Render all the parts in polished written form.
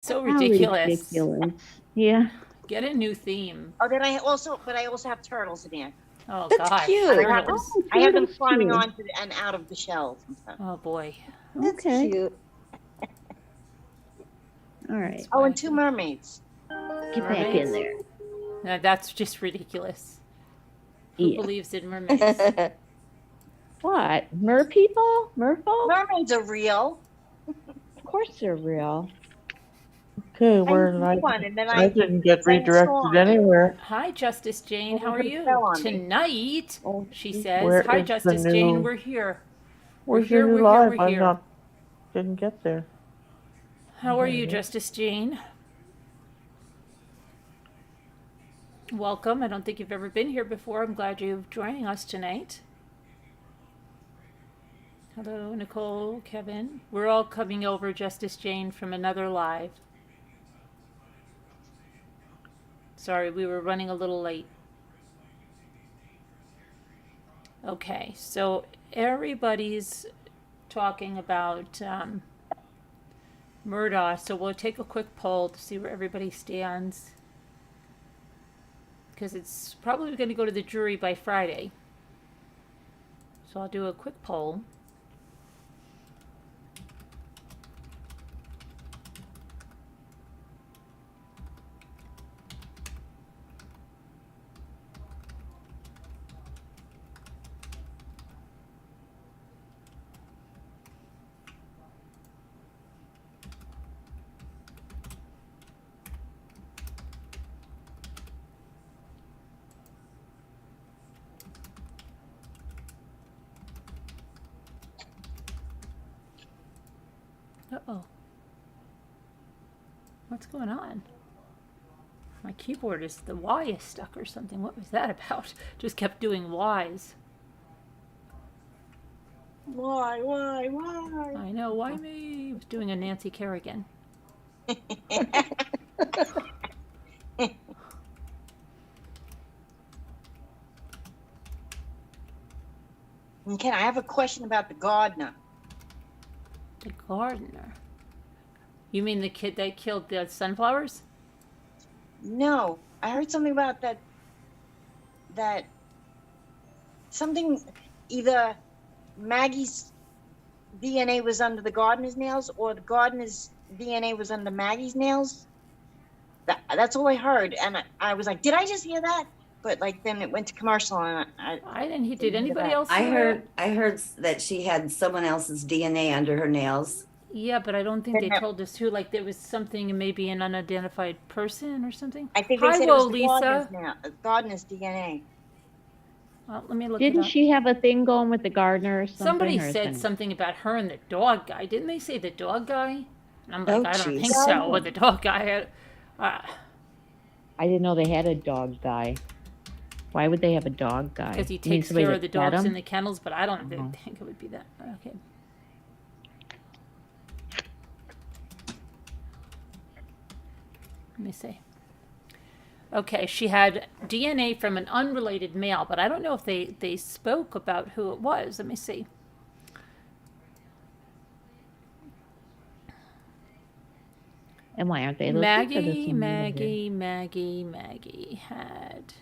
So How ridiculous. ridiculous. Yeah. Get a new theme. Oh, then I also have turtles in there. Oh, That's gosh. cute. And I have them, Oh, I have them turtles climbing too. onto and out of the shells and stuff. Oh, boy. That's Okay. cute. All right. Oh, and 2 mermaids. Get back in there. No, that's just ridiculous. Who Yeah. believes in mermaids? What? Mer people? Merfolk? Mermaids are real. Of course they're real. Okay, I we're knew like, one, and then I didn't get sang a redirected song. anywhere. Hi, Justice Jane. How are Everybody you? fell on me. Tonight, Oh, she says. Where Hi, is the Justice new- Jane. We're here. Where's here, the new we're here, live? we're here. Didn't get there. How are you, Justice Jane? Welcome. I don't think you've ever been here before. I'm glad you're joining us tonight. Hello, Nicole, Kevin. We're all coming over, Justice Jane, from another live. Sorry, we were running a little late. Okay, so everybody's talking about Murdaugh, so we'll take a quick poll to see where everybody stands. Because it's probably going to go to the jury by Friday. So I'll do a quick poll. Uh-oh. What's going on? My keyboard is, the Y is stuck or something. What was that about? Just kept doing Ys. Why? I know, why me? I was doing a Nancy Kerrigan. Okay, I have a question about the gardener. The gardener. You mean the kid that killed the sunflowers? No, I heard something about that something, either Maggie's DNA was under the gardener's nails or the gardener's DNA was under Maggie's nails. That's all I heard, and I was like, did I just hear that? But like then it went to commercial, and I didn't. Did anybody else? I hear heard that she had someone else's DNA under her nails. Yeah, but I don't think they Then- told us who. Like there was something, maybe an unidentified person or something. I think they Hi, said it was the Lisa. gardener's DNA. Let me look Didn't it up. she have a thing going with the gardener or something? Somebody or said something about her and the dog guy. Didn't they say the dog guy? And I'm like, Oh, I don't jeez. think so. With the dog guy, I didn't know they had a dog guy. Why would they have a dog guy? because he You mean takes somebody care of that the fed dogs him? in the kennels. But I don't Uh-huh. think it would be that. Okay. Let me see. Okay, she had DNA from an unrelated male, but I don't know if they spoke about who it was. Let me see. And why aren't they looking for this Maggie had.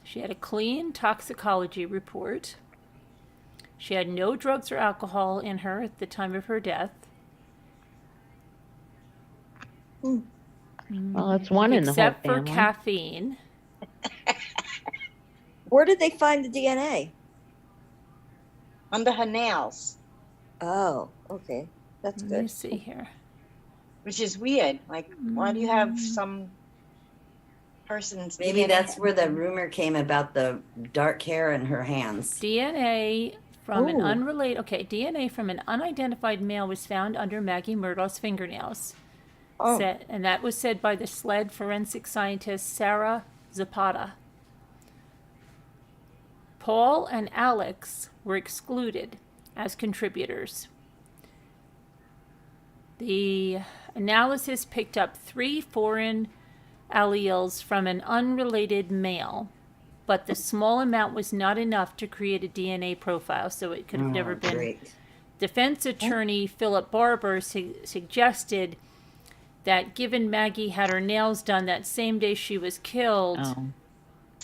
She had a clean toxicology report. She had no drugs or alcohol in her at the time of her death. Well, that's one in the whole Except for family. caffeine. Where did they find the DNA? Under her nails, Oh, okay. That's Let me good. see here. which is weird. Like, why do you have some person's Maybe DNA? that's where the rumor came about the dark hair in her hands. DNA from an Ooh. DNA from an unidentified male was found under Maggie Murdaugh's fingernails. Oh, And that was said by the SLED forensic scientist Sarah Zapata. Paul and Alex were excluded as contributors. The analysis picked up 3 foreign alleles from an unrelated male. but the small amount was not enough to create a DNA profile, so it could have never Oh, been. great. Defense attorney Philip Barber suggested that given Maggie had her nails done that same day she was killed, Oh,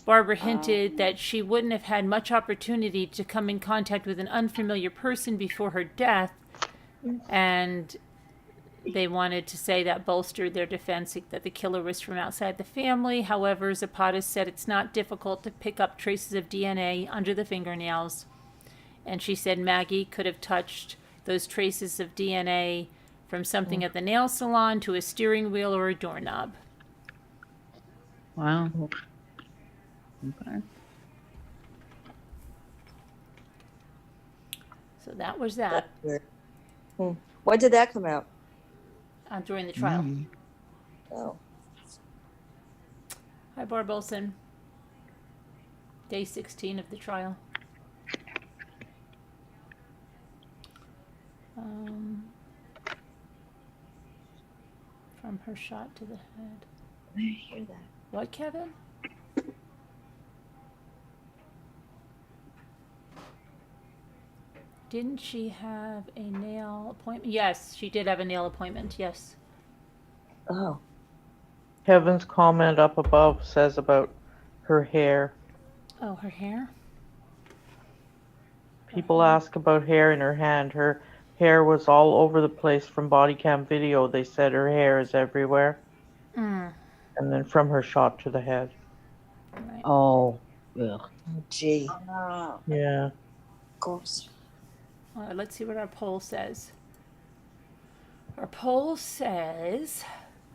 Barbara hinted that she wouldn't have had much opportunity to come in contact with an unfamiliar person before her death, and they wanted to say that bolstered their defense that the killer was from outside the family. However, Zapata said it's not difficult to pick up traces of DNA under the fingernails, and she said Maggie could have touched those traces of DNA from something at the nail salon to a steering wheel or a doorknob. wow. Okay. So that was that When did that come out? during the trial. Oh, Hi, Barb Olson. Day 16 of the trial. From her shot to the head. I hear that. What, Kevin? Didn't she have a nail appointment? Yes, she did have a nail appointment. Yes. Oh, Kevin's comment up above says about her hair. Oh, her hair? People ask about hair in her hand. Her hair was all over the place from body cam video. They said her hair is everywhere. Mm. And then from her shot to the head. Right. Oh, ugh. gee. Yeah. Gross. Let's see what our poll says. Our poll says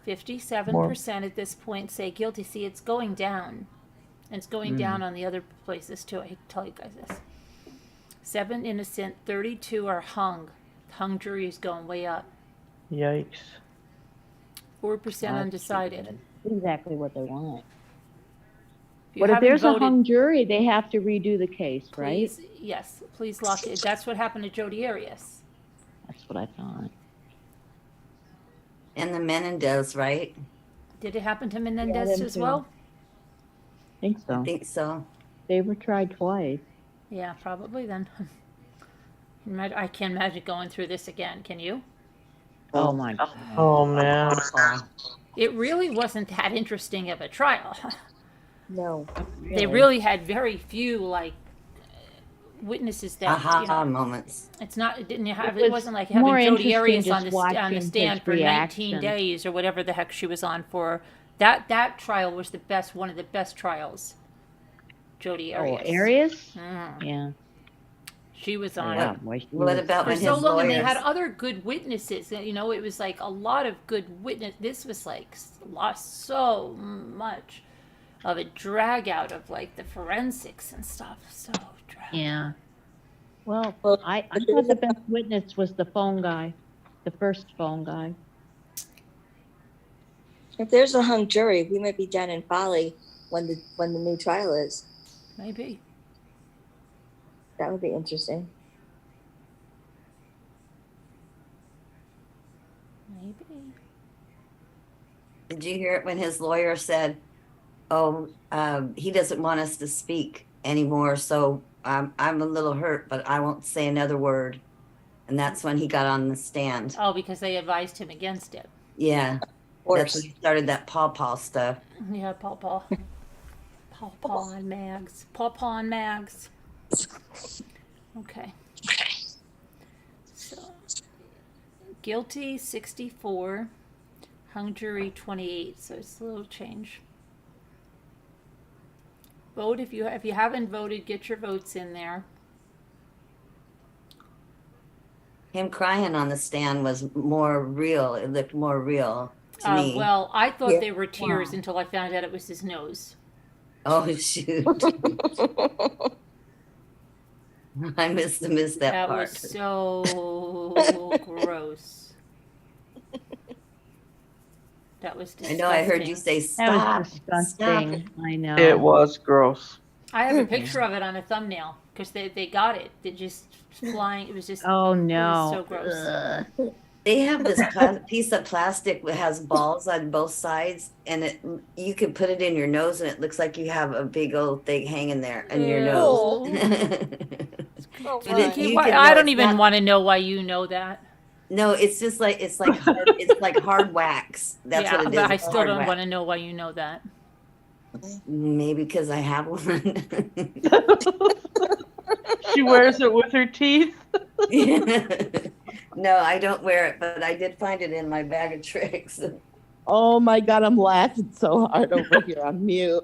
57% at this point say guilty. See, it's going down. And it's going down on the other places too. I hate to tell you guys this. 7 innocent, 32 are hung. Hung jury is going way up. Yikes. 4% undecided. Exactly what they want. If you But if haven't there's voted, a hung jury, they have to redo the case, right? please, yes, please lock it. That's what happened to Jodi Arias. That's what I thought. And the Menendez, right? Did it happen to Menendez them as too. well? I think I so. think so. They were tried twice. Yeah, probably then. I can't imagine going through this again. Can you? Oh my God. Oh man. It really wasn't that interesting of a trial. No. They really had very few witnesses that Aha moments. it's not. It didn't have. It It was wasn't like more having Jodi interesting Arias on just the watching stand his for 19 reaction. days or whatever the heck she was on for. That trial was the best. One of the best trials. Jodi Arias. Oh, Arias? Mm. Yeah. She was on. Yeah. Boy, she What was- about For when so his long, and they lawyers? had other good witnesses. You know, it was like a lot of good witness. This was like lost so much of a drag out of like the forensics and stuff. So drag. Yeah. Well, Well, I thought the best witness was the phone guy, the first phone guy. If there's a hung jury, we might be down in Bali when the new trial is. Maybe. That would be interesting. Maybe. Did you hear it when his lawyer said, "Oh, he doesn't want us to speak anymore, so I'm a little hurt, but I won't say another word." And that's when he got on the stand. Oh, because they advised him against it. Yeah, Of that's course. when he started that paw stuff. Yeah, Paw. Paw and Mags. Paw and Mags. Okay. So, guilty 64, hung jury 28. So it's a little change. Vote if you haven't voted, get your votes in there. Him crying on the stand was more real. It looked more real to me. Well, I thought Yeah. they were tears until I found out it was his nose. Oh shoot! I missed that That part. was so gross. That was I disgusting. know. I heard you say That stop. was disgusting. I know. It was gross. I have a picture of it on a thumbnail because they got it. They just flying. It was just. Oh no. so gross. Ugh. They have this piece of plastic that has balls on both sides, and you can put it in your nose, and it looks like you have a big old thing hanging there in your nose. Oh. Oh, But it, my. you Why, can I know don't it's even not. want to know why you know that. No, it's just like hard, it's like hard wax. That's Yeah, what it but is. I It's still hard don't wax. want to know why you know that. Maybe because I have one. She wears it with her teeth. No, I don't wear it, but I did find it in my bag of tricks. Oh my God, I'm laughing so hard over here on mute.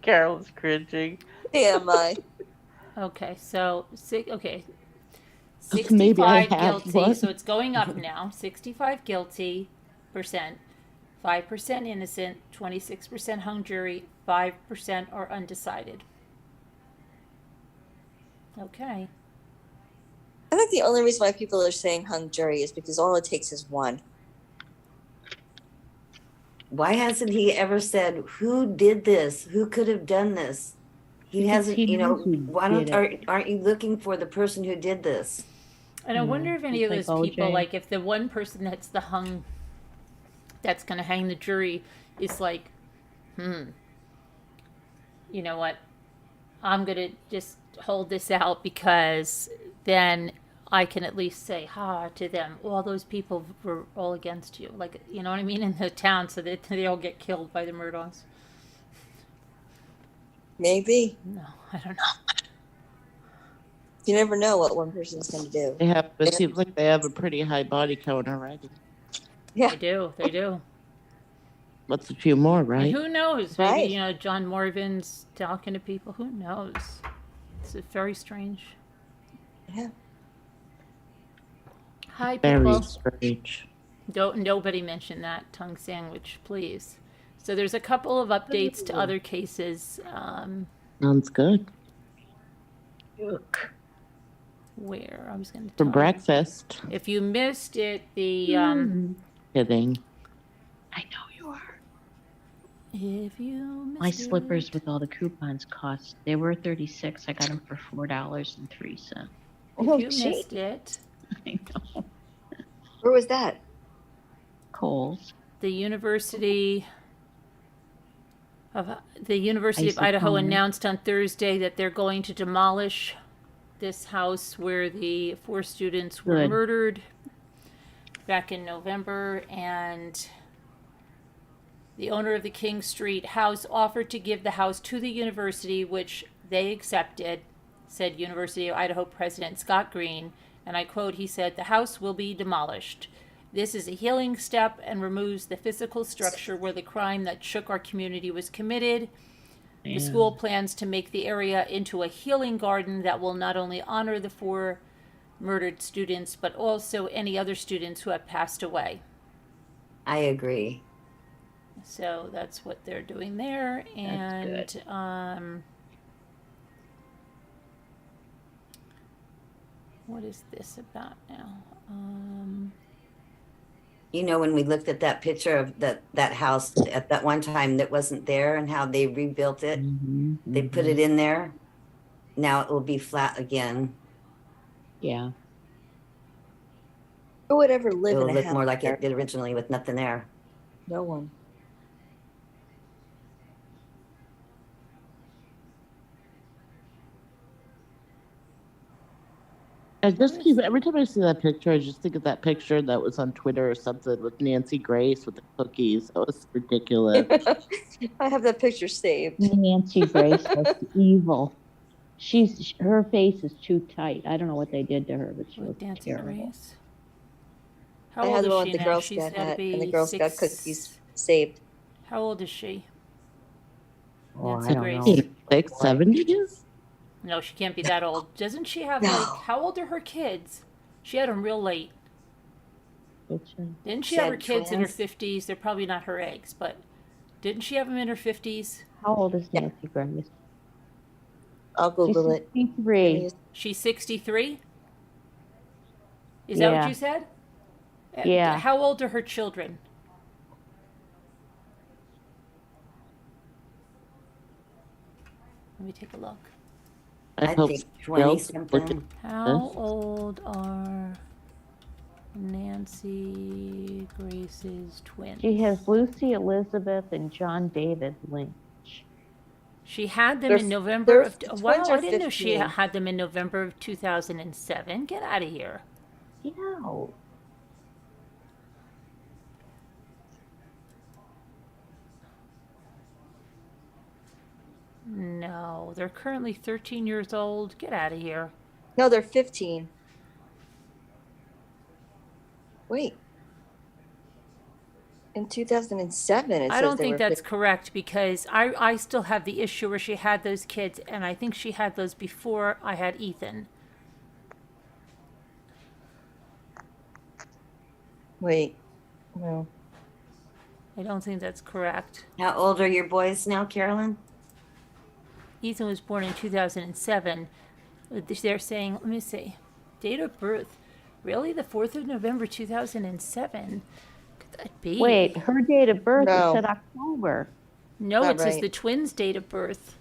Carol's cringing. Damn, I. Okay, so Maybe I 65 have guilty, one. so it's going up now. 65 guilty percent, 5% innocent, 26% hung jury, 5% are undecided. Okay. I think the only reason why people are saying hung jury is because all it takes is one. Why hasn't he ever said who did this? Who could have done this? He Because hasn't, he knows who why did aren't you looking for the person who did this? And I wonder if any of just those like people, OJ. like if the one person that's going to hang the jury is like, you know what, I'm going to just hold this out because then I can at least say to them, all those people were all against you. Like, you know what I mean? In the town, so that they all get killed by the Murdochs. Maybe. No, I don't know. You never know what one person's going to do. It seems like they have a pretty high body count already. Yeah. They do. What's a few more, And right? who knows? Maybe, Right. you know, John Morgan's talking to people. Who knows? It's very strange. Yeah. Hi, Very people. strange. Nobody mention that tongue sandwich, please. So there's a couple of updates to other cases. Sounds good. Where I was going to For breakfast. If you missed it, the Kidding. I know you are. if you missed My slippers it, with all the coupons cost, they were 36. I got them for $4.03. if Oh, you gee. missed it, I know. Where was that? Kohl's. the University of Idaho Isocone. announced on Thursday that they're going to demolish this house where the 4 students were Good. murdered back in November, and the owner of the King Street house offered to give the house to the university, which they accepted, said University of Idaho President Scott Green, and I quote, he said, "The house will be demolished. This is a healing step and removes the physical structure where the crime that shook our community was committed. The school plans to make the area into a healing garden that will not only honor the 4 murdered students, but also any other students who have passed away." I agree. So that's what they're doing there. That's And what is this about now? You know, when we looked at that picture of that house at that one time that wasn't there and how they rebuilt it, they put it in there. Now it will be flat again. Yeah. Who would ever It live will in a look house more like there? it did originally with nothing there. No one. I just keep every time I see that picture, I just think of that picture that was on Twitter or something with Nancy Grace with the cookies. That was ridiculous. I have that picture saved. Nancy Grace was evil. Her face is too tight. I don't know what they did to her, but she With was Nancy terrible. Grace. How I old had the one is with she the now? Girl She's Scout got to hat be and the Girl Scout 6. cookies saved. How old is she? Oh, Nancy I don't Grace. know. 670s? No, she can't be that old. Doesn't she have No. like? How old are her kids? She had them real late. Didn't she She have her had kids in her twins? 50s? They're probably not her eggs, but didn't she have them in her 50s? How old is Nancy Grace? I'll Google She's it. 63. She's 63? Is that what Yeah. you said? Yeah. How old are her children? Let me take a look. I hope think so. 20 something. How old are Nancy Grace's twins? She has Lucy Elizabeth and John David Lynch. She had them They're- in November they're- of. the twins Wow, are I didn't know she 15. had them in November of 2007. Get out of here. Yeah. No, they're currently 13 years old. Get out of here. No, they're 15. Wait. In 2007, it I says don't they think were that's 15. correct because I still have the issue where she had those kids, and I think she had those before I had Ethan. Wait. No. I don't think that's correct. How old are your boys now, Carolyn? Ethan was born in 2007. They're saying, let me see, date of birth. Really? The 4th of November 2007? Could that be? Wait, her date of birth, No. it said October. No, Not it says right. the twins' date of birth.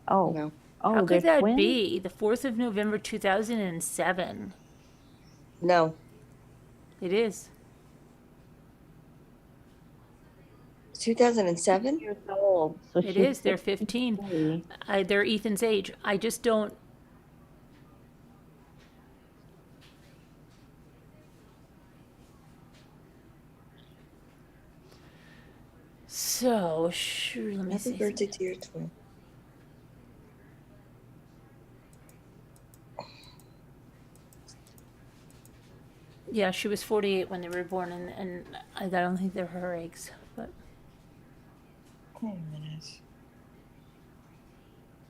Oh. No. Oh, How they're could that twins? be? The 4th of November 2007. No. It is. 2007? Years old. So It she's is. They're 15. 63. They're Ethan's age. I just don't. So, sure, let me Happy see. birthday to your twin. Yeah, she was 48 when they were born, and I don't think they're her eggs. But Wait a minute.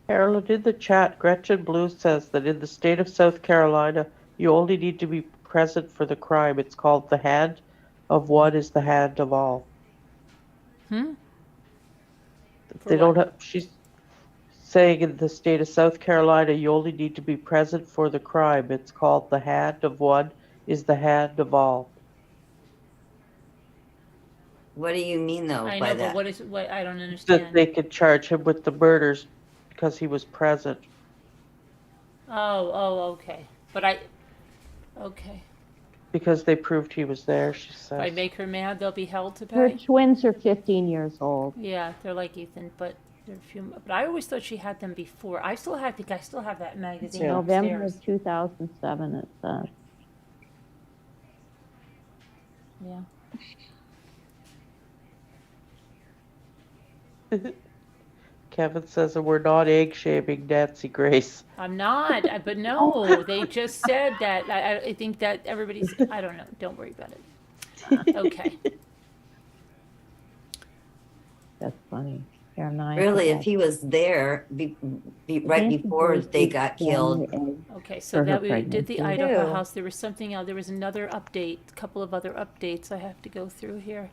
Carolyn, in the chat, Gretchen Blue says that in the state of South Carolina, you only need to be present for the crime. It's called the hand of one is the hand of all. For They don't what? have, she's saying in the state of South Carolina, you only need to be present for the crime. It's called the hand of one is the hand of all. What do you mean though I by know, that? but what I don't That understand. they could charge him with the murders because he was present. Oh, okay. Okay. Because they proved he was there, she If I says. make her mad, they'll be held to Her pay. twins are 15 years old. Yeah, they're like Ethan, but they're a few. But I always thought she had them before. I still think I still have that magazine Yeah. November upstairs. of 2007, it says. Yeah. Kevin says that we're not egg shaming Nancy Grace. I'm not, but no, they just said that. I think that everybody's. I don't know. Don't worry about it. Okay. That's funny. They're nine. Really, if he was there right Nancy before Grace they is got born killed, in- Okay, so For her that we did the pregnancy. Idaho Ew. house. There was something else. There was another update, a couple of other updates I have to go through here.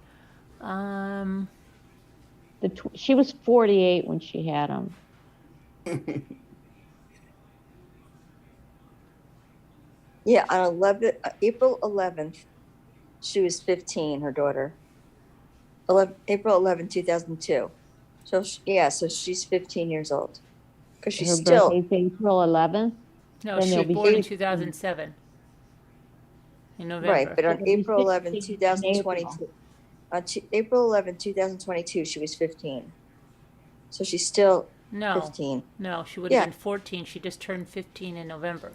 She was 48 when she had them. Yeah, on April 11th, she was 15, her daughter. April 11, 2002. So, so she's 15 years old. Because she's Her still, birthday's April 11th. No, Then she they'll was be born in 16. 2007. In November. right, but on She'll be April 11, 16 in April. 2022, April 11, 2022, she was 15. So she's still No, 15. no, she would have Yeah. been 14. She just turned 15 in November.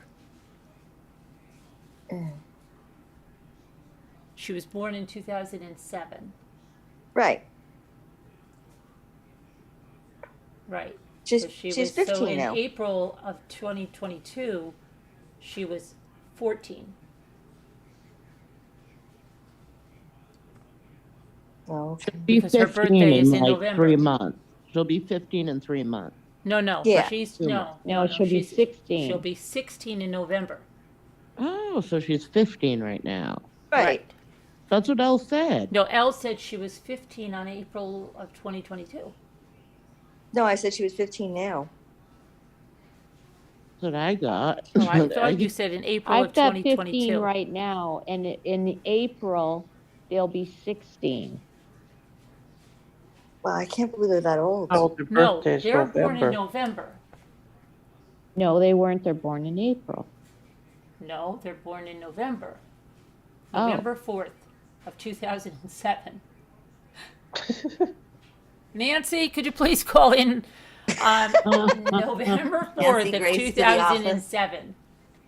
She was born in 2007. Right. Right. She's, So she she's was, 15 so in now. April of 2022, she was 14. Oh, okay. She'll be Because her 15 birthday is in in like November. 3 months. She'll be 15 in 3 months. No, Yeah. she's, Two no. months. No, she'll be 16. She'll be 16 in November. Oh, so she's 15 right now. Right. That's what Elle said. No, Elle said she was 15 on April of 2022. No, I said she was 15 now. That's what I got. Oh, I thought you said in April of I've got 15 2022. right now, and in April, they'll be 16. Wow, I can't believe they're that old. Oh, their No, birthday's they're born in November. November. No, they weren't. They're born in April. No, they're born in November. Oh. November 4th of 2007. Nancy, could you please call in November 4th Nancy of Grace to the office. 2007?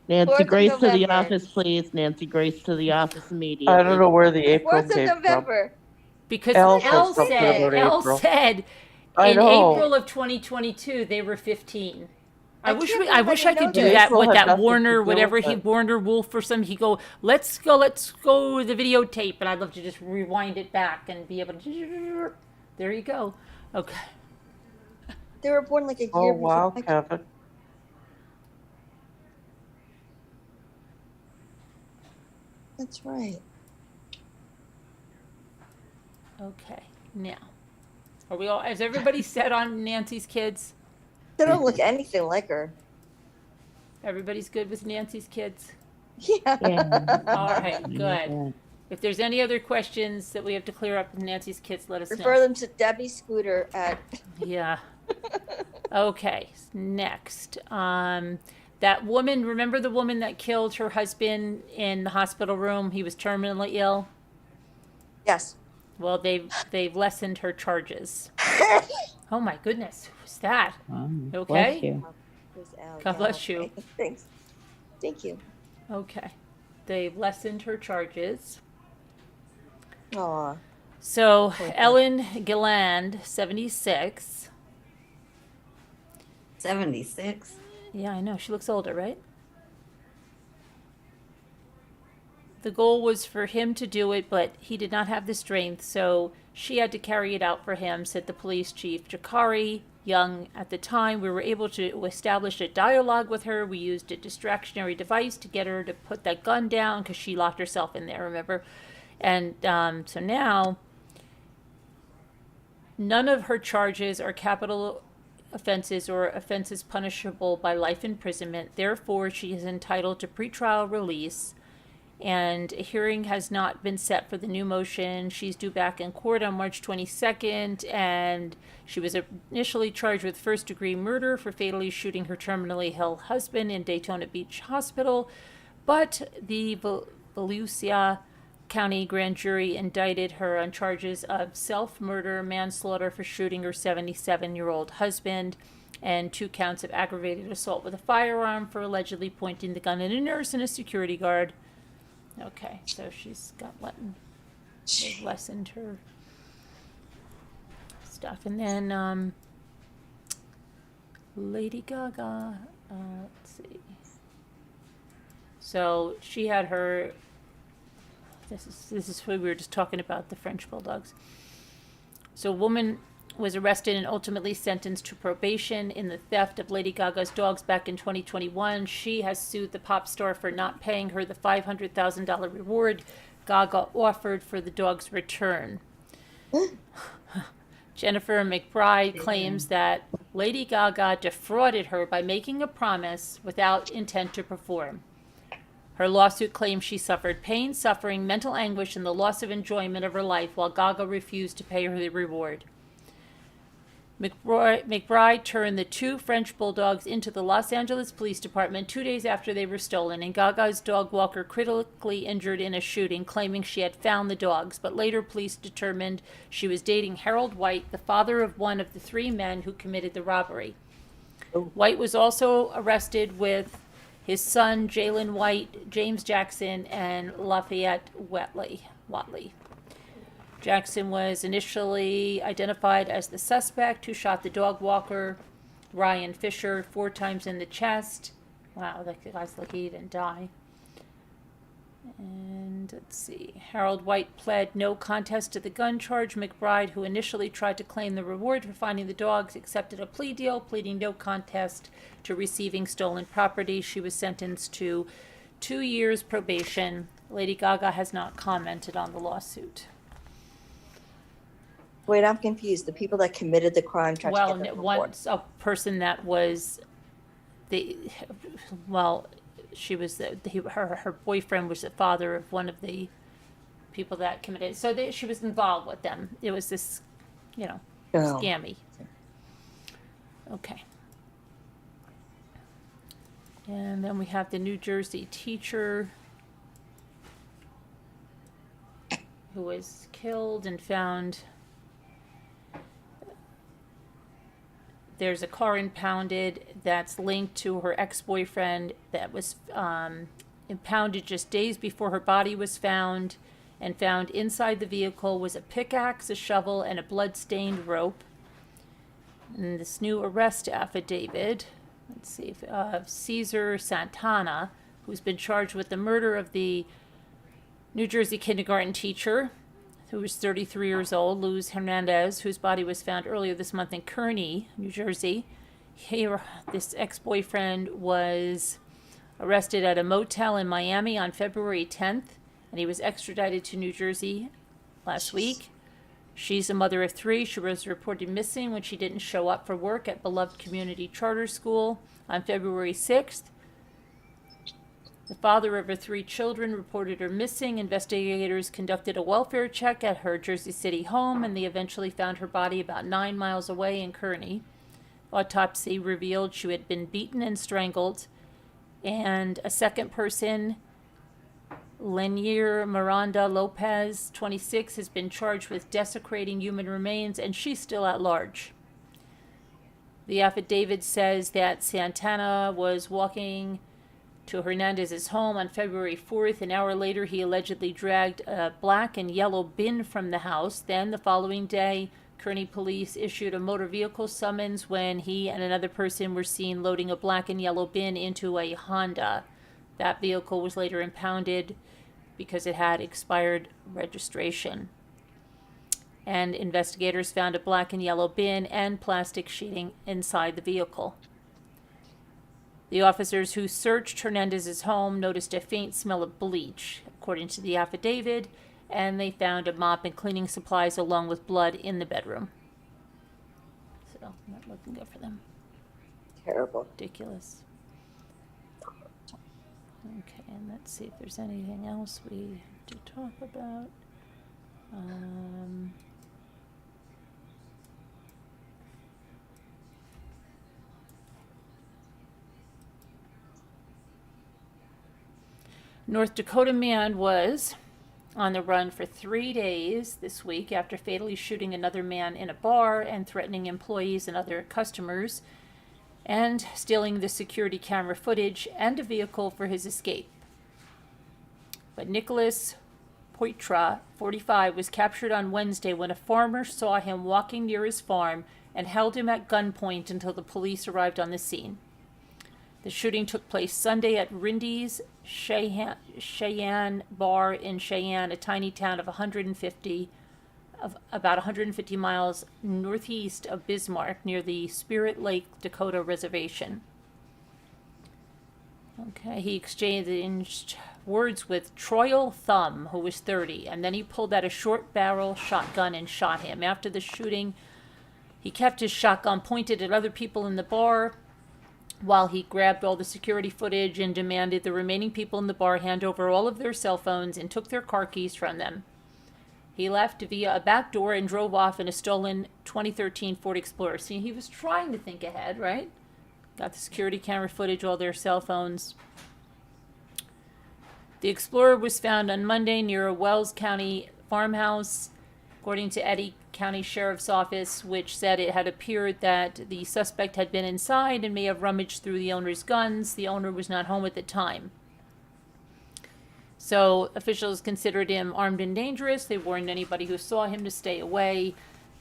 Nancy 4th of Grace to the November. office, please. Nancy Grace to the office immediately. I don't know where the April 4th of came from. November. Because Elle Elle said something said, about Elle April. said I in know. April of 2022 they were 15. I wish can't I wish I believe I could do know that April with had that nothing to Warner, do whatever with he it. Warner Wolf or something. He go, let's go the videotape, and I'd love to just rewind it back and be able to. There you go. Okay. They were born like a year Oh, before. wow, Kevin. That's right. Okay. Now, are we all? Is everybody set on Nancy's kids? They don't look anything like her. Everybody's good with Nancy's kids. Yeah. Yeah. All right. Good. Yeah. If there's any other questions that we have to clear up with Nancy's kids, let us Refer know. them to Debbie Scooter at. Yeah. Okay. Next. That woman, remember the woman that killed her husband in the hospital room? He was terminally ill. Yes. Well, they've lessened her charges. Oh my goodness. Who's that? Bless Okay. you. Where's Al? God bless you. Okay. Thanks. Thank you. Okay. They've lessened her charges. Aw. So Ellen Gilland, 76. 76. Yeah, I know. She looks older, right? The goal was for him to do it, but he did not have the strength, so she had to carry it out for him, said the police chief. Jakari, young at the time, we were able to establish a dialogue with her. We used a distractionary device to get her to put that gun down because she locked herself in there, remember? And so now, none of her charges are capital offenses or offenses punishable by life imprisonment. Therefore, she is entitled to pretrial release, and a hearing has not been set for the new motion. She's due back in court on March 22nd, and she was initially charged with first-degree murder for fatally shooting her terminally ill husband in Daytona Beach Hospital, but the Volusia County grand jury indicted her on charges of self-murder, manslaughter for shooting her 77-year-old husband, and 2 counts of aggravated assault with a firearm for allegedly pointing the gun at a nurse and a security guard. Okay, so she's got they've lessened her stuff. And then Lady Gaga, let's see. So she had her, this is what we were just talking about, the French Bulldogs. So a woman was arrested and ultimately sentenced to probation in the theft of Lady Gaga's dogs back in 2021. She has sued the pop star for not paying her the $500,000 reward Gaga offered for the dog's return. Jennifer McBride claims that Lady Gaga defrauded her by making a promise without intent to perform. Her lawsuit claims she suffered pain, suffering, mental anguish, and the loss of enjoyment of her life while Gaga refused to pay her the reward. McBride turned the 2 French Bulldogs into the Los Angeles Police Department 2 days after they were stolen, and Gaga's dog Walker critically injured in a shooting, claiming she had found the dogs, but later police determined she was dating Harold White, the father of one of the 3 men who committed the robbery. White was also arrested with his son Jalen White, James Jackson, and Lafayette Watley. Jackson was initially identified as the suspect who shot the dog walker, Ryan Fisher, 4 times in the chest. Wow, that guy's lucky he didn't die. And let's see. Harold White pled no contest to the gun charge. McBride, who initially tried to claim the reward for finding the dogs, accepted a plea deal, pleading no contest to receiving stolen property. She was sentenced to 2 years probation. Lady Gaga has not commented on the lawsuit. Wait, I'm confused. The people that committed the crime tried Well, to get them once a person that was she was her boyfriend was the father of one of the people that committed. So she was involved with them. It was this, Oh. scammy. Okay. And then we have the New Jersey teacher who was killed and found. There's a car impounded that's linked to her ex-boyfriend that was impounded just days before her body was found. And found inside the vehicle was a pickaxe, a shovel, and a blood-stained rope. And this new arrest affidavit, let's see, Cesar Santana, who's been charged with the murder of the New Jersey kindergarten teacher, who was 33 years old, Luz Hernandez, whose body was found earlier this month in Kearney, New Jersey. This ex-boyfriend was arrested at a motel in Miami on February 10th, and he was extradited to New Jersey last week. She's a mother of 3. She was reported missing when she didn't show up for work at Beloved Community Charter School on February 6th. The father of her 3 children reported her missing. Investigators conducted a welfare check at her Jersey City home, and they eventually found her body about 9 miles away in Kearney. Autopsy revealed she had been beaten and strangled, and a second person, Lenier Miranda Lopez, 26, has been charged with desecrating human remains, and she's still at large. The affidavit says that Santana was walking to Hernandez's home on February 4th. An hour later, he allegedly dragged a black and yellow bin from the house. Then, the following day, Kearney police issued a motor vehicle summons when he and another person were seen loading a black and yellow bin into a Honda. That vehicle was later impounded because it had expired registration. And investigators found a black and yellow bin and plastic sheeting inside the vehicle. The officers who searched Hernandez's home noticed a faint smell of bleach, according to the affidavit, and they found a mop and cleaning supplies along with blood in the bedroom. So, not looking good for them. Terrible. Ridiculous. Okay, and let's see if there's anything else we have to talk about. North Dakota man was on the run for 3 days this week after fatally shooting another man in a bar and threatening employees and other customers, and stealing the security camera footage and a vehicle for his escape. But Nicholas Poitra, 45, was captured on Wednesday when a farmer saw him walking near his farm and held him at gunpoint until the police arrived on the scene. The shooting took place Sunday at Rindy's Cheyenne Bar in Cheyenne, a tiny town of about 150 miles northeast of Bismarck, near the Spirit Lake, Dakota Reservation. Okay, he exchanged words with Troil Thumb, who was 30, and then he pulled out a short barrel shotgun and shot him. After the shooting, he kept his shotgun pointed at other people in the bar while he grabbed all the security footage and demanded the remaining people in the bar hand over all of their cell phones and took their car keys from them. He left via a back door and drove off in a stolen 2013 Ford Explorer. See, he was trying to think ahead, right? Got the security camera footage, all their cell phones. The Explorer was found on Monday near a Wells County farmhouse, according to Eddy County Sheriff's Office, which said it had appeared that the suspect had been inside and may have rummaged through the owner's guns. The owner was not home at the time. So officials considered him armed and dangerous. They warned anybody who saw him to stay away.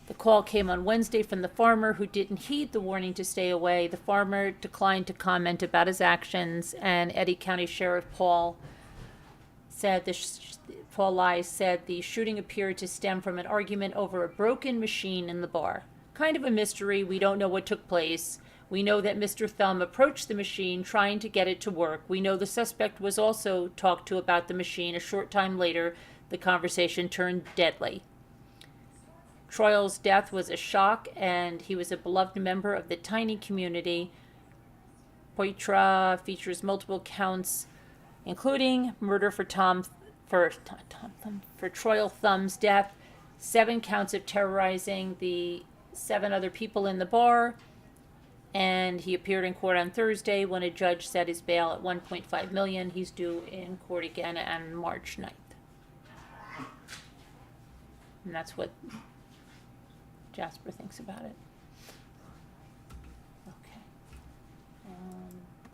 The call came on Wednesday from the farmer, who didn't heed the warning to stay away. The farmer declined to comment about his actions, and Eddy County Sheriff Paul Lai said the shooting appeared to stem from an argument over a broken machine in the bar. Kind of a mystery. We don't know what took place. We know that Mr. Thumb approached the machine trying to get it to work. We know the suspect was also talked to about the machine. A short time later, the conversation turned deadly. Troil's death was a shock, and he was a beloved member of the tiny community. Poitra features multiple counts, including murder for Troil Thumb's death, 7 counts of terrorizing the 7 other people in the bar, And he appeared in court on Thursday when a judge set his bail at 1.5 million. He's due in court again on March 9th. And that's what Jasper thinks about it. Okay.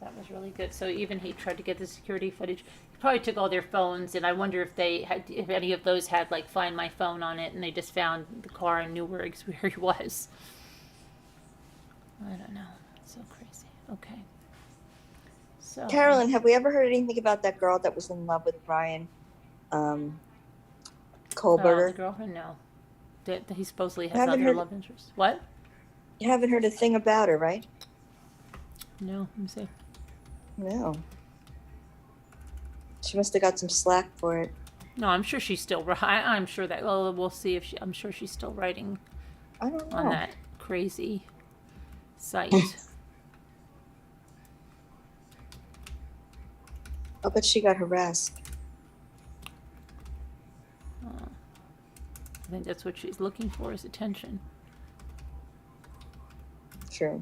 That was really good. So even he tried to get the security footage. He probably took all their phones, and I wonder if if any of those had like Find My Phone on it, and they just found the car and knew where he was. I don't know. It's so crazy. Okay. So Carolyn, have we ever heard anything about that girl that was in love with Brian the Kohlberger? girlfriend? No. That he supposedly has Haven't other heard- love interests. What? You haven't heard a thing about her, right? No. Let me see. No. She must have got some slack for it. No, I'm sure she's still. I'm sure that. Well, we'll see if she. I'm sure she's still writing I don't know. on that crazy site. Oh, but she got harassed. I think that's what she's looking for is attention. True.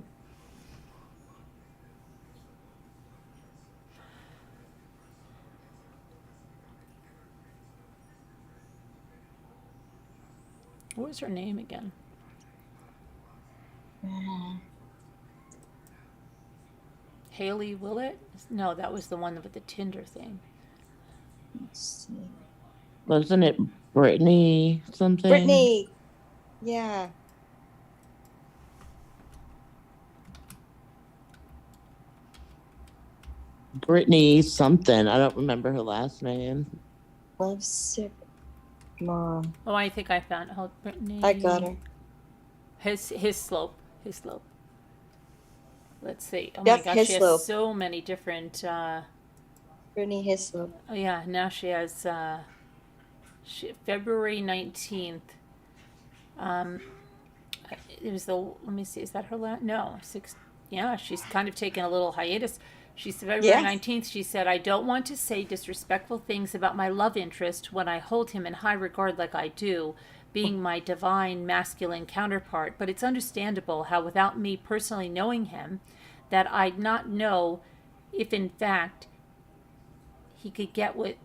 What was her name again? Haley Willett? No, that was the one with the Tinder thing. Let's see. Wasn't it Brittany something? Brittany. Yeah. Brittany something. I don't remember her last name. Love sick mom. Oh, I think I found. Oh, Brittany. I got her. His slope. Let's see. Oh Yep, my gosh, she Hislop. has so many different. Brittany Hislop. Oh yeah, now she has February 19th. It was the. Let me see. Is that her last? No, six. Yeah, she's kind of taken a little hiatus. She said February Yeah. 19th. She said, "I don't want to say disrespectful things about my love interest when I hold him in high regard like I do, being my divine masculine counterpart. But it's understandable how, without me personally knowing him, that I'd not know if in fact he could get with,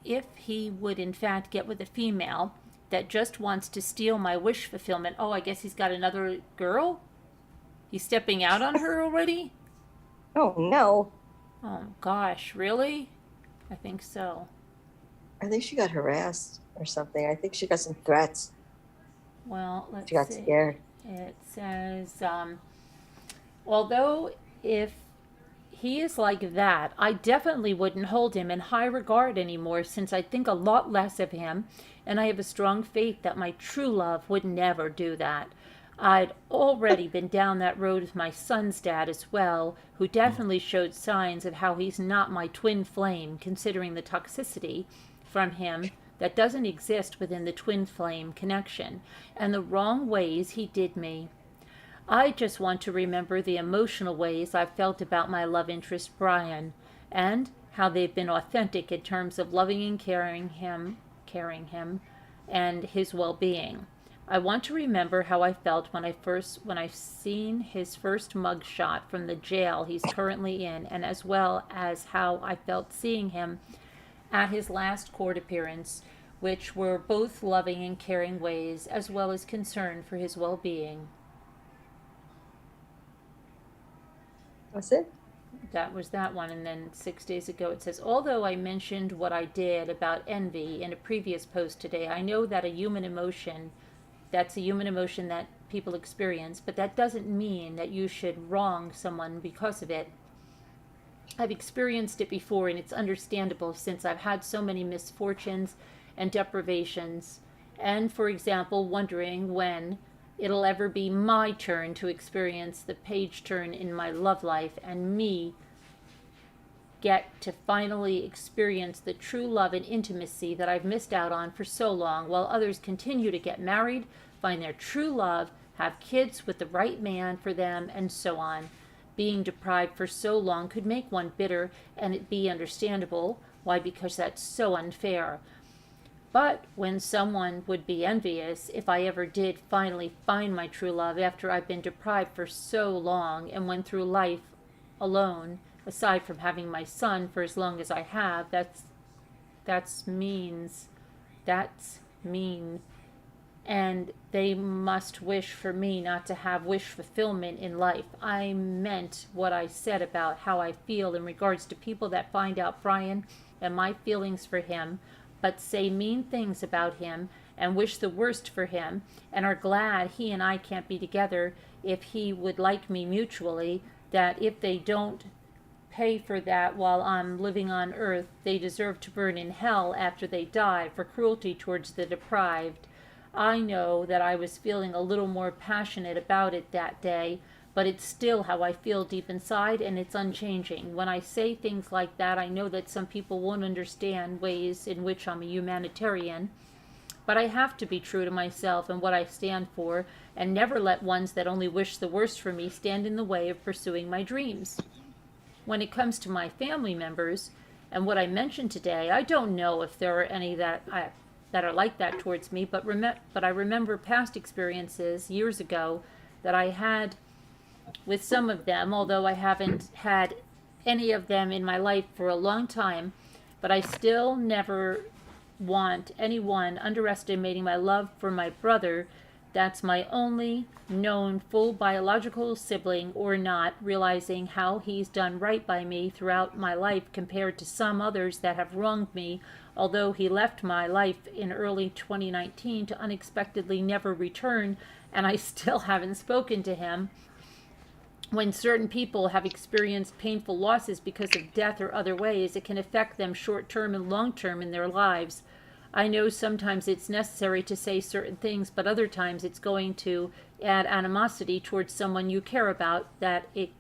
if he would in fact get with a female that just wants to steal my wish fulfillment." Oh, I guess he's got another girl? He's stepping out on her already? Oh no. Oh gosh, really? I think so. I think she got harassed or something. I think she got some threats. Well, let's She got see. scared. It says, although if he is like that, I definitely wouldn't hold him in high regard anymore, since I think a lot less of him, and I have a strong faith that my true love would never do that. I'd already been down that road with my son's dad as well, who definitely showed signs of how he's not my twin flame, considering the toxicity from him that doesn't exist within the twin flame connection, and the wrong ways he did me. I just want to remember the emotional ways I've felt about my love interest, Brian, and how they've been authentic in terms of loving and caring him, and his well-being. I want to remember how I felt when I seen his first mug shot from the jail he's currently in, and as well as how I felt seeing him at his last court appearance, which were both loving and caring ways, as well as concern for his well-being. That's it? That was that one. And then 6 days ago it says, although I mentioned what I did about envy in a previous post today, I know that that's a human emotion that people experience, but that doesn't mean that you should wrong someone because of it. I've experienced it before, and it's understandable since I've had so many misfortunes and deprivations, and, for example, wondering when it'll ever be my turn to experience the page turn in my love life and me get to finally experience the true love and intimacy that I've missed out on for so long, while others continue to get married, find their true love, have kids with the right man for them, and so on. Being deprived for so long could make one bitter, and it be understandable. Why? Because that's so unfair. But when someone would be envious if I ever did finally find my true love after I've been deprived for so long and went through life alone, aside from having my son for as long as I have, that's mean. And they must wish for me not to have wish fulfillment in life. I meant what I said about how I feel in regards to people that find out Brian and my feelings for him, but say mean things about him and wish the worst for him and are glad he and I can't be together if he would like me mutually, that if they don't pay for that while I'm living on earth, they deserve to burn in hell after they die for cruelty towards the deprived. I know that I was feeling a little more passionate about it that day, but it's still how I feel deep inside, and it's unchanging. When I say things like that, I know that some people won't understand ways in which I'm a humanitarian, but I have to be true to myself and what I stand for, and never let ones that only wish the worst for me stand in the way of pursuing my dreams. When it comes to my family members and what I mentioned today, I don't know if there are any that are like that towards me, but I remember past experiences years ago that I had with some of them, although I haven't had any of them in my life for a long time, but I still never want anyone underestimating my love for my brother. That's my only known full biological sibling or not, realizing how he's done right by me throughout my life compared to some others that have wronged me, although he left my life in early 2019 to unexpectedly never return, and I still haven't spoken to him. When certain people have experienced painful losses because of death or other ways, it can affect them short-term and long-term in their lives. I know sometimes it's necessary to say certain things, but other times it's going to add animosity towards someone you care about that it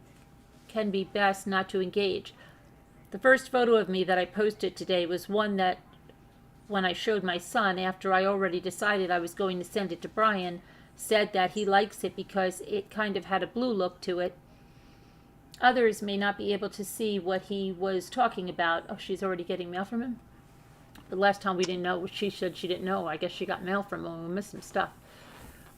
can be best not to engage. The first photo of me that I posted today was one that when I showed my son after I already decided I was going to send it to Brian, said that he likes it because it kind of had a blue look to it. Others may not be able to see what he was talking about. Oh, she's already getting mail from him? The last time we didn't know, she said she didn't know. I guess she got mail from him and we missed some stuff.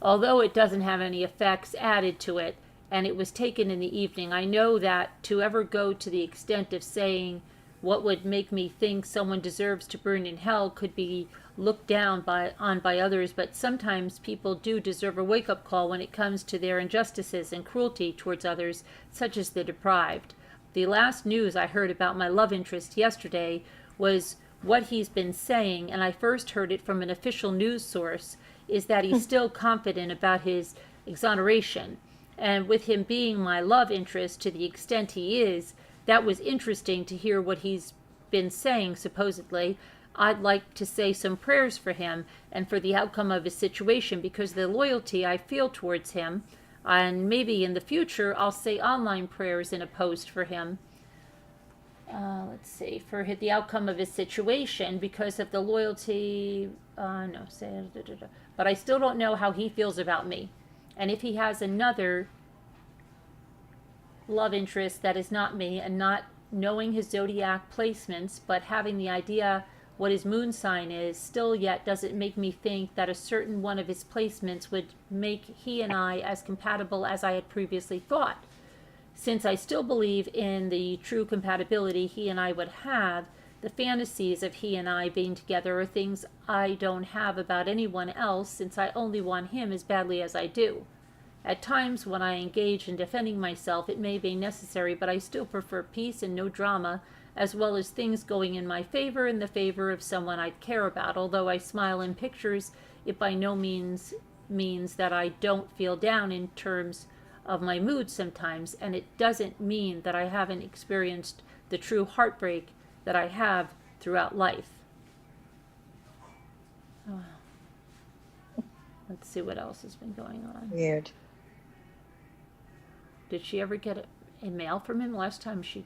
Although it doesn't have any effects added to it, and it was taken in the evening, I know that to ever go to the extent of saying what would make me think someone deserves to burn in hell could be looked down on by others, but sometimes people do deserve a wake-up call when it comes to their injustices and cruelty towards others, such as the deprived. The last news I heard about my love interest yesterday was what he's been saying, and I first heard it from an official news source, is that he's still confident about his exoneration. And with him being my love interest to the extent he is, that was interesting to hear what he's been saying, supposedly. I'd like to say some prayers for him and for the outcome of his situation, because the loyalty I feel towards him, and maybe in the future I'll say online prayers in a post for him. Let's see, for the outcome of his situation because of the loyalty, but I still don't know how he feels about me. And if he has another love interest that is not me, and not knowing his zodiac placements, but having the idea what his moon sign is, still yet doesn't make me think that a certain one of his placements would make he and I as compatible as I had previously thought. Since I still believe in the true compatibility he and I would have, the fantasies of he and I being together are things I don't have about anyone else, since I only want him as badly as I do. At times when I engage in defending myself, it may be necessary, but I still prefer peace and no drama, as well as things going in my favor and the favor of someone I care about. Although I smile in pictures, it by no means means that I don't feel down in terms of my mood sometimes, and it doesn't mean that I haven't experienced the true heartbreak that I have throughout life. Let's see what else has been going on. Weird. Did she ever get a mail from him last time she...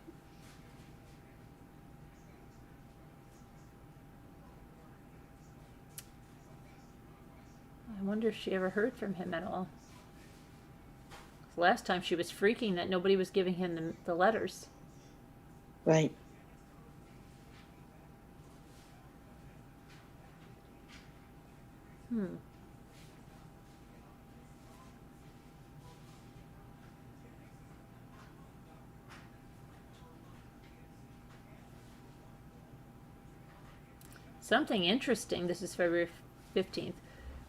I wonder if she ever heard from him at all. Last time she was freaking that nobody was giving him the letters. Right. Something interesting, this is February 15th,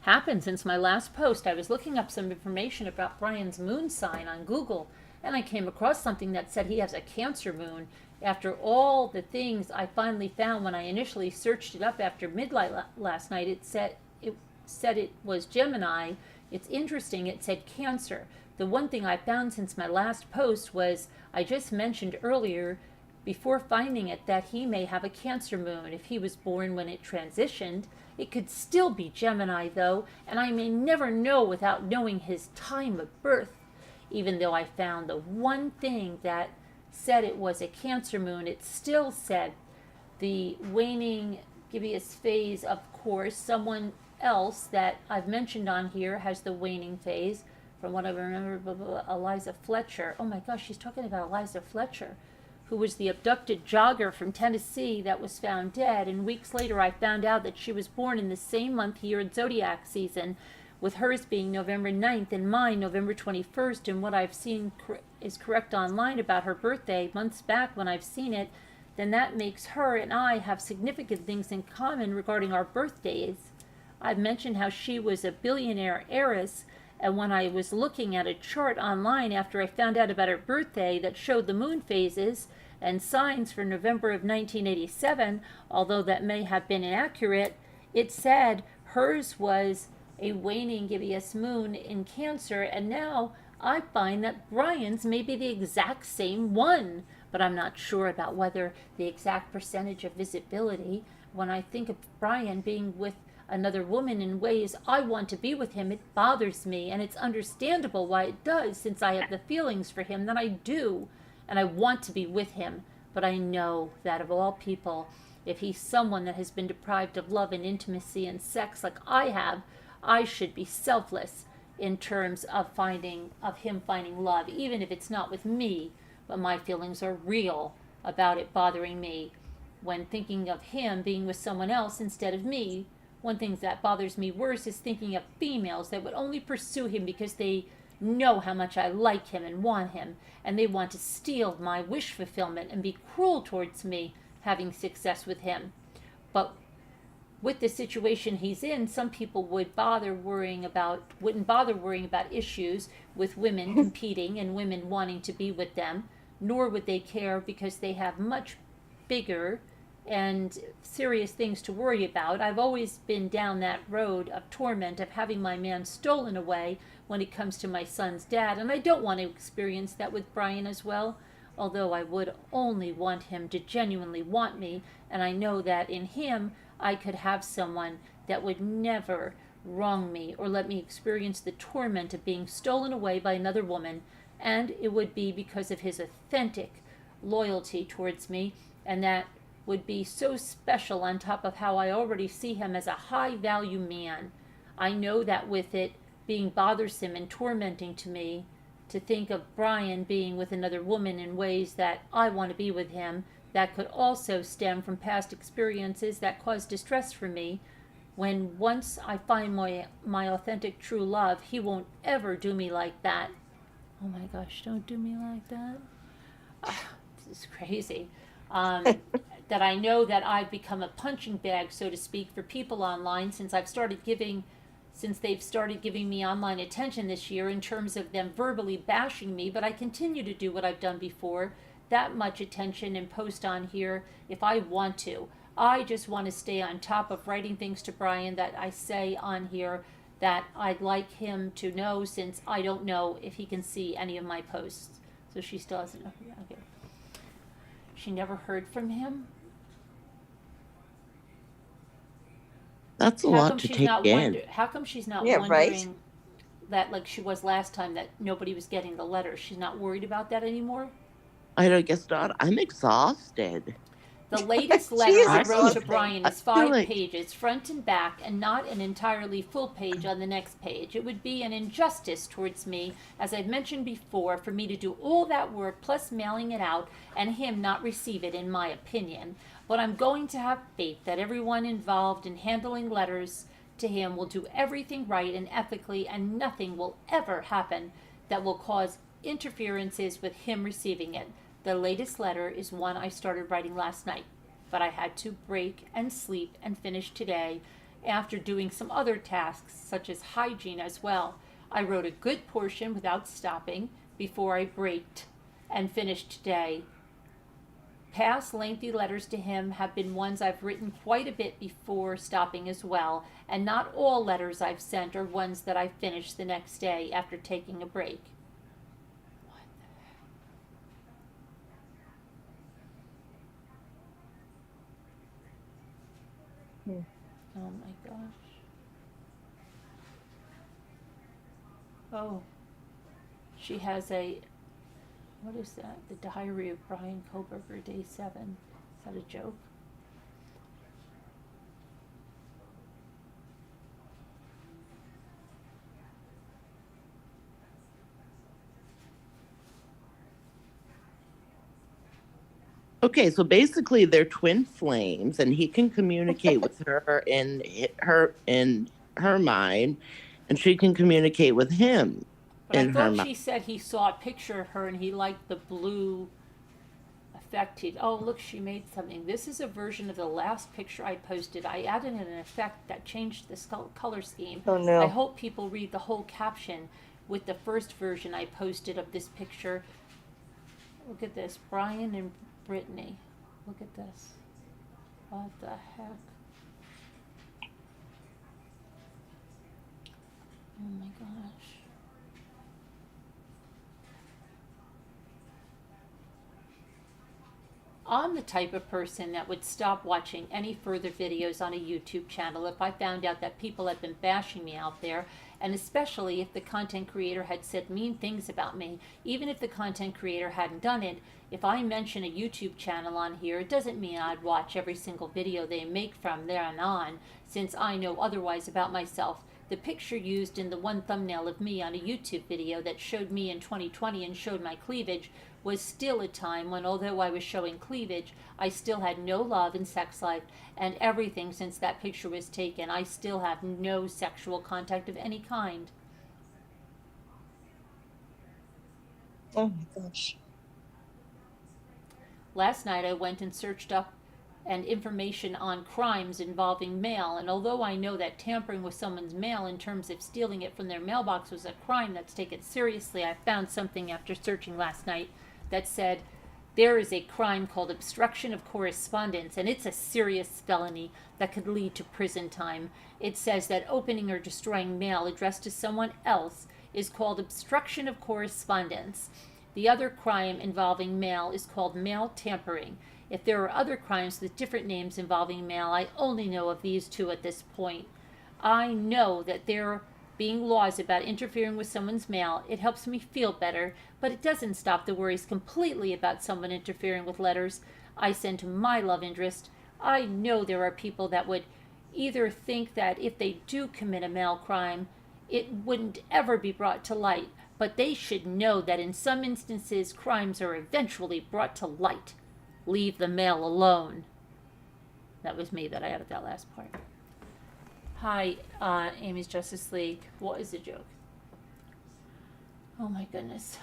happened since my last post. I was looking up some information about Brian's moon sign on Google, and I came across something that said he has a Cancer moon. After all the things I finally found when I initially searched it up after midnight last night, it said it was Gemini. It's interesting, it said Cancer. The one thing I found since my last post was, I just mentioned earlier, before finding it, that he may have a Cancer moon. If he was born when it transitioned, it could still be Gemini though, and I may never know without knowing his time of birth. Even though I found the one thing that said it was a Cancer moon, it still said the waning gibbous phase. Of course, someone else that I've mentioned on here has the waning phase. From what I remember, blah, blah, blah, Eliza Fletcher. Oh my gosh, she's talking about Eliza Fletcher, who was the abducted jogger from Tennessee that was found dead. And weeks later, I found out that she was born in the same month here in Zodiac season, with hers being November 9th and mine November 21st. And what I've seen is correct online about her birthday months back when I've seen it, then that makes her and I have significant things in common regarding our birthdays. I've mentioned how she was a billionaire heiress, and when I was looking at a chart online after I found out about her birthday that showed the moon phases and signs for November of 1987, although that may have been inaccurate, it said hers was a waning gibbous moon in Cancer, and now I find that Brian's may be the exact same one, but I'm not sure about whether the exact percentage of visibility. When I think of Brian being with another woman in ways I want to be with him, it bothers me, and it's understandable why it does, since I have the feelings for him that I do, and I want to be with him. But I know that of all people, if he's someone that has been deprived of love and intimacy and sex like I have, I should be selfless in terms of him finding love, even if it's not with me, but my feelings are real about it bothering me when thinking of him being with someone else instead of me. One thing that bothers me worse is thinking of females that would only pursue him because they know how much I like him and want him, and they want to steal my wish fulfillment and be cruel towards me having success with him. But with the situation he's in, some people wouldn't bother worrying about issues with women competing and women wanting to be with them, nor would they care because they have much bigger and serious things to worry about. I've always been down that road of torment of having my man stolen away when it comes to my son's dad, and I don't want to experience that with Brian as well, although I would only want him to genuinely want me, and I know that in him I could have someone that would never wrong me or let me experience the torment of being stolen away by another woman, and it would be because of his authentic loyalty towards me, and that would be so special on top of how I already see him as a high value man. I know that with it being bothersome and tormenting to me to think of Brian being with another woman in ways that I want to be with him, that could also stem from past experiences that cause distress for me. When once I find my authentic true love, he won't ever do me like that. Oh my gosh, don't do me like that. This is crazy. That I know that I've become a punching bag, so to speak, for people online since they've started giving me online attention this year in terms of them verbally bashing me, but I continue to do what I've done before, that much attention and post on here if I want to. I just want to stay on top of writing things to Brian that I say on here that I'd like him to know, since I don't know if he can see any of my posts. So she still doesn't know. Yeah, okay. She never heard from him? That's a lot to take in. How come she's not Yeah, wondering right. that, like she was last time, that nobody was getting the letter? She's not worried about that anymore? I don't guess not. I'm exhausted. The latest She letter is I wrote to exhausting. Brian is I feel 5 like- pages, front and back, and not an entirely full page on the next page. It would be an injustice towards me, as I've mentioned before, for me to do all that work plus mailing it out and him not receive it, in my opinion. But I'm going to have faith that everyone involved in handling letters to him will do everything right and ethically, and nothing will ever happen that will cause interferences with him receiving it. The latest letter is one I started writing last night, but I had to break and sleep and finish today after doing some other tasks, such as hygiene as well. I wrote a good portion without stopping before I braked and finished today. Past lengthy letters to him have been ones I've written quite a bit before stopping as well, and not all letters I've sent are ones that I finished the next day after taking a break. What the heck? Oh my gosh. Oh, she has a, what is that? The Diary of Brian Koberger, Day 7. Is that a joke? Okay, so basically they're twin flames, and he can communicate with her in her mind, and she can communicate with him But I in her thought mind. she said he saw a picture of her and he liked the blue effect. Oh, look, she made something. This is a version of the last picture I posted. I added an effect that changed the color scheme. Oh, no. I hope people read the whole caption with the first version I posted of this picture. Look at this, Brian and Brittany. Look at this. What the heck? Oh my gosh. I'm the type of person that would stop watching any further videos on a YouTube channel if I found out that people had been bashing me out there, and especially if the content creator had said mean things about me. Even if the content creator hadn't done it, if I mention a YouTube channel on here, it doesn't mean I'd watch every single video they make from there on, since I know otherwise about myself. The picture used in the one thumbnail of me on a YouTube video that showed me in 2020 and showed my cleavage was still a time when, although I was showing cleavage, I still had no love and sex life, and everything since that picture was taken. I still have no sexual contact of any kind. Oh my gosh. Last night I went and searched up and information on crimes involving mail, and although I know that tampering with someone's mail in terms of stealing it from their mailbox was a crime that's taken seriously, I found something after searching last night that said there is a crime called obstruction of correspondence, and it's a serious felony that could lead to prison time. It says that opening or destroying mail addressed to someone else is called obstruction of correspondence. The other crime involving mail is called mail tampering. If there are other crimes with different names involving mail, I only know of these two at this point. I know that there being laws about interfering with someone's mail, it helps me feel better, but it doesn't stop the worries completely about someone interfering with letters I send to my love interest. I know there are people that would either think that if they do commit a mail crime, it wouldn't ever be brought to light, but they should know that in some instances, crimes are eventually brought to light. Leave the mail alone. That was me that I added that last part. Hi, Amy's Justice League. What is the joke? Oh my goodness.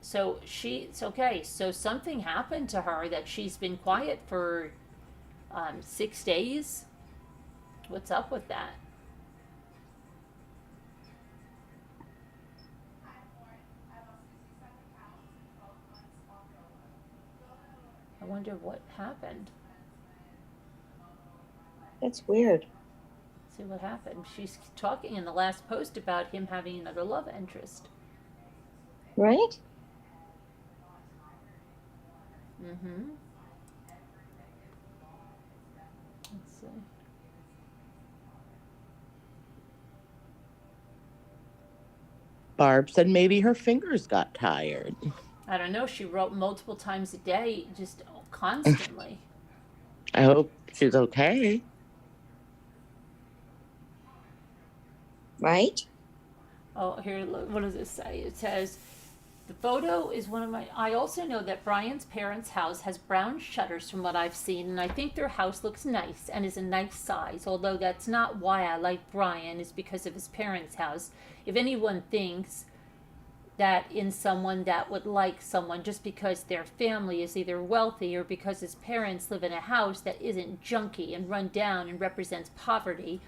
So it's okay. So something happened to her that she's been quiet for 6 days. What's up with that? I wonder what happened. That's weird. See what happened. She's talking in the last post about him having another love interest. Right? Mm-hmm. Let's see. Barb said maybe her fingers got tired. I don't know. She wrote multiple times a day, just constantly. I hope she's okay. Right? Oh, here, look, what does it say? It says, The photo is one of my. I also know that Brian's parents' house has brown shutters from what I've seen, and I think their house looks nice and is a nice size. Although that's not why I like Brian, is because of his parents' house. If anyone thinks that in someone that would like someone just because their family is either wealthy or because his parents live in a house that isn't junky and run down and represents poverty,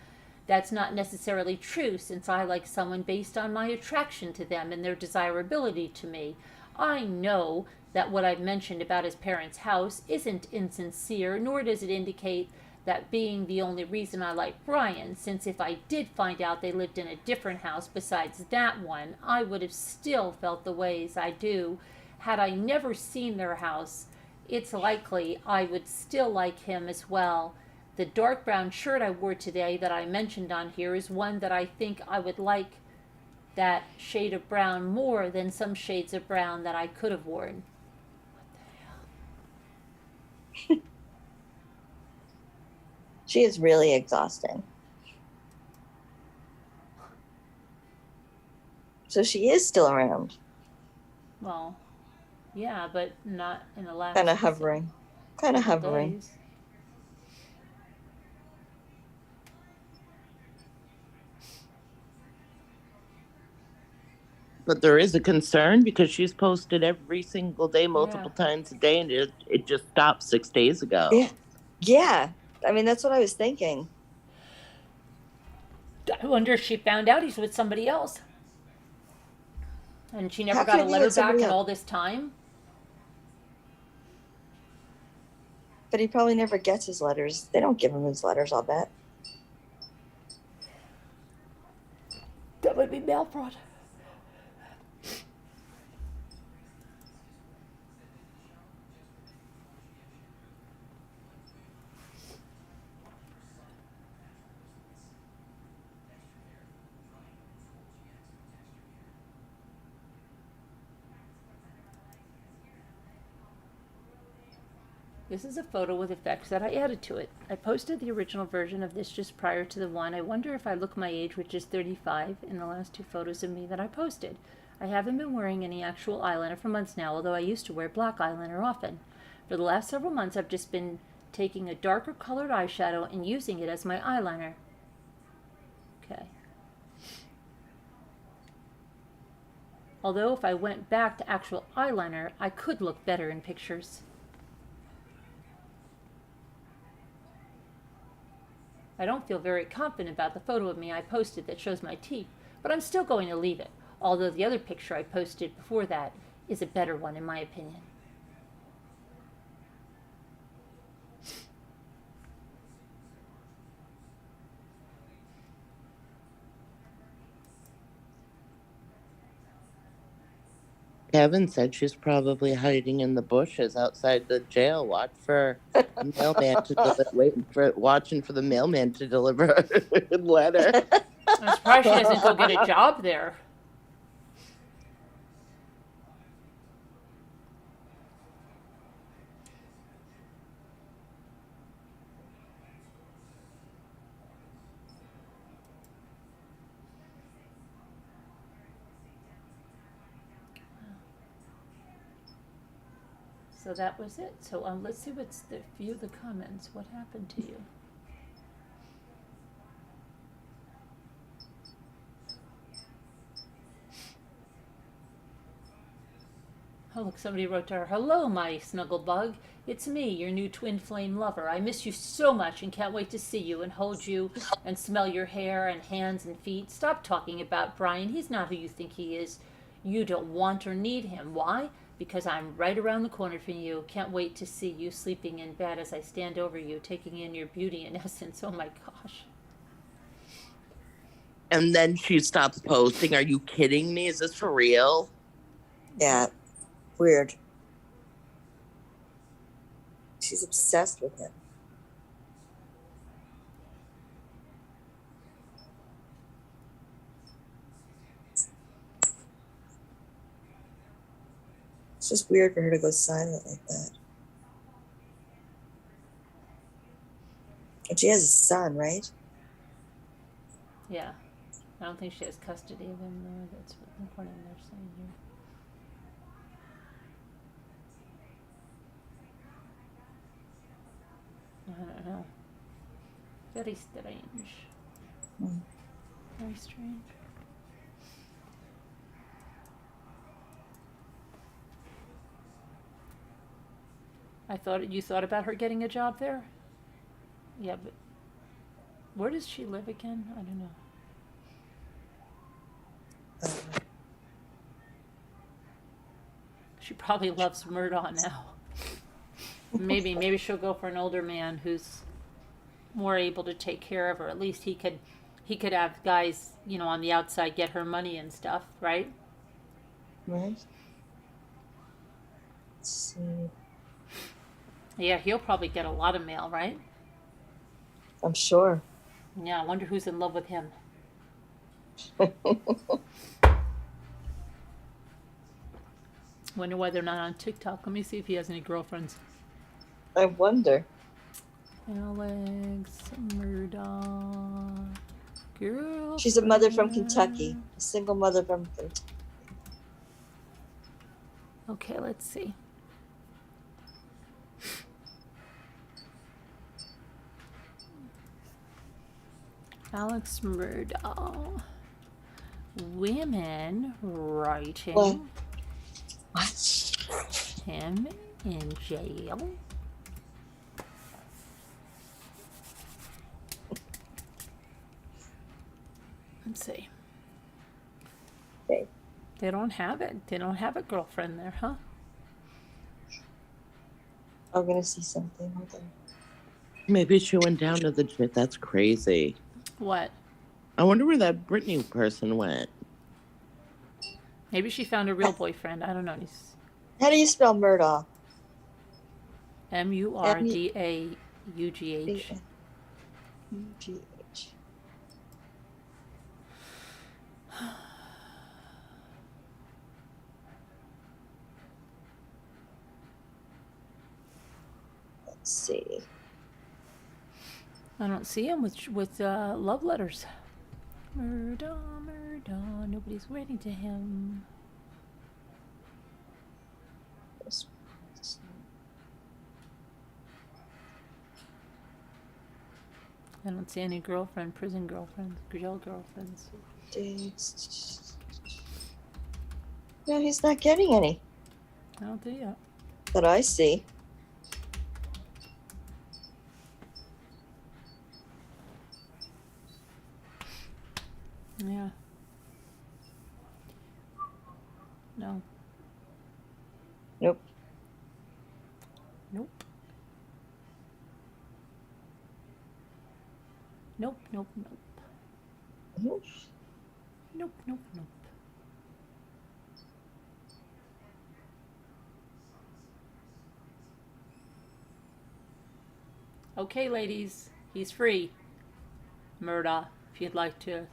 that's not necessarily true, since I like someone based on my attraction to them and their desirability to me. I know that what I've mentioned about his parents' house isn't insincere, nor does it indicate that being the only reason I like Brian, since if I did find out they lived in a different house besides that one, I would have still felt the ways I do. Had I never seen their house, it's likely I would still like him as well. The dark brown shirt I wore today that I mentioned on here is one that I think I would like that shade of brown more than some shades of brown that I could have worn. She is really exhausting. So she is still around, Well, yeah, but not in the last kind of couple hovering, kind of hovering. days. But there is a concern because she's posted every single day, multiple times a day, and it just stopped 6 days ago. Yeah. Yeah. I mean, that's what I was thinking. I wonder if she found out he's with somebody else. And she never How got a could he letter with back somebody in else? all this time. But he probably never gets his letters. They don't give him his letters, I'll bet. That would be mail fraud. This is a photo with effects that I added to it. I posted the original version of this just prior to the one. I wonder if I look my age, which is 35, in the last two photos of me that I posted. I haven't been wearing any actual eyeliner for months now, although I used to wear black eyeliner often. For the last several months, I've just been taking a darker colored eyeshadow and using it as my eyeliner. Okay. Although if I went back to actual eyeliner, I could look better in pictures. I don't feel very confident about the photo of me I posted that shows my teeth, but I'm still going to leave it, although the other picture I posted before that is a better one in my opinion. Kevin said she's probably hiding in the bushes outside the jail. Watch for the mailman to watching for the mailman to deliver a letter. I'm surprised she doesn't go get a job there. So that was it. So let's see what's the view the comments. What happened to you? Oh, look, somebody wrote to her, "Hello, my snuggle bug. It's me, your new twin flame lover. I miss you so much and can't wait to see you and hold you and smell your hair and hands and feet. Stop talking about Brian. He's not who you think he is. You don't want or need him. Why? Because I'm right around the corner from you. Can't wait to see you sleeping in bed as I stand over you, taking in your beauty and essence." Oh my gosh. And then she stops posting. Are you kidding me? Is this for real? Yeah. Weird. She's obsessed with him. It's just weird for her to go silent like that. And she has a son, right? Yeah. I don't think she has custody of him, though. That's what according to what they're saying here. Very strange. Hmm. Very strange. You thought about her getting a job there? Yeah, but where does she live again? I don't know. She probably loves Murdaugh now. Maybe she'll go for an older man who's more able to take care of her. At least he could have guys, on the outside get her money and stuff, right? Right. Let's see. Yeah, he'll probably get a lot of mail, right? I'm sure. Yeah, I wonder who's in love with him. Wonder why they're not on TikTok. Let me see if he has any girlfriends. I wonder. Alex Murdaugh. Girl. She's a mother from Kentucky. A single mother from Kentucky. Okay, let's see. Alex Murdaugh. Women writing What? him in jail. Let's see. Okay. They don't have it. They don't have a girlfriend there, huh? I'm gonna see something. Hold on. Maybe she went down to the gym. That's crazy. What? I wonder where that Britney person went. Maybe she found a real boyfriend. I don't know. He's How do you spell Murdaugh? Murdaugh. U-G-H. Let's see. I don't see him with love letters. Murdaugh. Nobody's writing to him. This I don't see any prison girlfriends, jail girlfriends. dates. No, he's not getting any I don't see it. that I see. Yeah. No. Nope. Nope. Nope, nope, nope. Nope. Nope, nope, nope. Okay, ladies, he's free. Murdaugh, if you'd like to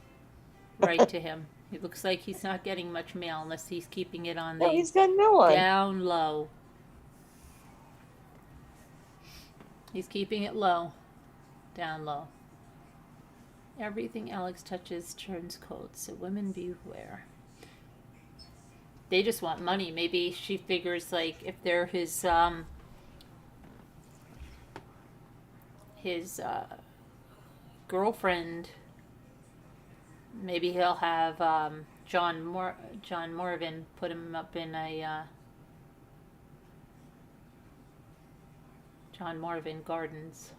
write to him. It looks like he's not getting much mail unless he's keeping it on No, the he's got no one. down low. He's keeping it low. Down low. Everything Alex touches turns cold, so women beware. They just want money. Maybe she figures like if they're his girlfriend, maybe he'll have John Morven put him up in a John Morven Gardens.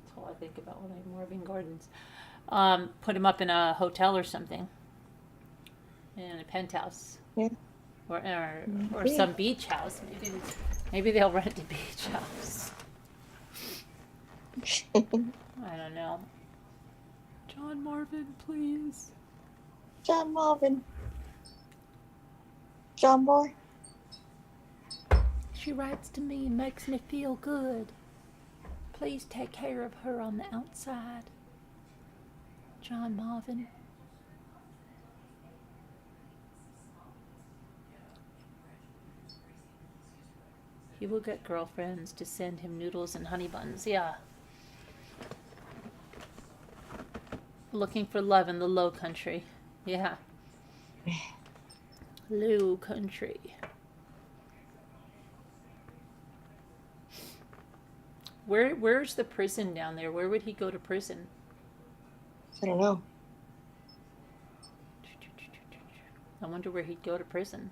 That's all I think about when I Morven Gardens. Put him up in a hotel or something, in a penthouse, Yeah. or some beach house. Maybe they'll rent a beach house. I don't know. John Marvin, please. John Marvin. John Boy. She writes to me and makes me feel good. Please take care of her on the outside. John Marvin. He will get girlfriends to send him noodles and honey buns. Yeah. Looking for love in the low country. Yeah. Low country. Where's the prison down there? Where would he go to prison? I don't know. I wonder where he'd go to prison.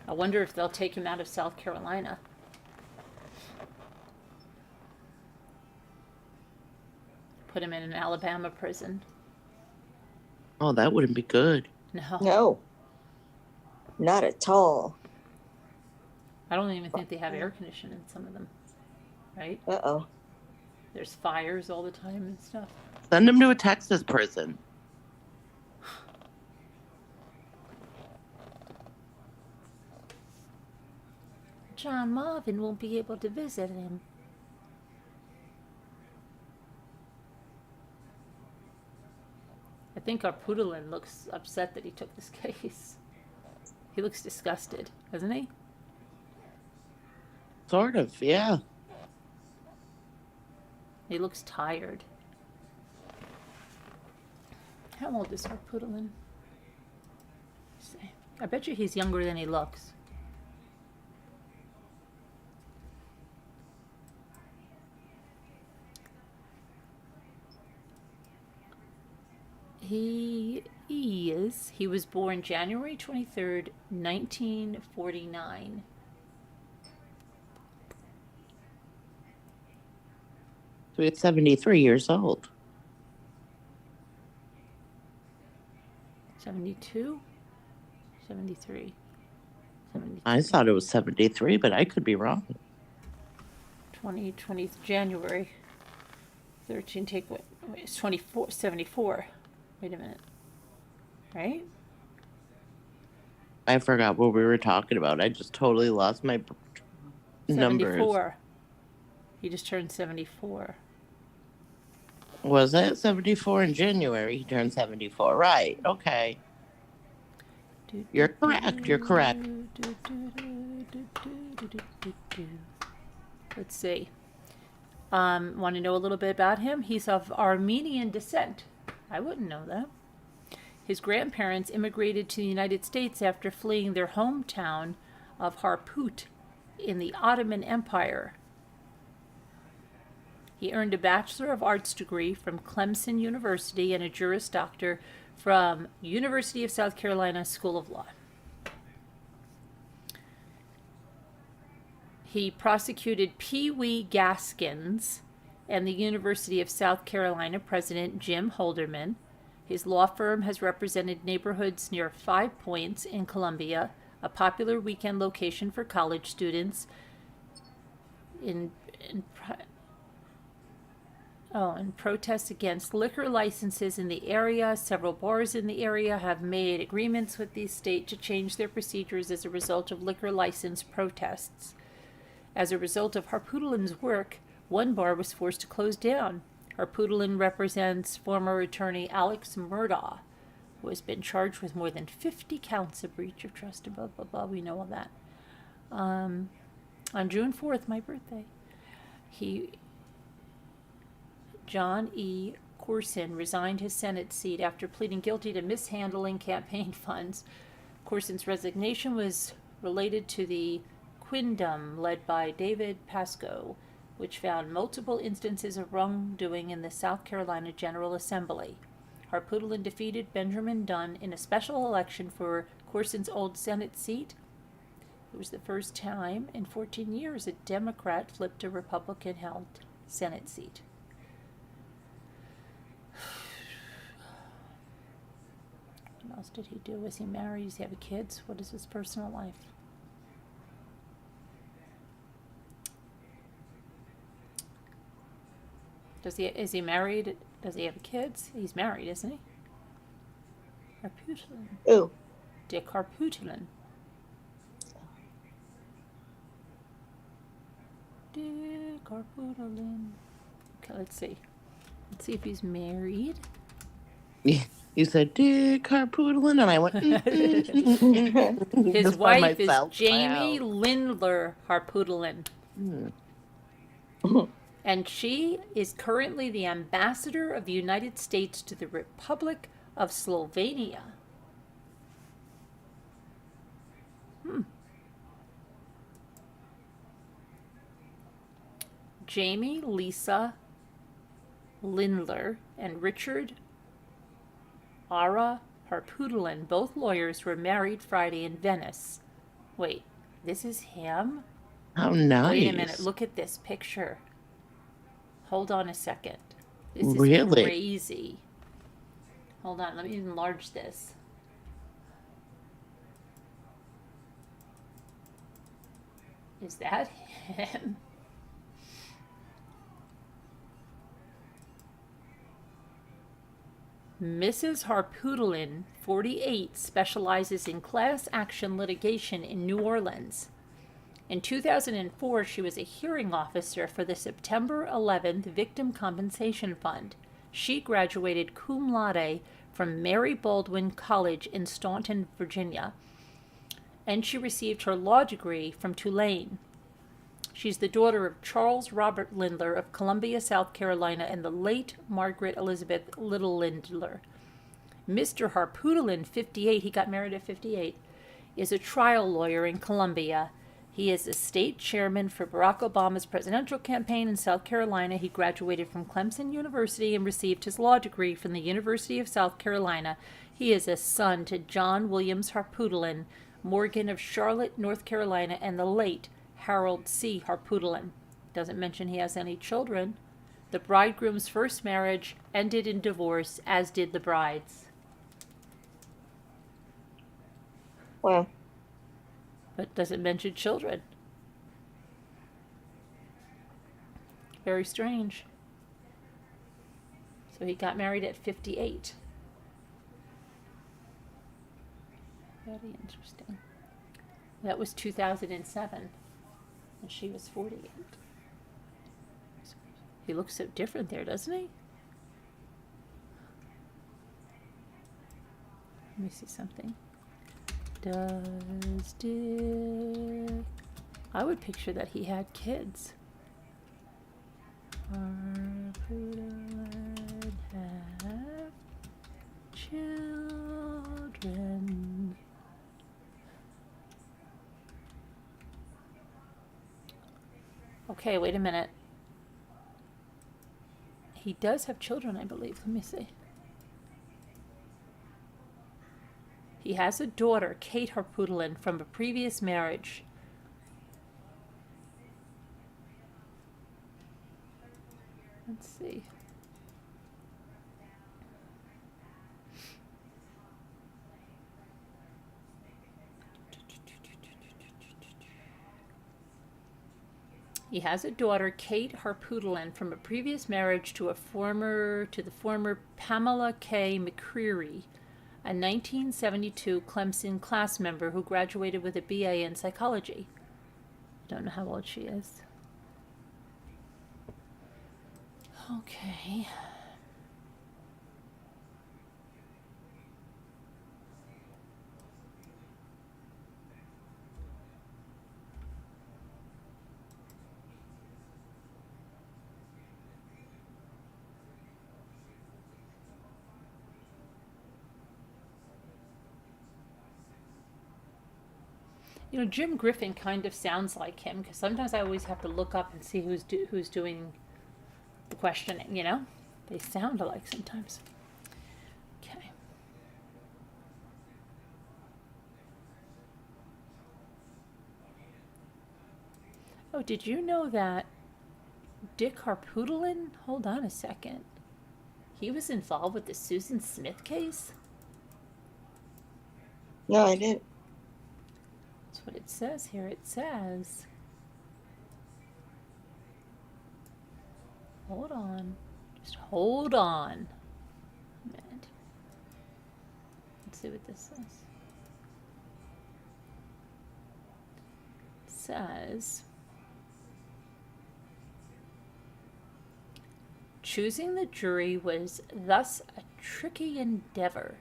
I wonder if they'll take him out of South Carolina. Put him in an Alabama prison. Oh, that wouldn't be good. No. No. Not at all. I don't even think they have air conditioning in some of them. Right? Uh-oh. There's fires all the time and stuff. Send him to a Texas prison. John Marvin won't be able to visit him. I think our Poodlin looks upset that he took this case. He looks disgusted, doesn't he? Sort of, yeah. He looks tired. How old is our Poodlin? I bet you he's younger than he looks. He was born January 23rd, 1949. So he's 73 years old. 72? 73. 73. I thought it was 73, but I could be wrong. 20 January 13, take what? Wait, it's 24, 74. Wait a minute. Right? I forgot what we were talking about. I just totally lost my numbers. 74. He just turned 74. Was it 74 in January? He turned 74. Right. Okay. You're correct. You're correct. Let's see. Want to know a little bit about him? He's of Armenian descent. I wouldn't know that. His grandparents immigrated to the United States after fleeing their hometown of Harput in the Ottoman Empire. He earned a Bachelor of Arts degree from Clemson University and a Juris Doctor from University of South Carolina School of Law. He prosecuted Pee Wee Gaskins and the University of South Carolina President Jim Holderman. His law firm has represented neighborhoods near 5 Points in Columbia, a popular weekend location for college students. In protests against liquor licenses in the area, several bars in the area have made agreements with the state to change their procedures as a result of liquor license protests. As a result of Harpootlin's work, one bar was forced to close down. Harpootling represents former attorney Alex Murdaugh, who has been charged with more than 50 counts of breach of trust, blah, blah, blah. We know all that. On June 4th, my birthday, John E. Corson resigned his Senate seat after pleading guilty to mishandling campaign funds. Corson's resignation was related to the Quindom led by David Pascoe, which found multiple instances of wrongdoing in the South Carolina General Assembly. Harpootling defeated Benjamin Dunn in a special election for Corson's old Senate seat. It was the first time in 14 years a Democrat flipped a Republican-held Senate seat. What else did he do? Was he married? Does he have kids? What is his personal life? Is he married? Does he have kids? He's married, isn't he? Harpootling. Ooh. Dick Harpootling. Dick Harpootling. Okay, let's see. Let's see if he's married. You said Dick Harpootling, and I went. His Just by wife is myself. Jamie Wow. Lindler Harpootling. Hmm. And she is currently the ambassador of the United States to the Republic of Slovenia. Jamie Lisa Lindler and Richard Ara Harputulin, both lawyers, were married Friday in Venice. Wait, this is him? How nice. Wait a minute, look at this picture. Hold on a second. This is Really? crazy. Hold on, let me enlarge this. Is that him? Mrs. Harputulin, 48, specializes in class action litigation in New Orleans. In 2004, she was a hearing officer for the September 11th Victim Compensation Fund. She graduated cum laude from Mary Baldwin College in Staunton, Virginia, and she received her law degree from Tulane. She's the daughter of Charles Robert Lindler of Columbia, South Carolina, and the late Margaret Elizabeth Little Lindler. Mr. Harputulin, 58, he got married at 58, is a trial lawyer in Columbia. He is a state chairman for Barack Obama's presidential campaign in South Carolina. He graduated from Clemson University and received his law degree from the University of South Carolina. He is a son to John Williams Harputulin, Morgan of Charlotte, North Carolina, and the late Harold C. Harputulin. Doesn't mention he has any children. The bridegroom's first marriage ended in divorce, as did the bride's. Wow. But doesn't mention children. Very strange. So he got married at 58. Very interesting. That was 2007. And she was 48. He looks so different there, doesn't he? Let me see something. Does Dick... I would picture that he had kids. Harputulin have children. Okay, wait a minute. He does have children, I believe. Let me see. He has a daughter, Kate Harputulin, from a previous marriage. Let's see. He has a daughter, Kate Harputulin, from a previous marriage to the former Pamela K. McCreary, a 1972 Clemson class member who graduated with a BA in psychology. Don't know how old she is. Okay. You know, Jim Griffin kind of sounds like him, because sometimes I always have to look up and see who's doing the questioning, you know? They sound alike sometimes. Okay. Oh, did you know that Dick Harputulin, hold on a second, he was involved with the Susan Smith case? No, I didn't. That's what it says here. It says, hold on, just hold on a minute. Let's see what this says. It says, choosing the jury was thus a tricky endeavor.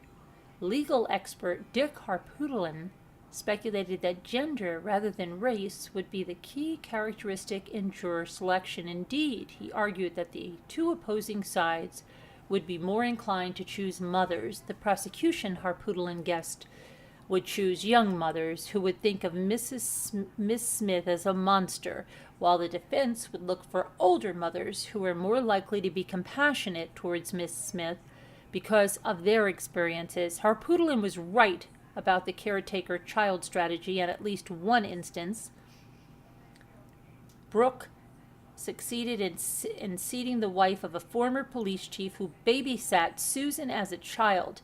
Legal expert Dick Harputulin speculated that gender rather than race would be the key characteristic in juror selection. Indeed, he argued that the two opposing sides would be more inclined to choose mothers. The prosecution, Harputulin guessed, would choose young mothers who would think of Miss Smith as a monster, while the defense would look for older mothers who were more likely to be compassionate towards Miss Smith because of their experiences. Harpootlian was right about the caretaker-child strategy in at least one instance. Brooke succeeded in seating the wife of a former police chief who babysat Susan as a child.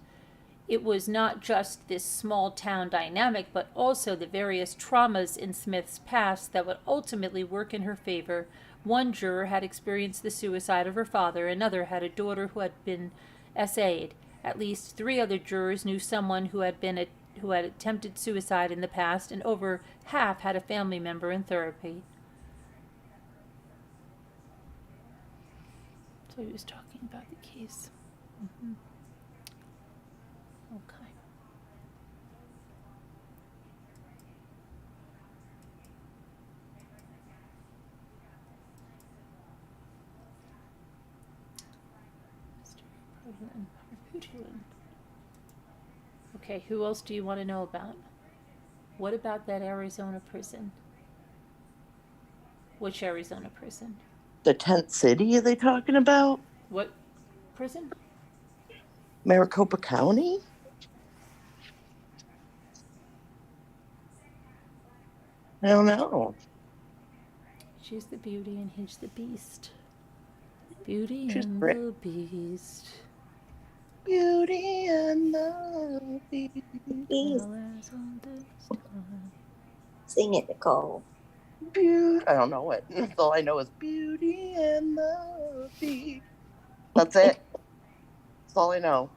It was not just this small town dynamic, but also the various traumas in Smith's past that would ultimately work in her favor. One juror had experienced the suicide of her father, another had a daughter who had been SA'd. At least 3 other jurors knew someone who had attempted suicide in the past, and over half had a family member in therapy. So he was talking about the case. Okay. Okay, who else do you want to know about? What about that Arizona prison? Which Arizona prison? The tent city, are they talking about? What prison? Maricopa County? I don't know. She's the beauty and he's the beast. Beauty She's and great. the beast. Beauty and the Beast. Well, as on this time. Sing it, Nicole. I don't know it. All I know is Beauty and the Beast. That's it. That's all I know.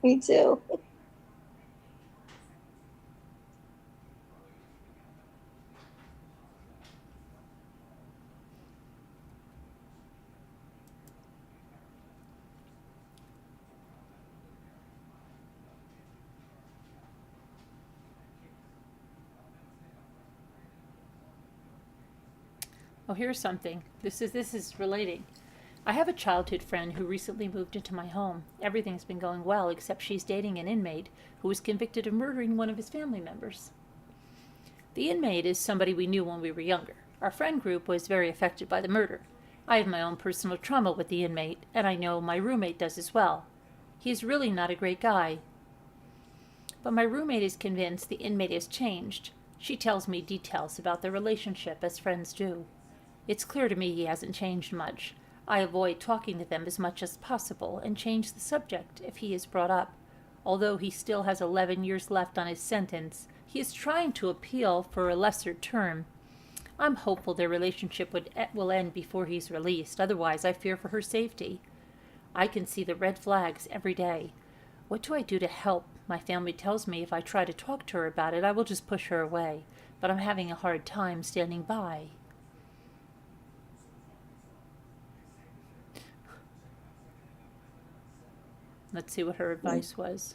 Me too. Oh, here's something. This is relating. I have a childhood friend who recently moved into my home. Everything's been going well, except she's dating an inmate who was convicted of murdering one of his family members. The inmate is somebody we knew when we were younger. Our friend group was very affected by the murder. I have my own personal trauma with the inmate, and I know my roommate does as well. He's really not a great guy. But my roommate is convinced the inmate has changed. She tells me details about their relationship, as friends do. It's clear to me he hasn't changed much. I avoid talking to them as much as possible and change the subject if he is brought up. Although he still has 11 years left on his sentence, he is trying to appeal for a lesser term. I'm hopeful their relationship will end before he's released. Otherwise, I fear for her safety. I can see the red flags every day. What do I do to help? My family tells me if I try to talk to her about it, I will just push her away. But I'm having a hard time standing by. Let's see what her advice was.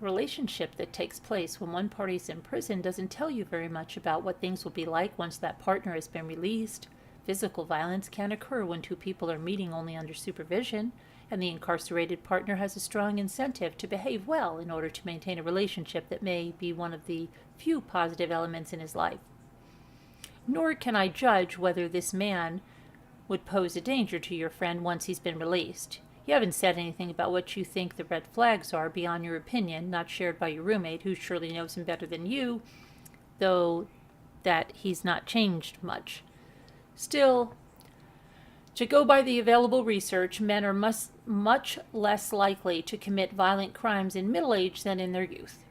A relationship that takes place when one party is in prison doesn't tell you very much about what things will be like once that partner has been released. Physical violence can occur when 2 people are meeting only under supervision, and the incarcerated partner has a strong incentive to behave well in order to maintain a relationship that may be one of the few positive elements in his life. Nor can I judge whether this man would pose a danger to your friend once he's been released. You haven't said anything about what you think the red flags are beyond your opinion, not shared by your roommate, who surely knows him better than you, though that he's not changed much. Still, to go by the available research, men are much less likely to commit violent crimes in middle age than in their youth.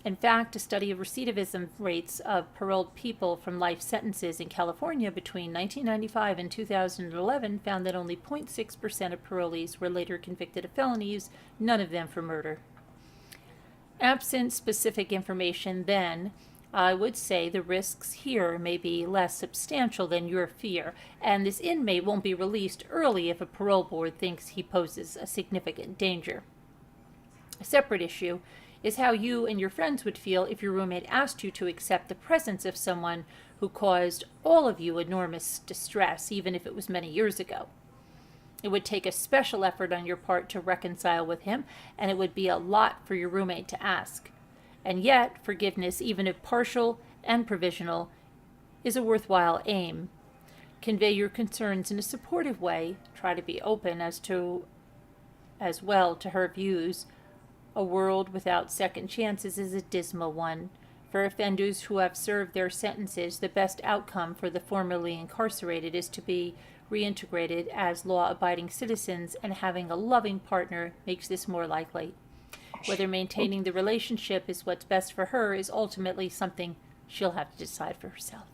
In fact, a study of recidivism rates of paroled people from life sentences in California between 1995 and 2011 found that only 0.6% of parolees were later convicted of felonies, none of them for murder. Absent specific information, then, I would say the risks here may be less substantial than your fear, and this inmate won't be released early if a parole board thinks he poses a significant danger. A separate issue is how you and your friends would feel if your roommate asked you to accept the presence of someone who caused all of you enormous distress, even if it was many years ago. It would take a special effort on your part to reconcile with him, and it would be a lot for your roommate to ask. And yet, forgiveness, even if partial and provisional, is a worthwhile aim. Convey your concerns in a supportive way. Try to be open as well to her views. A world without second chances is a dismal one. For offenders who have served their sentences, the best outcome for the formerly incarcerated is to be reintegrated as law-abiding citizens, and having a loving partner makes this more likely. Whether maintaining the relationship is what's best for her is ultimately something she'll have to decide for herself.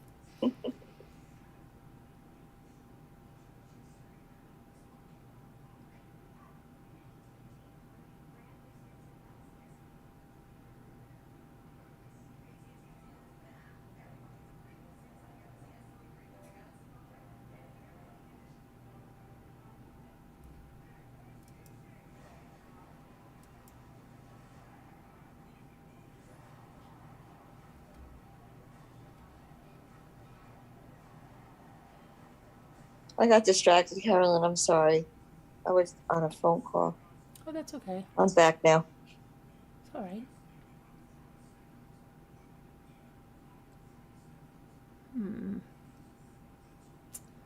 I got distracted, Carolyn. I'm sorry. I was on a phone call. Oh, that's okay. I'm back now. It's all right.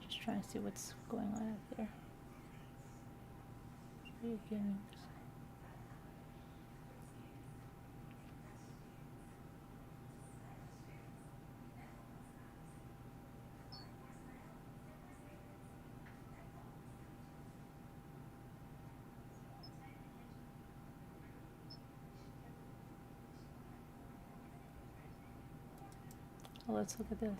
Just trying to see what's going on out there. Beginnings. Well, let's look at this.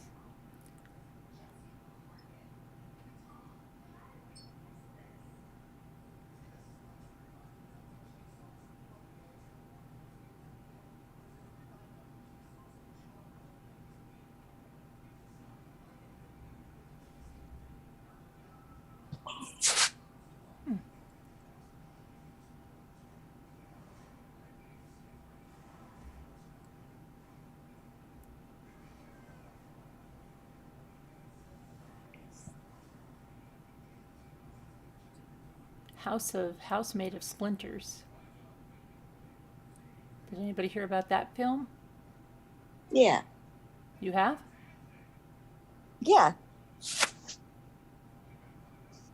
House Made of Splinters. Did anybody hear about that film? Yeah. You have? Yeah.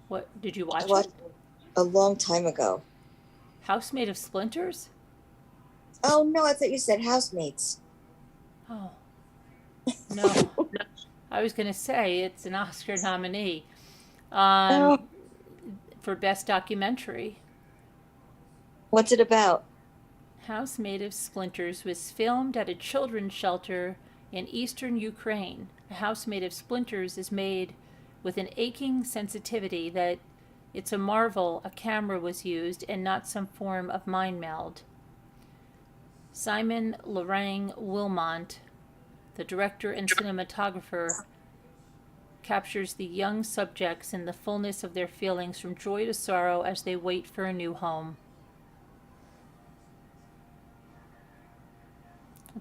What did you I watch watched it? a long time ago. House Made of Splinters? Oh, no, I thought you said housemates. Oh. No. I was going to say it's an Oscar nominee Oh. for Best Documentary. What's it about? House Made of Splinters was filmed at a children's shelter in eastern Ukraine. A house made of splinters is made with an aching sensitivity that it's a marvel a camera was used and not some form of mind meld. Simon Lorang Wilmont, the director and cinematographer, captures the young subjects in the fullness of their feelings from joy to sorrow as they wait for a new home.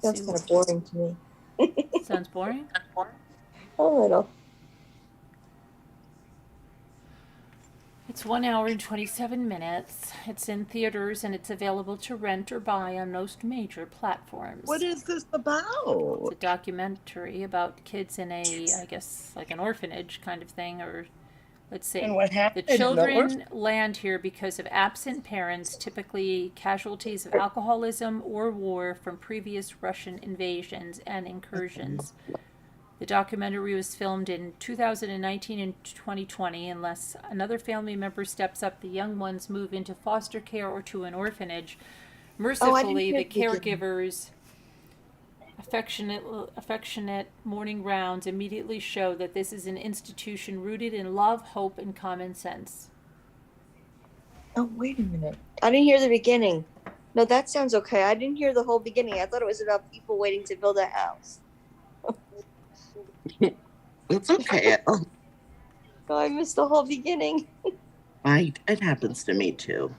That's kind of boring to me. Sounds boring? A little. It's 1 hour and 27 minutes. It's in theaters and it's available to rent or buy on most major platforms. What is this It's about? a documentary about kids in a, I guess, like an orphanage kind of thing, or let's see. And what The happened? in the children land here because of absent parents, typically casualties of alcoholism or war from previous Russian invasions and incursions. The documentary was filmed in 2019 and 2020. Unless another family member steps up, the young ones move into foster care or to an orphanage. Mercifully, hear the the beginning. caregivers' affectionate morning rounds immediately show that this is an institution rooted in love, hope, and common sense. Oh, wait a minute. I didn't hear the beginning. No, that sounds okay. I didn't hear the whole beginning. I thought it was about people waiting to build a house. It's okay. No, I missed the whole beginning. It happens to me too.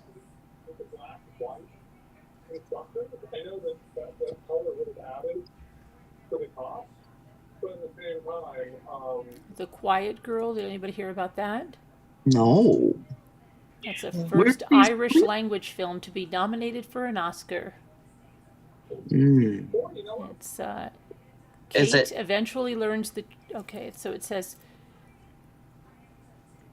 The Quiet Girl, did anybody hear about that? No. It's the Where's first these- Irish language film to be nominated for an Oscar. Mm. It's Is Kate it- eventually learns the. Okay, so it says.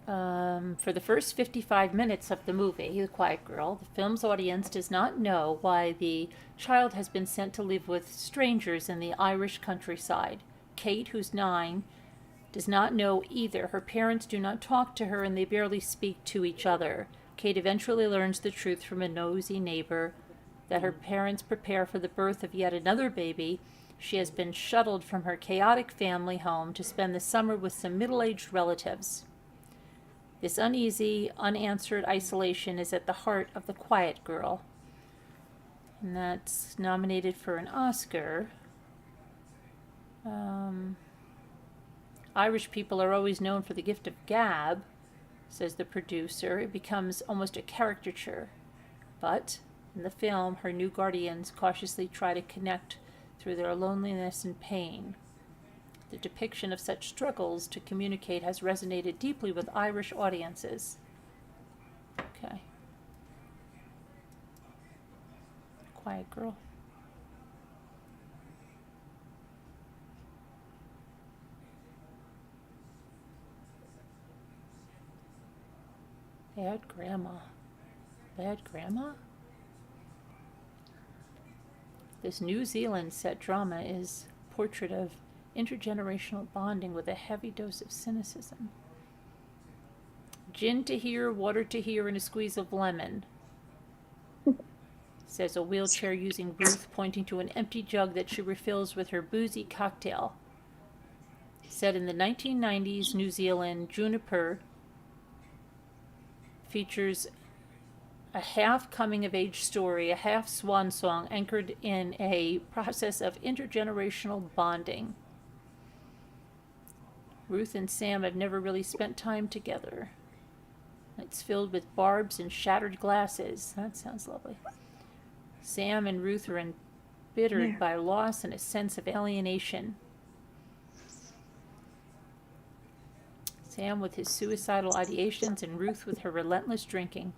For the first 55 minutes of the movie, The Quiet Girl, the film's audience does not know why the child has been sent to live with strangers in the Irish countryside. Kate, who's 9, does not know either. Her parents do not talk to her and they barely speak to each other. Kate eventually learns the truth from a nosy neighbor that her parents prepare for the birth of yet another baby. She has been shuttled from her chaotic family home to spend the summer with some middle-aged relatives. This uneasy, unanswered isolation is at the heart of The Quiet Girl. And that's nominated for an Oscar. Irish people are always known for the gift of gab, says the producer. It becomes almost a caricature. But in the film, her new guardians cautiously try to connect through their loneliness and pain. The depiction of such struggles to communicate has resonated deeply with Irish audiences. Okay. Quiet Girl. Bad Grandma. Bad Grandma? This New Zealand set drama is a portrait of intergenerational bonding with a heavy dose of cynicism. Gin to here, water to here, and a squeeze of lemon, says a wheelchair-using Ruth, pointing to an empty jug that she refills with her boozy cocktail. Set in the 1990s New Zealand, Juniper features a half coming-of-age story, a half swan song anchored in a process of intergenerational bonding. Ruth and Sam have never really spent time together. It's filled with barbs and shattered glasses. That sounds lovely. Sam and Ruth are embittered by loss and a sense of alienation. Sam with his suicidal ideations and Ruth with her relentless drinking.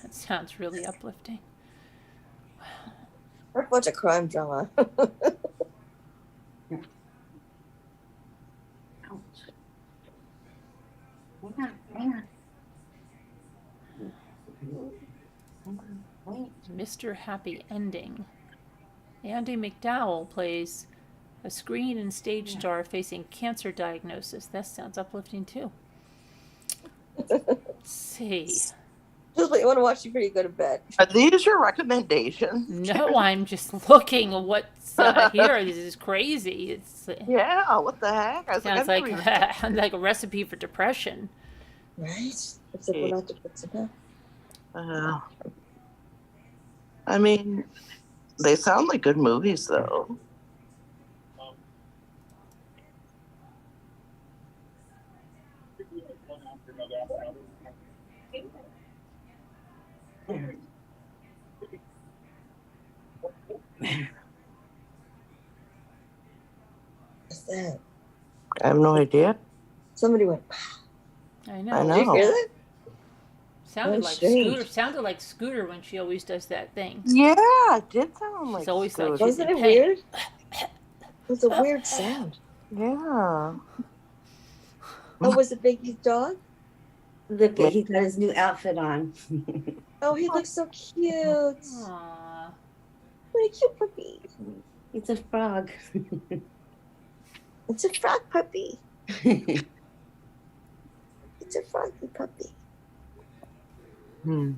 That sounds really uplifting. Or watch a crime drama. Mr. Happy Ending. Andy McDowell plays a screen and stage star facing cancer diagnosis. That sounds uplifting too. Let's see. Just what you want to watch before you go to bed. Are these your recommendations? No, I'm just looking at what's here. This is crazy. It's Yeah, what the heck? I was sounds like, like like a recipe for depression. Right? Except we're not depressed enough. I mean, they sound like good movies, though. What's that? I have no idea. Somebody went, I know. I did you know. hear that? Sounded That's like strange. Scooter. Sounded like Scooter when she always does that thing. Yeah, it did sound like She's always like Scooter. she's Wasn't in it pain. weird? It was a weird sound. Yeah. Oh, was it Biggie's dog? Look, he's got his new outfit on. Oh, he looks so cute. Aww. What a cute puppy. It's a frog. It's a frog puppy. It's a froggy puppy. Hmm.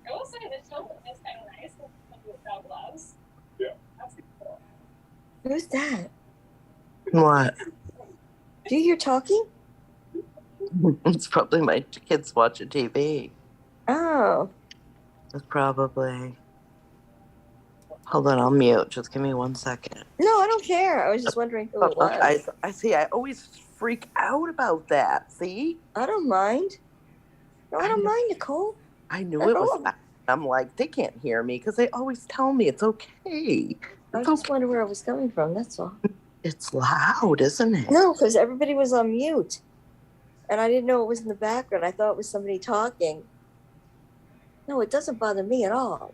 I will say this Who's that? What? Do you hear talking? It's probably my kids watching TV. Oh, It's probably. Hold on, I'll mute. Just give me 1 second. no, I don't care. I was just wondering who it was. I see. I always freak out about that. See? I don't mind. No, I I don't know. mind, Nicole. I knew At it was all. that. I'm like, they can't hear me because they always tell me it's okay. I It's just okay. wonder where I was coming from. That's all. It's loud, isn't it? No, because everybody was on mute. And I didn't know it was in the background. I thought it was somebody talking. No, it doesn't bother me at all.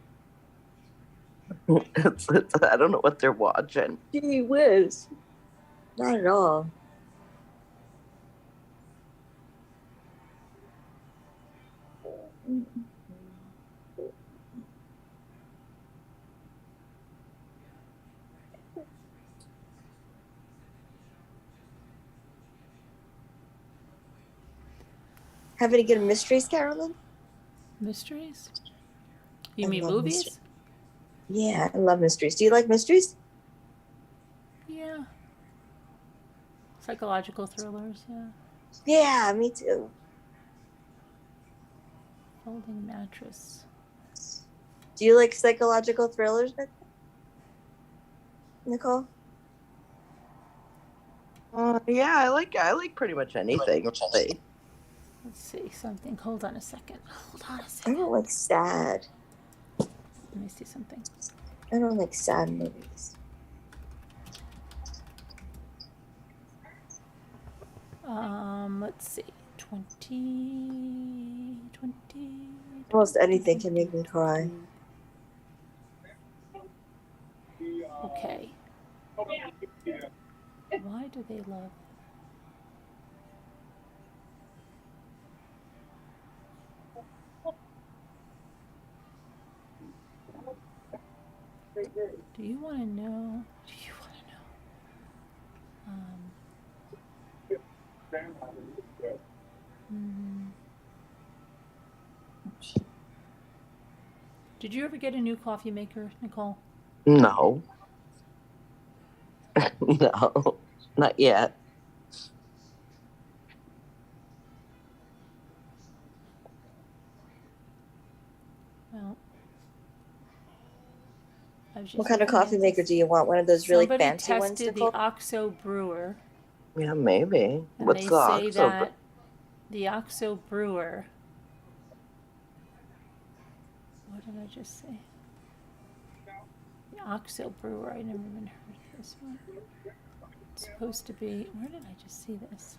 I don't know what they're watching. Gee whiz. Not at all. Have any good mysteries, Carolyn? Mysteries? You I mean love movies? mystery. Yeah, I love mysteries. Do you like mysteries? Yeah. Psychological thrillers, yeah. Yeah, me too. Folding mattress. Do you like psychological thrillers, Nicole? Yeah, I like pretty much anything. Really. Let's see something. Hold on a second. Hold on a I second. don't like sad. Let me see something. I don't like sad movies. Let's see. 20. Almost anything can make me cry. Okay. Why do they love? Do you want to know? Do you want to know? Did you ever get a new coffee maker, Nicole? No. No, not yet. Well, I was just What kind of looking coffee at maker this. do you want? One of those really Somebody fancy ones, tested the Nicole? OXO brewer, Yeah, maybe. and What's they the say OXO? that the OXO brewer. What did I just say? The OXO brewer. I never even heard of this one. It's supposed to be. Where did I just see this?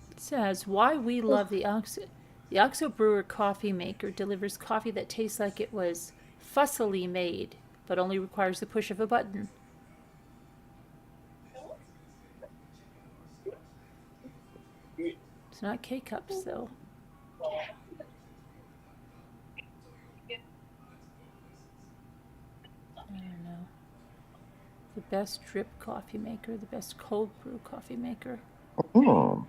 It says why we love the OXO. The OXO brewer coffee maker delivers coffee that tastes like it was fussily made, but only requires the push of a button. It's not K-cups, though. I don't know. The best drip coffee maker, the best cold brew coffee maker. Hmm.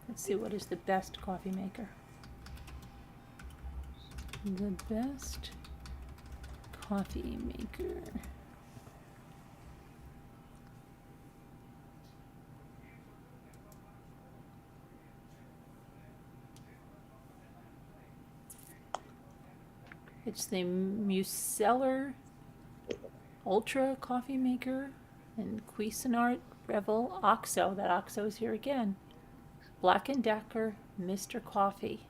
Let's see, what is the best coffee maker? The best coffee maker. It's the Museller Ultra coffee maker and Cuisinart Revel OXO. That OXO's here again. Black & Decker Mr. Coffee.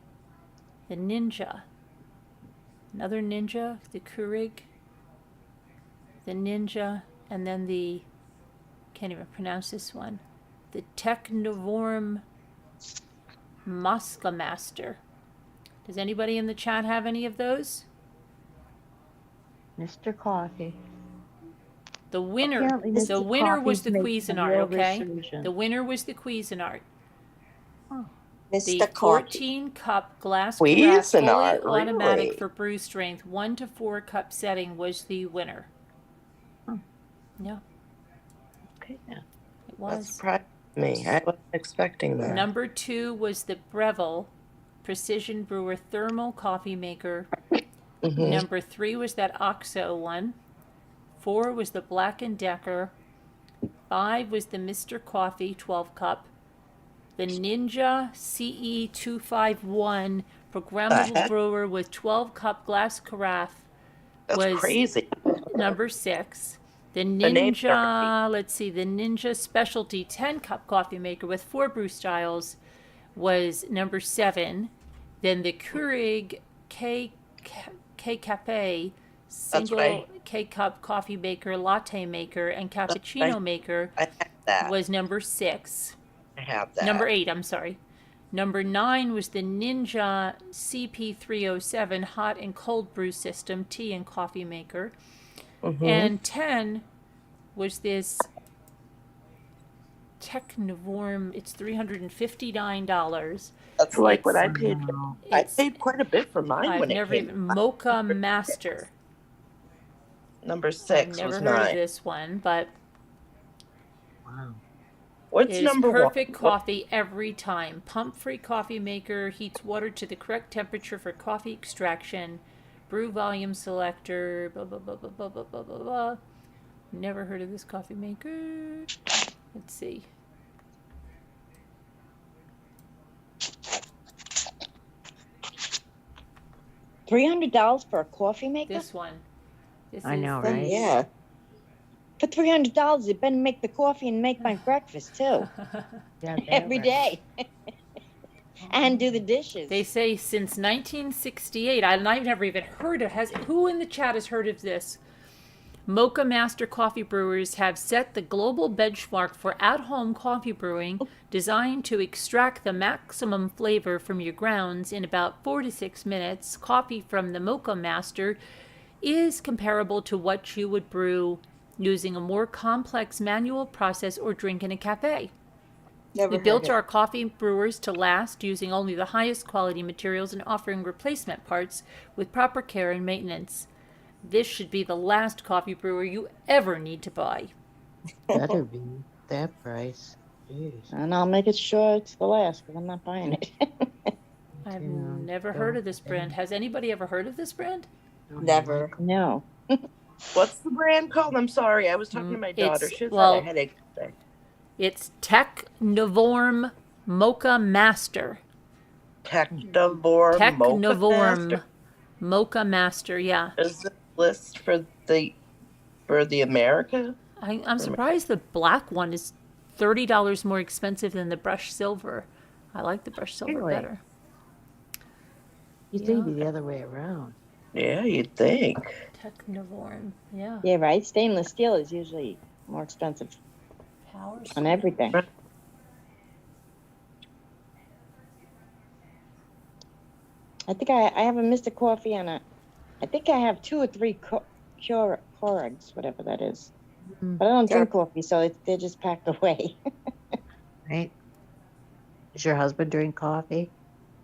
The Ninja. Another Ninja. The Keurig. The Ninja. And then the, can't even pronounce this one. The Technovorm Mosca Master. Does anybody in the chat have any of those? Mr. Coffee. The winner, Apparently the Mr. winner was the Coffee's making a Cuisinart, real okay? resurgence. The winner was the Cuisinart. The Mr. Coffee. 14-cup glass carafe, fully Cuisinart, automatic really? for brew strength, 1 to 4 cup setting was the winner. Oh. Yeah, Okay, now. it That was. surprised Me, I wasn't expecting that. Number 2 was the Breville Precision Brewer Thermal Coffee Maker. Mhm. Number 3 was that OXO one. 4 was the Black & Decker. 5 was the Mr. Coffee 12 cup. The Ninja CE251 programmable heck? brewer with 12 cup glass carafe That's was crazy. number 6. The names are Ninja, let's see, the Ninja Specialty 10 cup coffee maker with 4 brew styles was number 7. Then the Keurig K Cafe single right. K cup coffee maker, latte maker, and cappuccino right. maker I have that. was number 6. I have that. Number 8, I'm sorry. Number 9 was the Ninja CP307 hot and cold brew system tea and coffee maker. Mhm. And 10 was this Technivorm. It's $359. That's like what I It's- paid. I It's, paid quite a bit for mine I've when never it came. even, Mocha Master. Number I've 6 never was heard of 9. this one, but Wow. What's it is number perfect 1? coffee every time. Pump-free coffee maker heats water to the correct temperature for coffee extraction. Brew volume selector. Blah blah blah blah blah blah blah blah blah. Never heard of this coffee maker. Let's see. $300 for a coffee maker? This one. This I is know, the- right? Yeah. For $300, it better make the coffee and make my breakfast too. Every day. And do the dishes. They say since 1968. I've never even heard of. Who in the chat has heard of this? Mocha Master coffee brewers have set the global benchmark for at-home coffee brewing, designed to extract the maximum flavor from your grounds in about 4 to 6 minutes. Coffee from the Mocha Master is comparable to what you would brew using a more complex manual process or drink in a cafe. Never We heard built it. our coffee brewers to last, using only the highest quality materials and offering replacement parts with proper care and maintenance. This should be the last coffee brewer you ever need to buy. Better be that price. Jeez. And I'll make it sure it's the last because I'm not buying it. I've Yeah, never heard of this brand. Has anybody ever heard of this brand? Never. No. What's the brand called? I'm sorry. I was talking to my daughter. It's- She's well- had a headache today. It's Technivorm Mocha Master. Technivorm Technivorm Mocha Master, yeah. Is this list for the America? I'm surprised the black one is $30 more expensive than the brushed silver. I like the brushed silver Really? better. You think it'd be the other way around. Yeah, you'd think. Technivorm, yeah. Yeah, right. Stainless steel is usually more expensive Power on everything. I think I have a Mr. Coffee and I think I have 2 or 3 Keurigs, whatever that is. Mhm. But I don't drink coffee, so they're just packed away. Right? Does your husband drink coffee?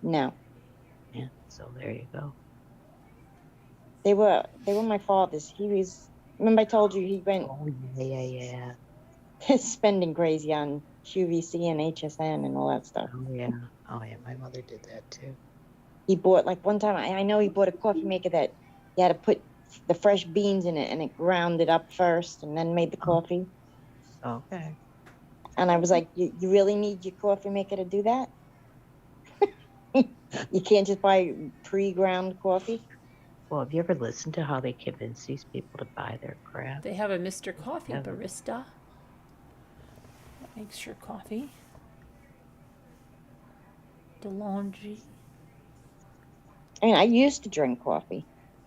No, Yeah, so there you go. they were my father's. He was. Remember I told you he went Oh, yeah. spending crazy on QVC and HSN and all that stuff. Oh, yeah. My mother did that too. He bought like one time. I know he bought a coffee maker that you had to put the fresh beans in it and it ground it up first and then made the coffee. Okay. And I was like, you really need your coffee maker to do that? You can't just buy pre-ground coffee? Well, have you ever listened to how they convince these people to buy their crap? They have a Mr. Coffee Yeah. barista. That makes your coffee. DeLonghi. I mean, I used to drink coffee.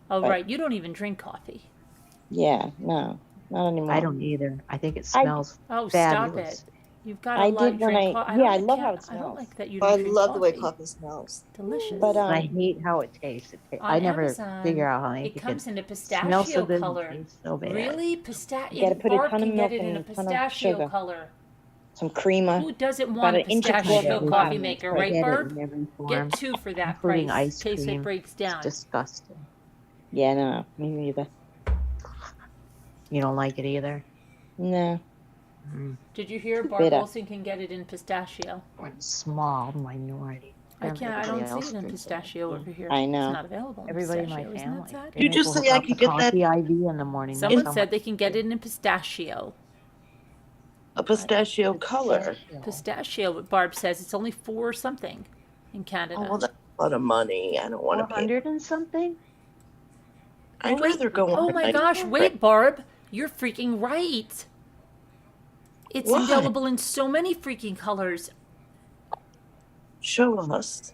Oh, But- right. You don't even drink coffee. Yeah, no, not anymore. I don't either. I think it smells Oh, fabulous. stop it. You've got I to did when drink I- coffee. yeah, I love how it I don't smells. like that you But don't I drink love the way coffee. coffee smells. Delicious. But, I hate how it tastes. On I never Amazon, figure out how they it make comes in a smells pistachio so good and color. tastes so bad. Really? You gotta put a Barb ton of can milk get it in and a a ton of pistachio sugar. color. Some creamer. Who doesn't About want a an inch of pistachio coffee. coffee Yeah. maker, I right, get it Barb? in every form. Get 2 for that including price ice in case cream. it breaks down. It's disgusting. Yeah, no, me neither. You don't like it either? No. Did you hear Barb Bitter. Olson can get it in pistachio? One small minority. I don't Everybody see it in else pistachio over here. I know. It's not available in Everybody in pistachio. my Isn't that family. sad? They You make just one say I about could the get that- coffee IV in the morning. Someone That's said how they can get it in pistachio. A pistachio much color. Pistachio, Barb says, it's only 4 something in Oh, Canada. well, that's a lot of money. I don't want to pay. 400 and something? I'd wait. rather go on Oh a my nice gosh, trip. wait, Barb. You're freaking right. It's What? available in so many freaking colors. Show us.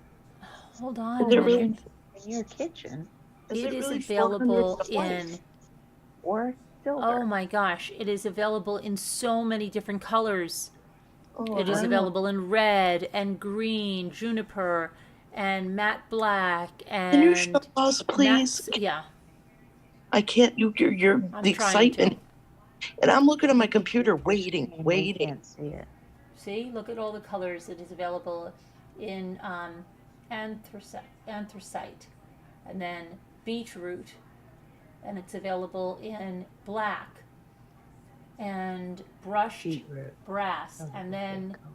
Hold on a Is it minute. really? In your kitchen. It is really available 400 in, Or silver. oh my gosh, it is available in so many different colors. Oh, It is wow. available in red and green, juniper, and matte black, and Can you show us, please? yeah, I can't. You're I'm the trying to. excitement, and I'm looking at my computer, They waiting. can't see it. See, look at all the colors. It is available in anthracite, and then beetroot, and it's available in black and brushed Beetroot. brass, Sounds like and a then good color.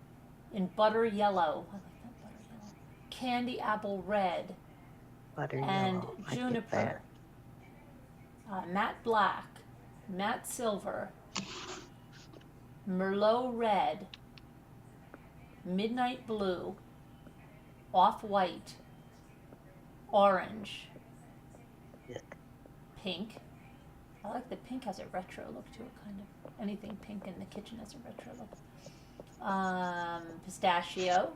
in butter yellow. I like that butter yellow. Candy apple red Butter and yellow. I get juniper. that. Matte black, matte silver, Merlot red, midnight blue, off-white, orange, Yeah. pink. I like the pink has a retro look to it, kind of. Anything pink in the kitchen has a retro look. Pistachio,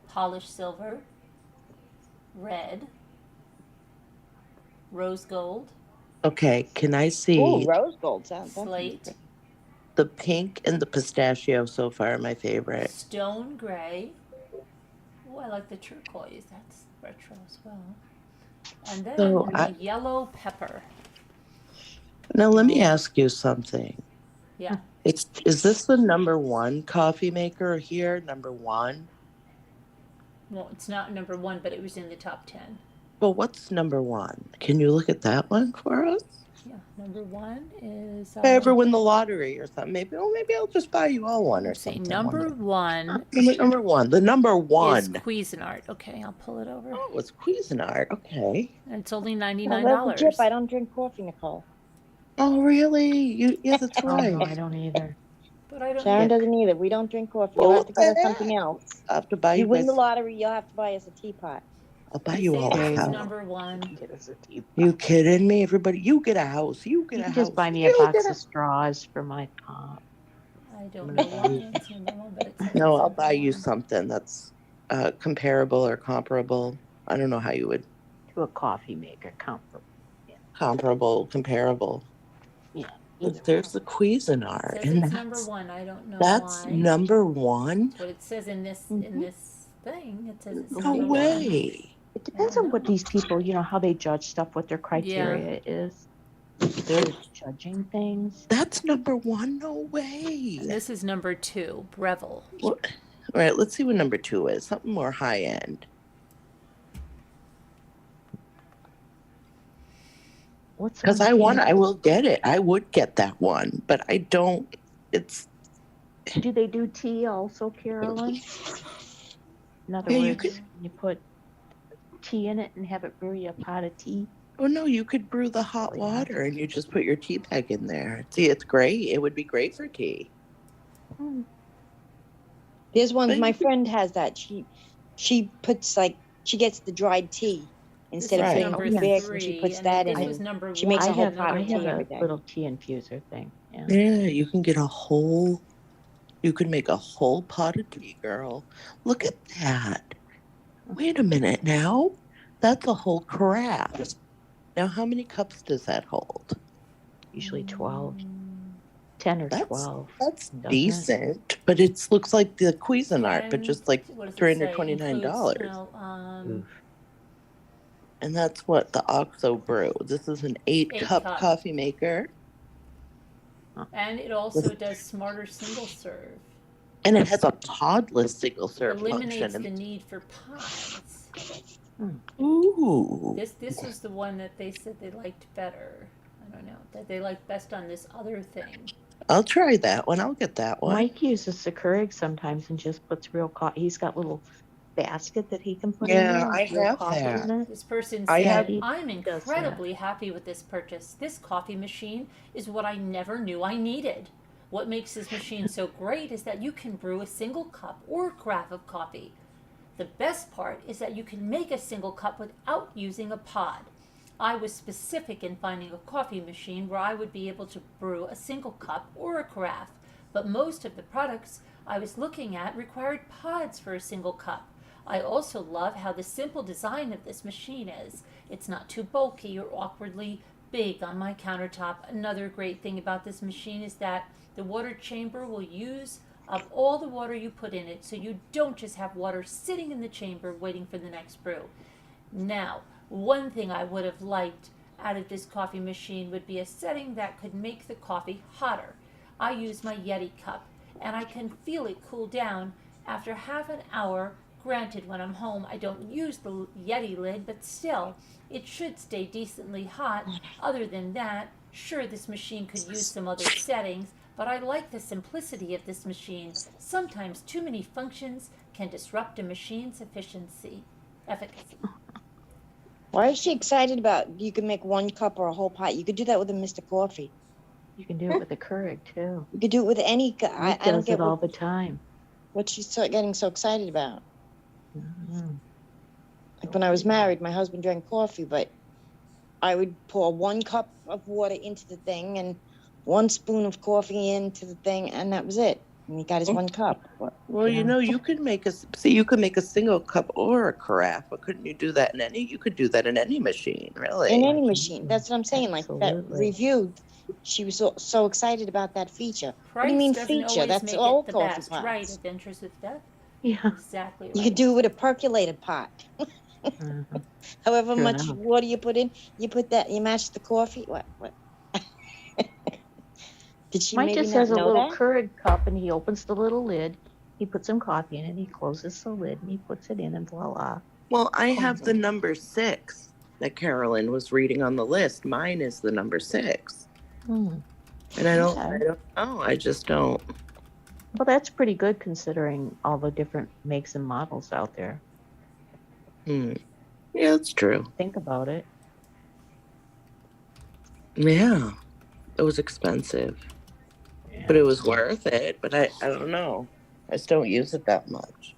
polished silver, red, rose gold, Okay, can I see Ooh, rose gold sounds. slate, the pink and the pistachio so far? My favorite. stone gray. Oh, I like the turquoise. That's retro as well. And then So the yellow pepper. Now let me ask you something. Yeah. Is this the number 1 coffee maker here? Number 1? Well, it's not number 1, but it was in the top 10. Well, what's number 1? Can you look at that one for us? Yeah. Number 1 is. If I ever win the lottery or something, maybe I'll just buy you all one or let's see. something. Number 1 Number 1. The number is 1. Cuisinart. Okay, I'll pull it over. Oh, it's Cuisinart. Okay. And it's only That's $99. legit. I don't drink coffee, Nicole. Oh, really? Yeah, that's Oh, no, I right. don't either. But I don't. Sharon doesn't either. We don't drink coffee. You'll Well, have to get us look at something else. I have to buy You you win the guys. lottery, you'll have to buy us a teapot. I'll buy you all a This is house. number 1. Get us a tea. You kidding me? Everybody, you get a house. You get You a can house. just buy me a You box get of straws for my pot. I don't know why it's number 1, but it's. No, it's I'll number buy you 1. something that's comparable or comparable. I don't know how you would To a coffee maker, comfortable. comparable. Either There's the It Cuisinart, says and it's number that's 1. I don't know that's why. number 1. What it says in this thing. It says it's No number 1. way. It depends on what these people, how they judge stuff, what their criteria is. They're judging things. That's number 1. No way. And this is number 2, Breville. All right, let's see what number 2 is. Something more high end. What's Because on I will get it. I would get that one, but I don't. It's Do they do tea also, Carolyn? In other Yeah, you words, could- you put tea in it and have it brew you a pot of tea. oh no, you could brew the hot water and you just put your tea bag in there. See, it's great. It would be great for tea. There's one, But my you could- friend has that. She puts she gets the dried tea instead This of is putting number whole bags, and 3, she puts and that this in was it. number She makes one, a whole and pot I of number tea have every a day. little tea infuser thing. Yeah. Yeah, you can get a whole. You can make a whole pot of tea, girl. Look at that. Wait a minute now. That's a whole carafe. Now, how many cups does that hold? Usually 12, 10 or That's 12. that's Doesn't it? decent, but it looks like the Cuisinart, but just like what does it say? $329. Includes, Oof. And that's what the OXO brew. This is an 8-cup cup. coffee maker, and it also does smarter single serve. and it has a podless single serve Eliminates function. the need for pods. Ooh. This was the one that they said they liked better. I don't know, that they like best on this other thing. I'll try that one. I'll get that one. Mike uses the Keurig sometimes and just puts real coffee. He's got little basket that he can put in Yeah, there I with real have coffee that. in it. This person I said, have- He I'm does that. incredibly happy with this purchase. This coffee machine is what I never knew I needed. What makes this machine so great is that you can brew a single cup or carafe of coffee. The best part is that you can make a single cup without using a pod. I was specific in finding a coffee machine where I would be able to brew a single cup or a carafe, but most of the products I was looking at required pods for a single cup. I also love how the simple design of this machine is. It's not too bulky or awkwardly big on my countertop. Another great thing about this machine is that the water chamber will use up all the water you put in it, so you don't just have water sitting in the chamber waiting for the next brew. Now, one thing I would have liked out of this coffee machine would be a setting that could make the coffee hotter. I use my Yeti cup, and I can feel it cool down after half an hour. Granted, when I'm home, I don't use the Yeti lid, but still, it should stay decently hot. Other than that, sure, this machine could use some other settings, but I like the simplicity of this machine. Sometimes too many functions can disrupt a machine's efficiency. Efficacy. Why is she excited about you can make one cup or a whole pot? You could do that with a Mr. Coffee. You can do it with the Keurig too. You could do it with any. Mike I don't does get it all what, the time. what she's getting so excited about. Mhm. Like when I was married, my husband drank coffee, but I would pour 1 cup of water into the thing and 1 spoon of coffee into the thing, and that was it. And he got his 1 cup. Well, you know, you could make you could make a single cup or a carafe, but couldn't you do that in any? You could do that in any machine, really. In any machine. That's what I'm saying. Like that Absolutely. review, she was so excited about that feature. Price What do you mean doesn't feature? always That's make all it the coffee best, pots. right? Adventures with Death. Yeah. Exactly right. You could do it with a percolated pot. Mhm. However True much enough. water you put in, you put that. You match the coffee. What? Did she Mike maybe just not has a know little that? Keurig cup and he opens the little lid. He puts some coffee in it. He closes the lid and he puts it in and voila. Well, I have the number 6 that Carolyn was reading on the list. Mine is the number 6, Hmm. and I don't Okay. know. I just don't. Well, that's pretty good considering all the different makes and models out there. Yeah, that's true. Think about it. Yeah, it was expensive, but it was worth it. But I don't know. I just don't use it that much.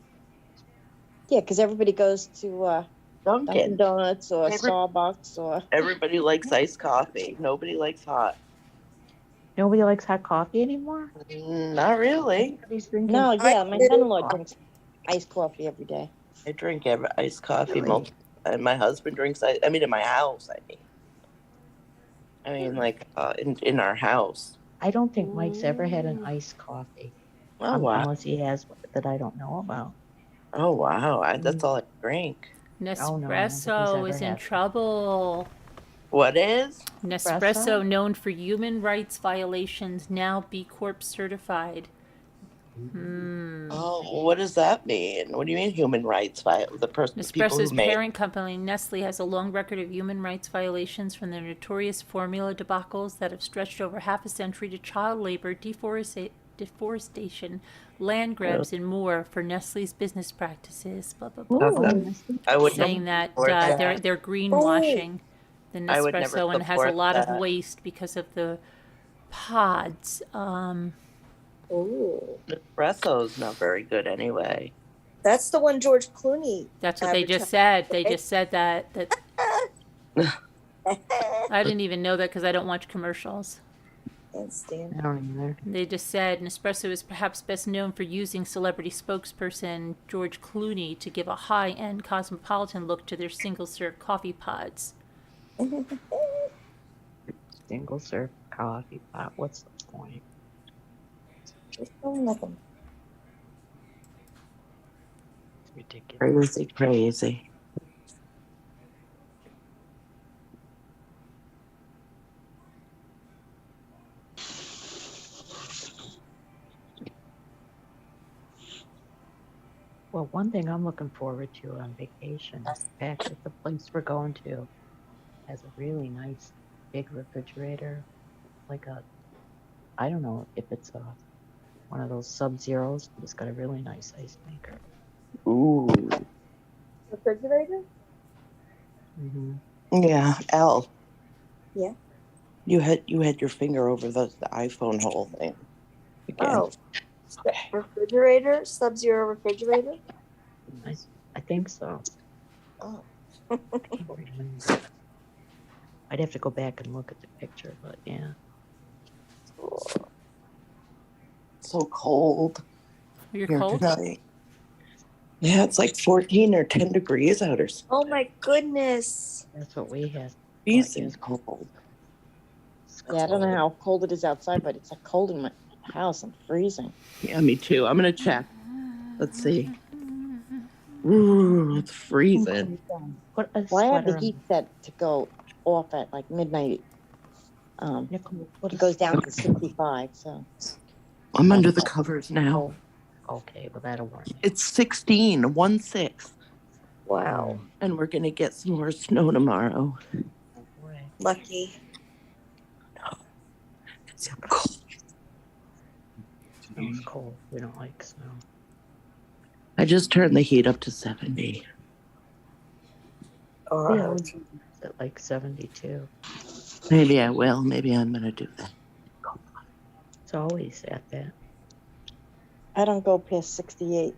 Yeah, because everybody goes to Dunkin' Dunkin'. Donuts or Every- Starbucks or. Everybody likes iced coffee. Nobody likes hot. Nobody likes hot coffee anymore? Not really. Everybody's drinking. No, yeah, my do. son-in-law drinks iced coffee every day. I drink iced coffee. Really? And my husband drinks. I mean, in my house. I mean, like in our house. I don't think Mike's ever had an iced coffee. Oh wow! Unless he has that I don't know about. Oh wow! That's all I drink. no, I don't think he's Nespresso ever is in had. trouble. What is? Nespresso, Espresso? known for human rights violations, now B Corp certified. Oh, what does that mean? What do you mean human rights? The person, the people Nespresso's who made. parent company, Nestle, has a long record of human rights violations, from their notorious formula debacles that have stretched over half a century to child labor, deforestation, land grabs, and more for Nestle's business practices. Blah blah blah. Ooh. I would Saying that support that. they're greenwashing the I would never Nespresso and has a support lot of that. waste because of the pods. Ooh. Nespresso's not very good anyway. That's the one George Clooney. That's what they just advertised, said. They right? just said that. I didn't even know that because I don't watch commercials. Can't stand I don't either. They just said Nespresso is perhaps best known for using celebrity spokesperson George Clooney to give a high-end cosmopolitan look to their single-serve coffee pods. Single serve coffee pot. What's the point? nothing. It's ridiculous. Crazy. Well, one thing I'm looking forward to on vacation is the fact that the place we're going to has a really nice big refrigerator, like a, I don't know if it's a one of those Sub-Zeros, but it's got a really nice ice maker. Ooh. Refrigerator? Mm-hmm. Yeah, L. Yeah. You had your finger over the iPhone hole thing. Again. Oh, refrigerator, Sub-Zero refrigerator. I think so. Oh, I can't remember. I'd have to go back and look at the picture, but yeah. So cold You're here cold? tonight. Yeah, it's like 14 or 10 degrees out or oh my goodness. That's what we had. freezing cold. Yeah, I don't know how cold it is outside, but it's like cold in my house. I'm freezing. Yeah, me too. I'm gonna check. Let's see. Ooh, it's freezing. Put a Well, I have the sweater heat on. set to go off at like midnight. Nicole, put It a goes down to Okay. 65, so. I'm under the covers now. Okay, well that'll work. It's 16, 1/6. Wow. And we're gonna get some more snow tomorrow. Oh, boy. Lucky. It's so cold. Snow's cold. We don't like snow. I just turned the heat up to 70. Oh, Yeah, it's at like 72. Maybe I will. Maybe I'm gonna do that. It's always at that. I don't go past 68.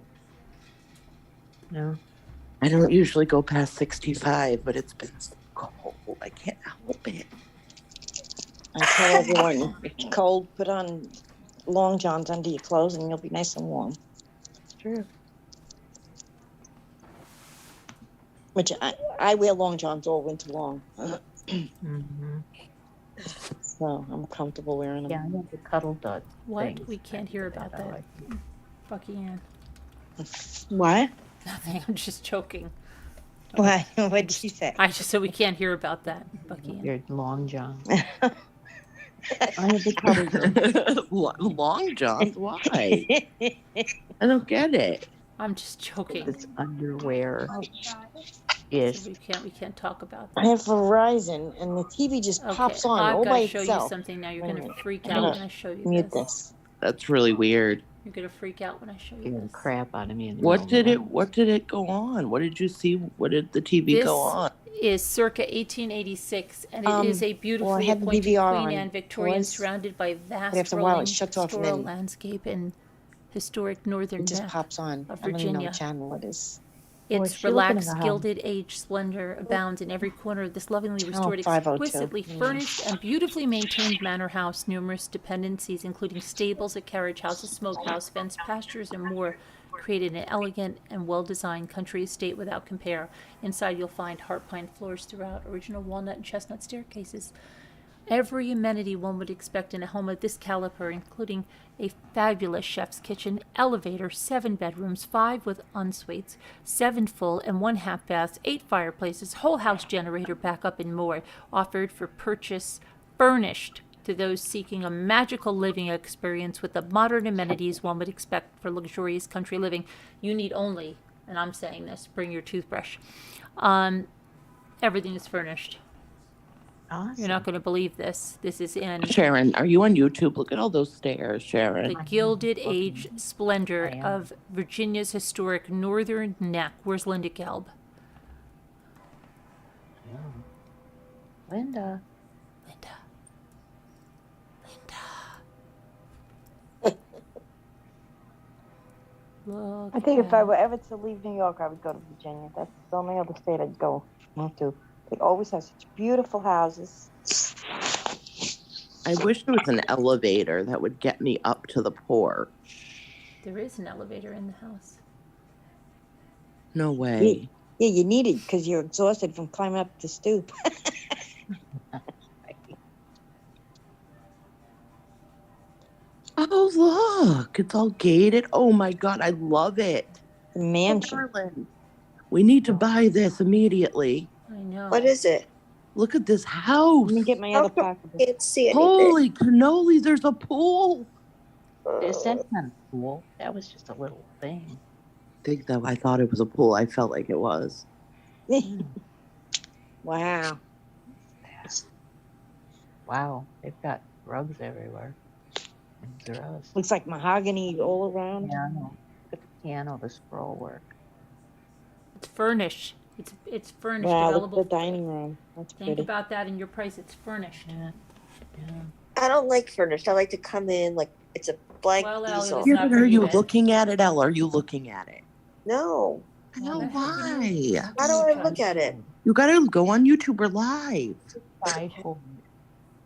No. I don't usually go past 65, but it's been so cold. I can't help it. I tell everyone, if it's cold, put on long johns under your clothes and you'll be nice and warm. It's true. Which I wear long johns all winter long. Mm-hmm. So I'm comfortable wearing them. Yeah, I have the cuddle dud. What? things. We can't hear about I that. like it. Bucky Ann. What? Nothing. I'm just joking. What? What did you say? I just said we can't hear about that, Bucky Ann. Your long john. I have the cuddle dud. Long johns? Why? I don't get it. I'm just joking. It's underwear So ish. we can't talk about I that. have Verizon and the TV just pops on I've all got by to show you itself. something now. You're Wait a going to minute. freak I'm out gonna when I show you Mute this. this. That's really weird. You're going to freak out when I show you Scaring the this. crap out of me. In the What middle did of it what did it go on? What did you see? What did the TV This go on? is circa 1886, and it is a Well, I beautifully had the appointed DVR Queen on. Anne Victorian, Was- surrounded by vast after a while, it rolling shuts off and pastoral then landscape in historic northern It just neck pops on. of I don't even know Virginia. what channel it is. Oh, is Its she looking at relaxed, the house? gilded age splendor abounds in every corner of this lovingly restored, 502. exquisitely furnished, and beautifully maintained manor house. Numerous dependencies, including stables, a carriage house, a smokehouse, fenced pastures, and more, created an elegant and well-designed country estate without compare. Inside, you'll find heart pine floors throughout, original walnut and chestnut staircases. Every amenity one would expect in a home of this caliber, including a fabulous chef's kitchen, elevator, 7 bedrooms, 5 with en-suites, 7 full and 1 half baths, 8 fireplaces, whole house generator backup, and more, offered for purchase, furnished to those seeking a magical living experience with the modern amenities one would expect for luxurious country living. You need only, and I'm saying this, bring your toothbrush. Everything is furnished. Awesome. You're not going to believe this. This is in Sharon, are you on YouTube? Look at all those stairs, Sharon. the Gilded Age splendor I am. of Virginia's historic northern neck. Where's Linda Gelb? Linda. Linda. Look. I think if I at- were ever to leave New York, I would go to Virginia. That's the only other state I'd go want to. They always have such beautiful houses. I wish there was an elevator that would get me up to the porch. There is an elevator in the house. No way. Yeah, you need it because you're exhausted from climbing up the stoop. Oh, look. It's all gated. Oh, my God. I love it. The mansion. Darling, we need to buy this immediately. I know. what is it? Look at this house. Let me get my How other come pocketbook. I can't see anything. Holy cannoli. There's a pool. Is that kind of cool? That was just a little thing. I thought it was a pool. I felt like it was. Wow. Wow, they've got rugs everywhere. And Zeros. Looks like mahogany all around. Piano. Look at the piano, the scroll work. It's furnished. It's furnished, Wow, look at available. the dining room. That's Think pretty. about that in your price. It's furnished. Yeah. Yeah. I don't like furnished. I like to come in like it's a blank Well, Elliot, easel. it's Yeah, not but for are you then. looking at it, Elle? Are you looking at it? No. No, Well, why? How do I look at it? You gotta go on YouTube or live. Fivefold.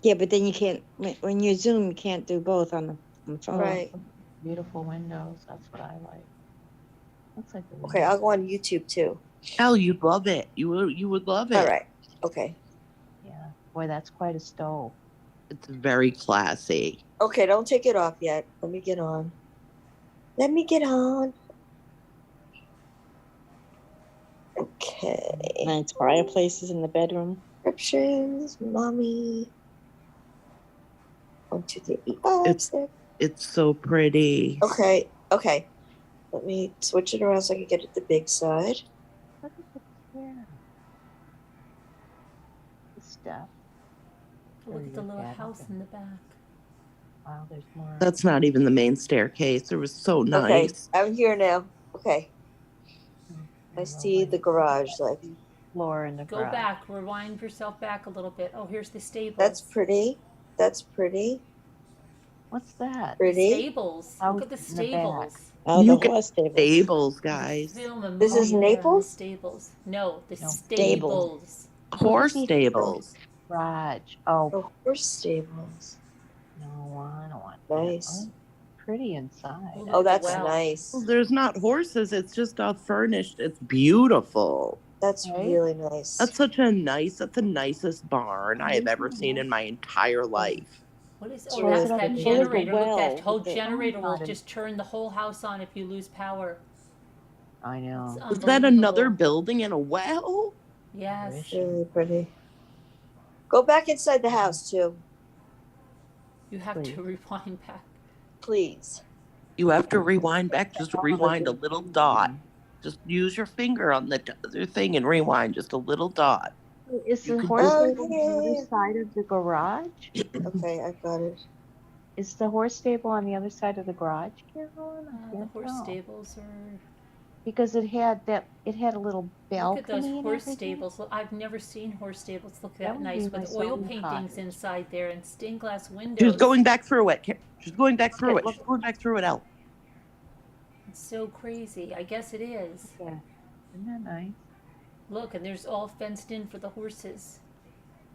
Yeah, but then you can't, when you Zoom, you can't do both on the phone. Right. Beautiful windows. That's what I like. Looks like the Okay, I'll go on YouTube too. Elle, you'd love it. You would love it. All right. Okay. Yeah. Boy, that's quite a stove. It's very classy. Okay, don't take it off yet. Let me get on. Let me get on. Okay. Nice fireplaces in the bedroom. Descriptions, mommy. 1, 2, 3, 4, It's- 6. It's so pretty. Okay, okay. Let me switch it around so I can get it the big side. Look at the chair. The stuff. Look at the Look little at house it. in the back. Wow, there's more. That's not even the main staircase. It was so Okay, nice. I'm here now. Okay, I love see my the garage. Like floor in the Go garage. back. Rewind yourself back a little bit. Oh, here's the stables. that's pretty. That's pretty. What's that? The Pretty. stables. Out Look at the in the back. stables. Oh, You the get horse stable. Stables, guys. Film a This is movie there on the Naples? Stables. No, the No. stables. Horse the- stables. Garage. Oh, Oh, horse stables. no, I don't want that. Nice. Oh, pretty inside. Look Oh, at the that's well. nice. Well, there's not horses. It's just all furnished. It's beautiful. That's Right? really nice. That's the nicest barn I have ever seen in my entire life. What is? It's Oh, really that's that pretty. generator. Look, Well, that whole with the- generator will Oh, just turn the whole house on if you lose power. I know. It's Is that another unbelievable. building and a well? Yes. Wish. Really pretty. Go back inside the house too, You have Please. to rewind back. please. You have to rewind back. Just rewind a little dot. Just use your finger on the other thing and rewind just a little dot. Is You the can horse do- stable on the Okay. other side of the garage? Okay, I got it. Is the horse stable on the other side of the garage, Carolyn? I The can't horse tell. stables are. Because it had a little balcony. Look at those and horse everything. stables. Look, I've never seen horse stables look That that would nice be with my oil son's paintings cottage. inside there and stained glass windows. She's going back through it. She's going back through it. look. She's going back through it, Elle. It's so crazy. I guess it is. Yeah. Isn't that nice? Look, and there's all fenced in for the horses.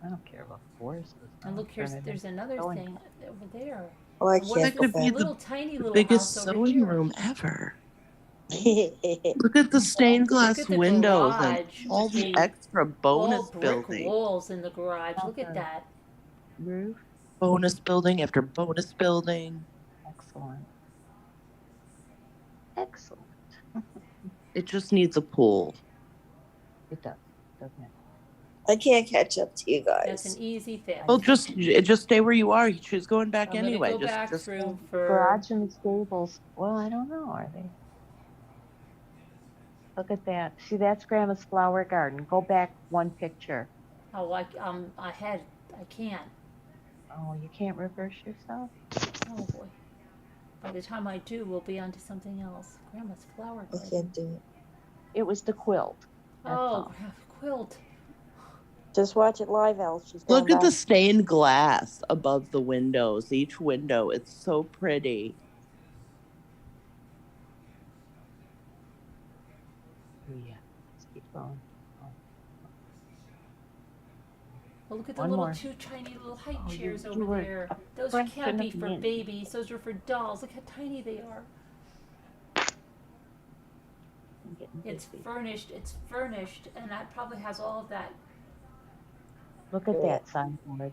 I don't care about horses. And look, Turn it there's into another sewing thing over there. Oh, I And what can't if go could this be back. little tiny little Biggest house over sewing here? room ever. That's Look at the stained glass Look at the windows and garage all with the the extra bonus all brick building. walls in the garage. Look at Okay. that. roof. Bonus building after bonus building. Excellent. Excellent. It just needs a pool. It does, doesn't it? I can't catch up to you That's guys. an easy fix. Well, just stay where you are. She's going back I'm anyway. gonna go just, back just through for. Garage and the stables. Well, I don't know. Are they? Look at that. See, that's Grandma's flower garden. Go back one picture. Oh, I'm ahead. I can't. Oh, you can't reverse yourself? Oh boy. By the time I do, we'll be onto something else. Grandma's flower I garden. can't do it. It was the quilt. That's Oh, all. quilt. Just watch it live, Elle. She's going look at the back. stained glass above the windows. Each window, it's so pretty. Oh, yeah. Let's keep going. Well, look at the One little more. two tiny little high Oh, you- chairs you over were there. a Those fraction can't of be a for minute. babies. Those are for dolls. Look how tiny they are. I'm getting It's dizzy. furnished. It's furnished, and that probably has all of that. Look at that signboard. Isn't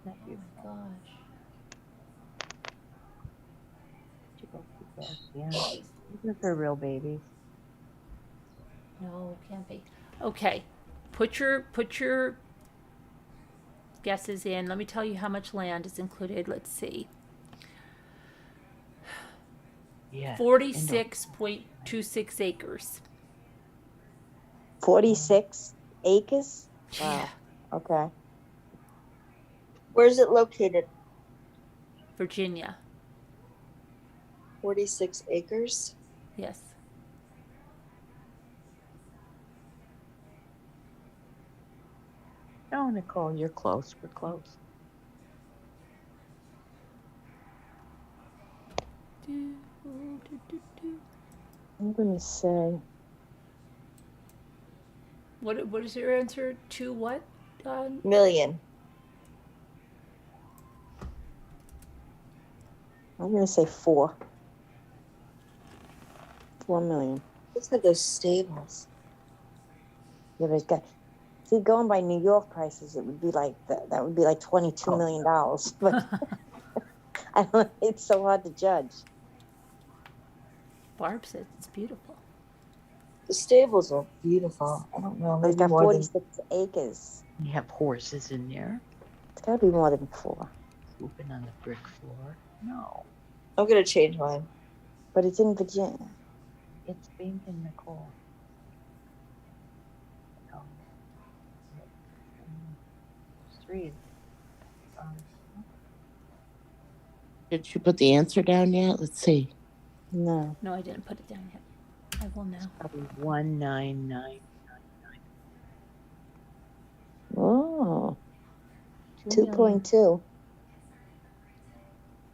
that Oh my beautiful? gosh. Did you go keep that? Yeah. These are for real babies. No, can't be. Okay, put your guesses in. Let me tell you how much land is included. Let's see. Yeah. 46.26 acres. 46 acres? Yeah. Wow. Okay. Where is it located? Virginia. 46 acres. Yes. Oh, Nicole, you're close. We're close. I'm gonna say What is your answer to what? Million. I'm gonna say 4. 4 million. Looks like those stables. Yeah, but it's got. See, going by New York prices, it would be like that would be like $22 million. But I don't. It's so hard to judge. Barb says it's beautiful. The stables are beautiful. I don't know. But it's Maybe got more than 46 acres. You have horses in there, It's got to be more than 4. swooping on the brick floor. No, I'm gonna change mine. But it's in Virginia. it's Binghamton, Nicole. No. There's 3. Did you put the answer down yet? Let's see. No. No, I didn't put it down yet. I will now. Probably 199. Oh, 2 million. 2.2.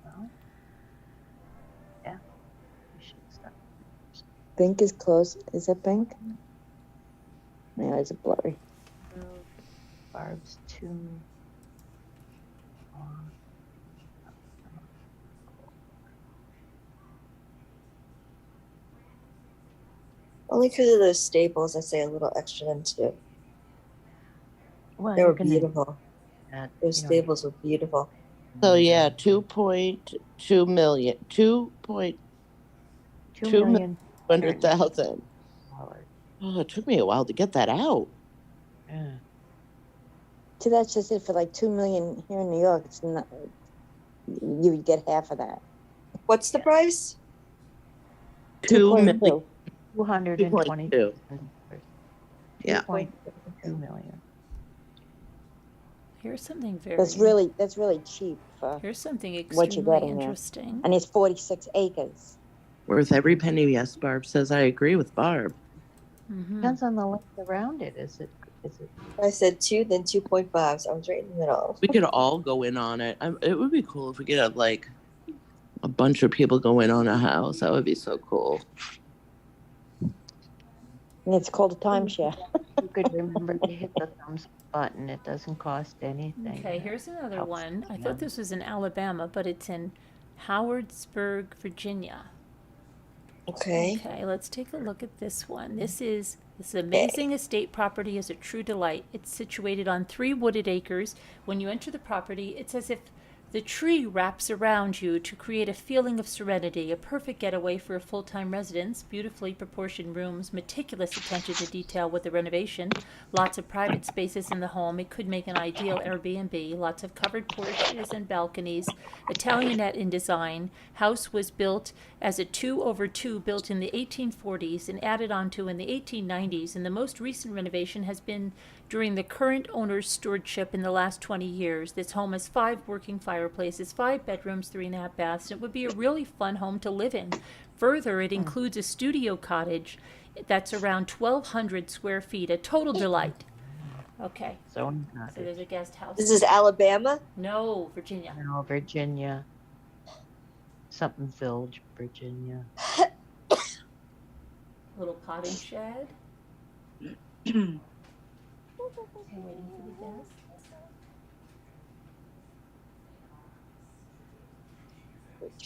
Well, yeah, we should start. Bink is close. Is that Bink? My eyes are blurry. Barb's 2. Only because of those stables, I say a little extra than 2. Well, They you're were gonna beautiful. add, Those you know, stables were beautiful. So yeah, 2.2 million, 2.2 $200,000. Oh, it took me a while to get that out. Yeah. See, that's just it for like 2 million here in New York. It's not. You would get half of that. What's the price? 2 million. 2.2. 220. 2.2. Yeah. 2.2 million. Here's something very. That's really cheap for, Here's something what you're extremely getting there. interesting. and it's 46 acres. Worth every penny. Yes, Barb says. I agree with Barb. Mhm. Depends on the length around it. Is it? I said 2, then 2.5. So I was right in the middle. We could all go in on it. It would be cool if we could have like a bunch of people go in on a house. That would be so cool. And it's called a timeshare. You could remember to hit the thumbs up button. It doesn't cost anything. Okay, here's another Helps. one. I Yeah. thought this was in Alabama, but it's in Howardsburg, Virginia. Okay. Okay, let's take a look at this one. This amazing estate property is a true delight. It's situated on 3 wooded acres. When you enter the property, it's as if the tree wraps around you to create a feeling of serenity, a perfect getaway for a full-time residence, beautifully proportioned rooms, meticulous attention to detail with the renovation, lots of private spaces in the home. It could make an ideal Airbnb, lots of covered porches and balconies, Italianate in design. House was built as a 2/2 built in the 1840s and added onto in the 1890s, and the most recent renovation has been during the current owner's stewardship in the last 20 years. This home has 5 working fireplaces, 5 bedrooms, 3.5 baths. It would be a really fun home to live in. Further, it includes a studio cottage that's around 1,200 square feet, a total delight. Okay, So so there's a guest house. This is Alabama. No, Virginia. no, Virginia. Somethingville, Virginia. Little cottage shed. I'm waiting for the guest.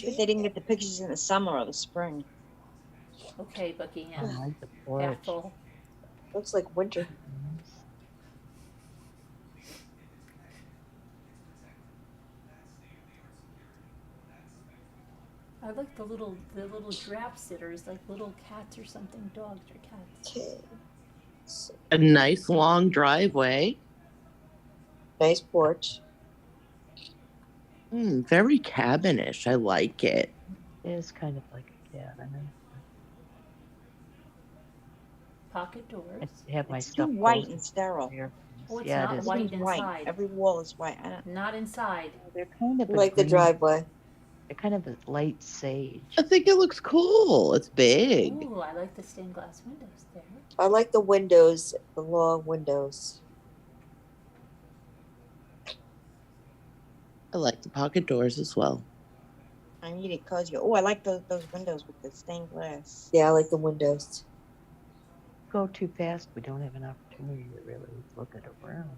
If they didn't get the pictures in the summer or the spring. Okay, I Buckingham. like the porch. Half full. Looks like winter. I like the little giraffe sitters, like little cats or something, dogs or cats. Okay. A nice long driveway. Nice porch. Very cabinish. I like it. It is kind of like a cabin. Pocket doors. I have my It's too stuff white closed. and sterile. Oh, it's Yeah, not it is. white Everything's white. inside. Every wall is white. I don't. Not inside. They're kind of a Like the green- driveway. They're kind of a light sage. I think it looks cool. It's big. Ooh, I like the stained glass windows there. I like the windows, the long windows. I like the pocket doors as well. I need it cozy. Oh, I like those windows with the stained glass. Yeah, I like the windows. Go too fast, we don't have an opportunity to really look at a room.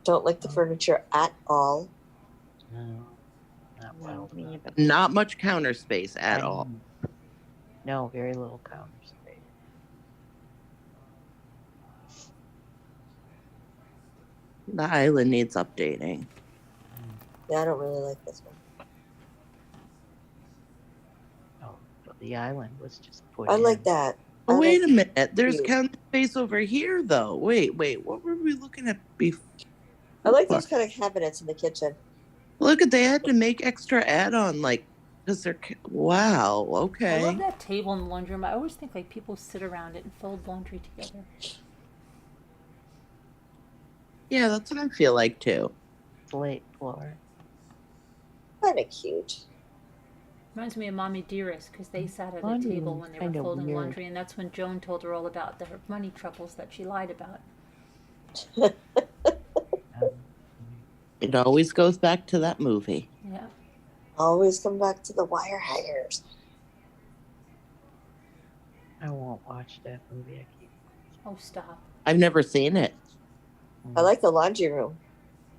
Don't like the furniture at all. No, not well. No, me either. Not much counter space at all. No, very little counter space. The island needs updating. Yeah, I don't really like this one. Oh, but the island was just put I in. like that. I Oh, wait like- a minute. There's cute. counter space over here, though. Wait. What were we looking at before? I like those kind of cabinets in the kitchen. Look at, they had to make extra add-on, like, because they're, wow, I love okay. that table in the laundry room. I always think like people sit around it and fold laundry together. Yeah, that's what I feel like, too. Slate floor. Kind of cute. Reminds me of Mommy Dearest because they sat at a Laundry table room's when they were kinda folding weird. laundry, and that's when Joan told her all about her money troubles that she lied about. Um, It always goes back to that movie. Yeah. Always come back to the wire hangers. I won't watch that movie. I keep Oh, stop. I've never seen it. I like the laundry room.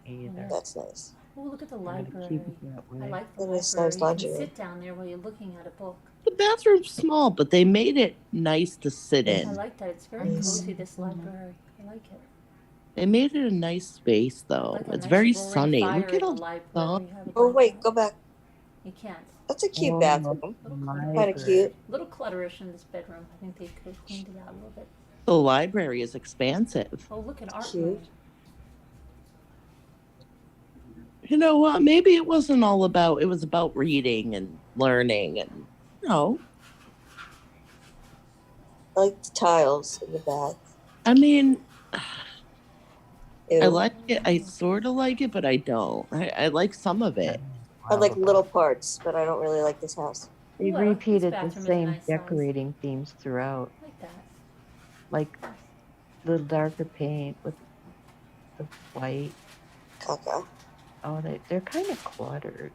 either. That's nice. Oh, look at the I'm gonna library. keep it that I way. like the That is library. nice You laundry can room. sit down there while you're looking at a book. The bathroom's small, but they made it nice to sit I in. like that. It's very Yes. cozy, this library. I like it. They made it a nice space, though. Like a It's nice very roaring sunny. fire Look in at the all library. the Have a Oh, wait, blanket. go back. You can't. That's a cute Oh, bathroom. Kind of cute. A little clutterish in this bedroom. I think they could have cleaned it out a little bit. the library is expansive. Oh, look at art Cute. room. You know what? Maybe it wasn't all about, it was about reading and learning and, you know, I like the tiles in the bath. I mean, Ew. I like it. I sort of like it, but I don't. I like some of it. I like little parts, but I don't really like this house. They Ooh, I like this repeated the bathroom. It's a same nice size. decorating themes throughout, I like that. like the darker paint with the white. Caca. Oh, they're kind of cluttered.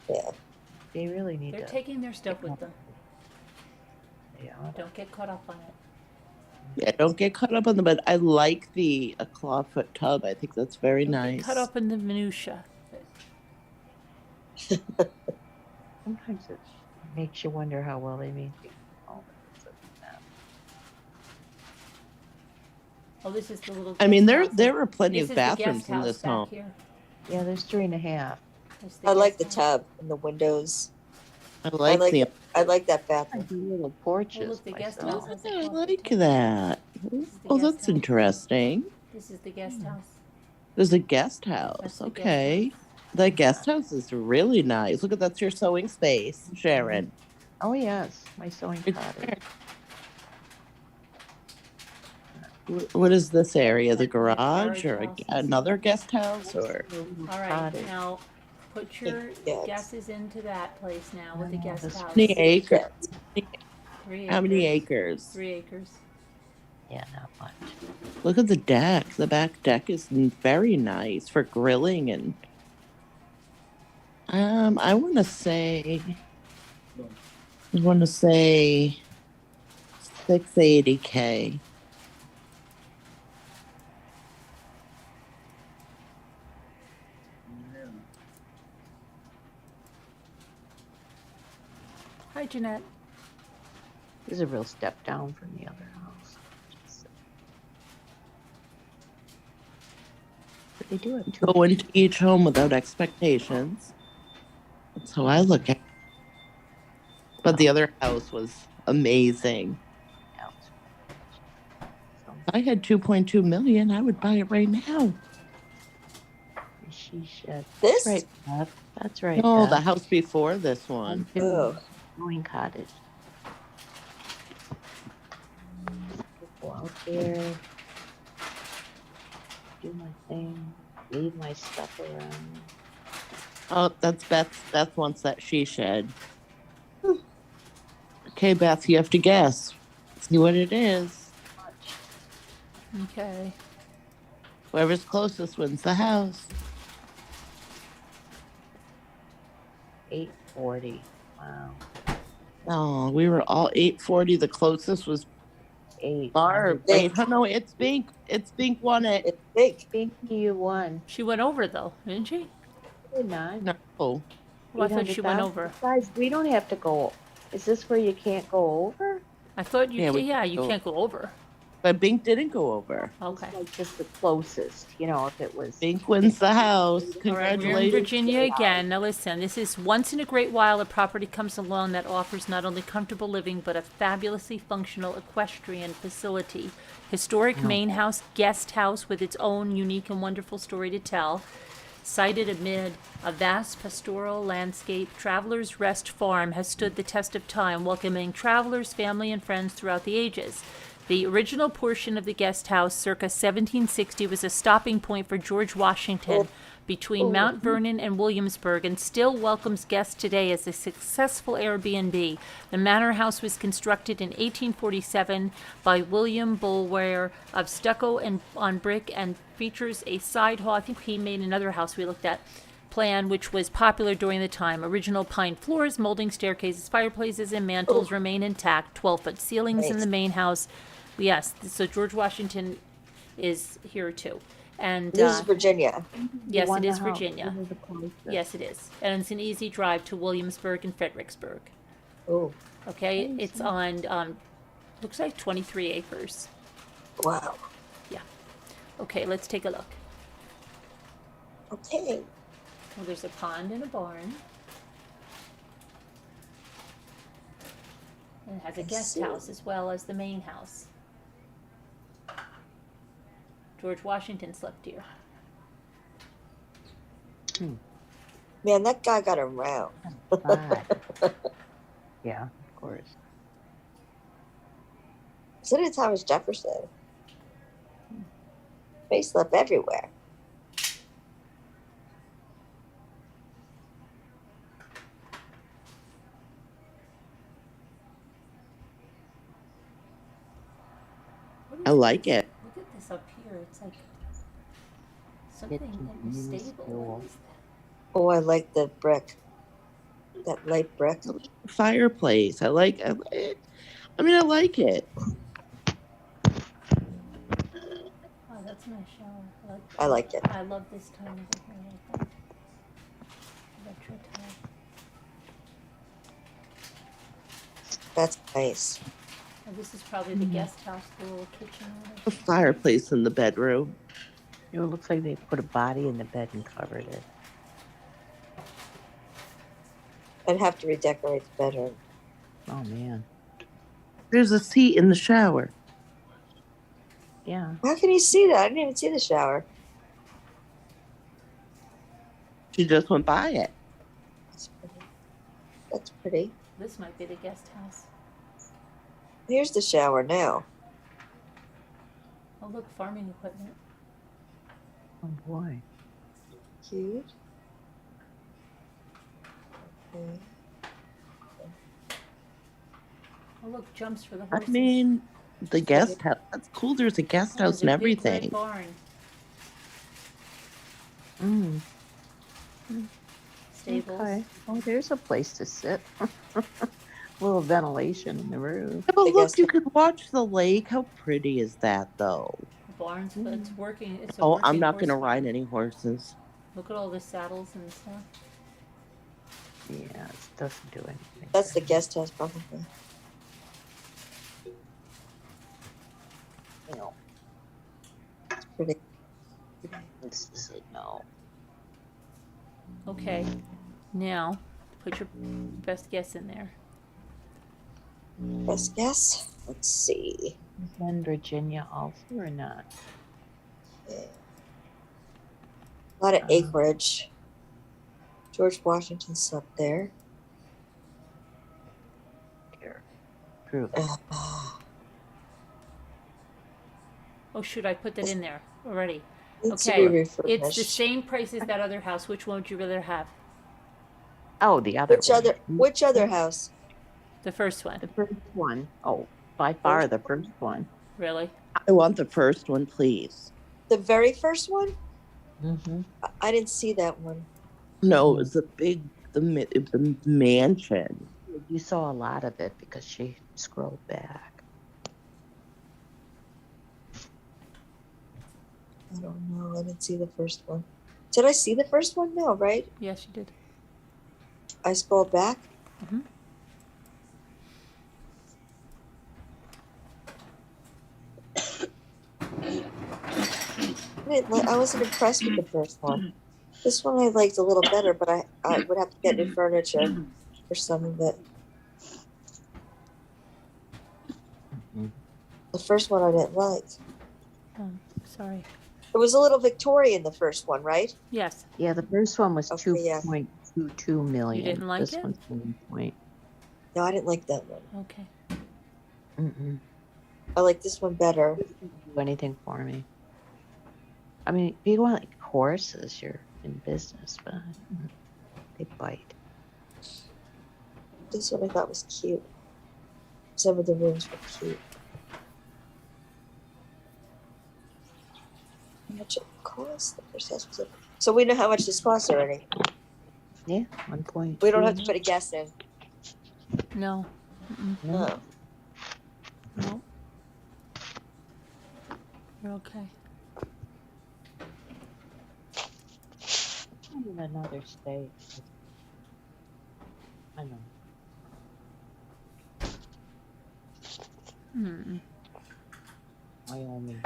Yeah. They really need They're to. taking their stuff with them. They are. Don't get caught up on it. Yeah, don't get caught up on the bed. I like a clawfoot tub. I think that's very Don't nice. get caught up in the minutia. Sometimes it makes you wonder how well they maintain all of that. Oh, this is the little. I mean, guest house. there are plenty This of is the guest bathrooms in house this back home. here. Yeah, there's 3.5. There's I like the guest house. tub and the windows. I like like the. I like that I bathroom. do little Oh, porches look, the guest myself. house has I a closet like too. that. This is the Oh, guest that's house. interesting. This is the guest house. There's a guest That's house. the guest Okay. house. That guest house is really nice. Look at that's your sewing space, Sharon. Oh yes, my sewing It's cottage. What is this area? The Carriage garage or house. another guest house or? All right, Cottage. now put your Yes. guesses into that place now with the guest this- house. How many acres? 3 How many acres. acres? 3 acres. Yeah, not much. Look at the deck. The back deck is very nice for grilling and. I want to say. 680K. Hi, Jeanette. This is a real step down from the other house. But they do have two. Go into each home without expectations. That's how I look at it. But the other house was amazing. houses. So If I had 2.2 million, I would buy it right now. she shed. This? That's right, Beth. That's right. No, the Beth. house before this one. Oh. Sewing cottage. go out there, do my thing, leave my stuff around. Oh, that's Beth. Beth wants that she shed. Okay, Beth, you have to guess. See what it is. Okay. Whoever's closest wins the house. 840. Wow. Oh, we were all 840. The closest was 8. Barb. Bink. Oh, no, it's Bink. It's Bink won it. It's big. Binky, you won. She went over though, didn't she? Did not. No. Well, I thought she went 800,000. over. Guys, we don't have to go. Is this where you can't go over? I thought you. Yeah, we Yeah, can you go- can't go over. But Bink didn't go over. Okay. It's like just the closest, you know, if it was. Bink wins the house. All right, we're in Congratulations. Virginia again. Now listen, this is once in a great while a property comes along that offers not only comfortable living but a fabulously functional equestrian facility. Historic main house, guest house with its own unique and wonderful story to tell. Sited amid a vast pastoral landscape, Travelers Rest Farm has stood the test of time, welcoming travelers, family, and friends throughout the ages. The original portion of the guest house, circa 1760, was a stopping point for George Washington between Mount Vernon and Williamsburg and still welcomes guests today as a successful Airbnb. The manor house was constructed in 1847 by William Bulwer of stucco and on brick and features a side hall. I think he made another house we looked at. Plan, which was popular during the time. Original pine floors, molding staircases, fireplaces, and mantels remain intact. 12-foot ceilings in the main house. Yes, so George Washington is here too. And This is Virginia. yes, won it the is house. Virginia. This is the closest. Yes, it is. And it's an easy drive to Williamsburg and Fredericksburg. Oh, Okay, it's on, looks like 23 acres. wow. Okay, let's take a look. Okay. Well, there's a pond and a barn. And it has a I guest see. house as well as the main house. George Washington slept here. Man, that guy got around. But, yeah, of course. So did Thomas Jefferson. They slept everywhere. What I is like this? it. Look at this up here. It's like something in the minuscule. stable. What is that? Oh, I like the brick. That light brick. Fireplace. I like it. I mean, I like it. Oh, that's my shower. I like it. I love this time of the year like that. Retro tile. That's nice. Oh, this is probably the guest house, the little kitchen. or A whatever. fireplace in the bedroom. It looks like they put a body in the bed and covered it. I'd have to redecorate the bedroom. Oh, man. There's a seat in the shower. Yeah. How can you see that? I didn't even see the shower. She just went by it. That's pretty. That's pretty. This might be the guest house. Here's the shower now. Oh, look, farming equipment. Oh, boy. Cute. Okay. Oh, look, jumps for the I horses. mean, the guest house. That's cool. There's a guest Oh, house there's and a big red everything. barn. Mm. Stables. Okay. Oh, there's a place to sit. A little ventilation in the roof. Yeah, but The look, guest you could watch the lake. How pretty is that, though? Barns, but it's working. It's a Oh, working I'm not going to horse ride barn. any horses. Look at all the saddles and stuff. Yeah, it doesn't do anything. That's the guest house, probably. No. It's pretty. This is it. No. Okay, now put your best guess in there. Best guess? Let's see. Is then Virginia also or not? Yeah. A lot of acreage. George Washington slept there. Here. Prove it. Oh, shoot, I put that in there already. Needs to Okay, be it's the refurbished. same price as that other house. Which one would you rather have? Oh, the other Which one. other house? The first one, The first one. Oh, by far the first one. really? I want the first one, please. The very first one? Mm-hmm. I didn't see that one. No, it's the mansion. You saw a lot of it because she scrolled back. I don't know. I didn't see the first one. Did I see the first one? No, right? Yes, you did. I scrolled back. Mhm. I wasn't impressed with the first one. This one I liked a little better, but I would have to get new furniture for some of it. Mhm. The first one I didn't like. Oh, sorry. It was a little Victorian, the first one, right? Yes. Yeah, the first one was Okay, yeah. 2.22 million. You didn't like this it? one's 1 point. No, I didn't like that one. Okay. Mm-mm. I like this one better. Doesn't do anything for me. I mean, if you want like horses, you're in business, but they bite. This one I thought was cute. Some of the rooms were cute. How much it cost? The first house was so we know how much this costs already. Yeah, 1 point. We don't have to put a guess in. No. Mm-mm. No. No. You're okay. I'm in another state. I know. Mm-mm. Wyoming.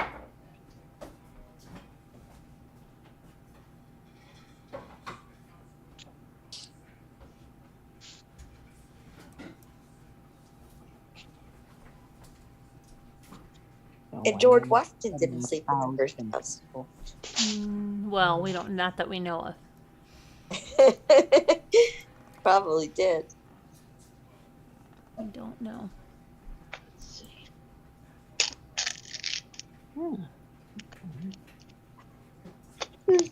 And George Washington didn't sleep in the first house. Well, we don't. Not that we know of. Probably did. We don't know. Let's see. Hmm. Okay.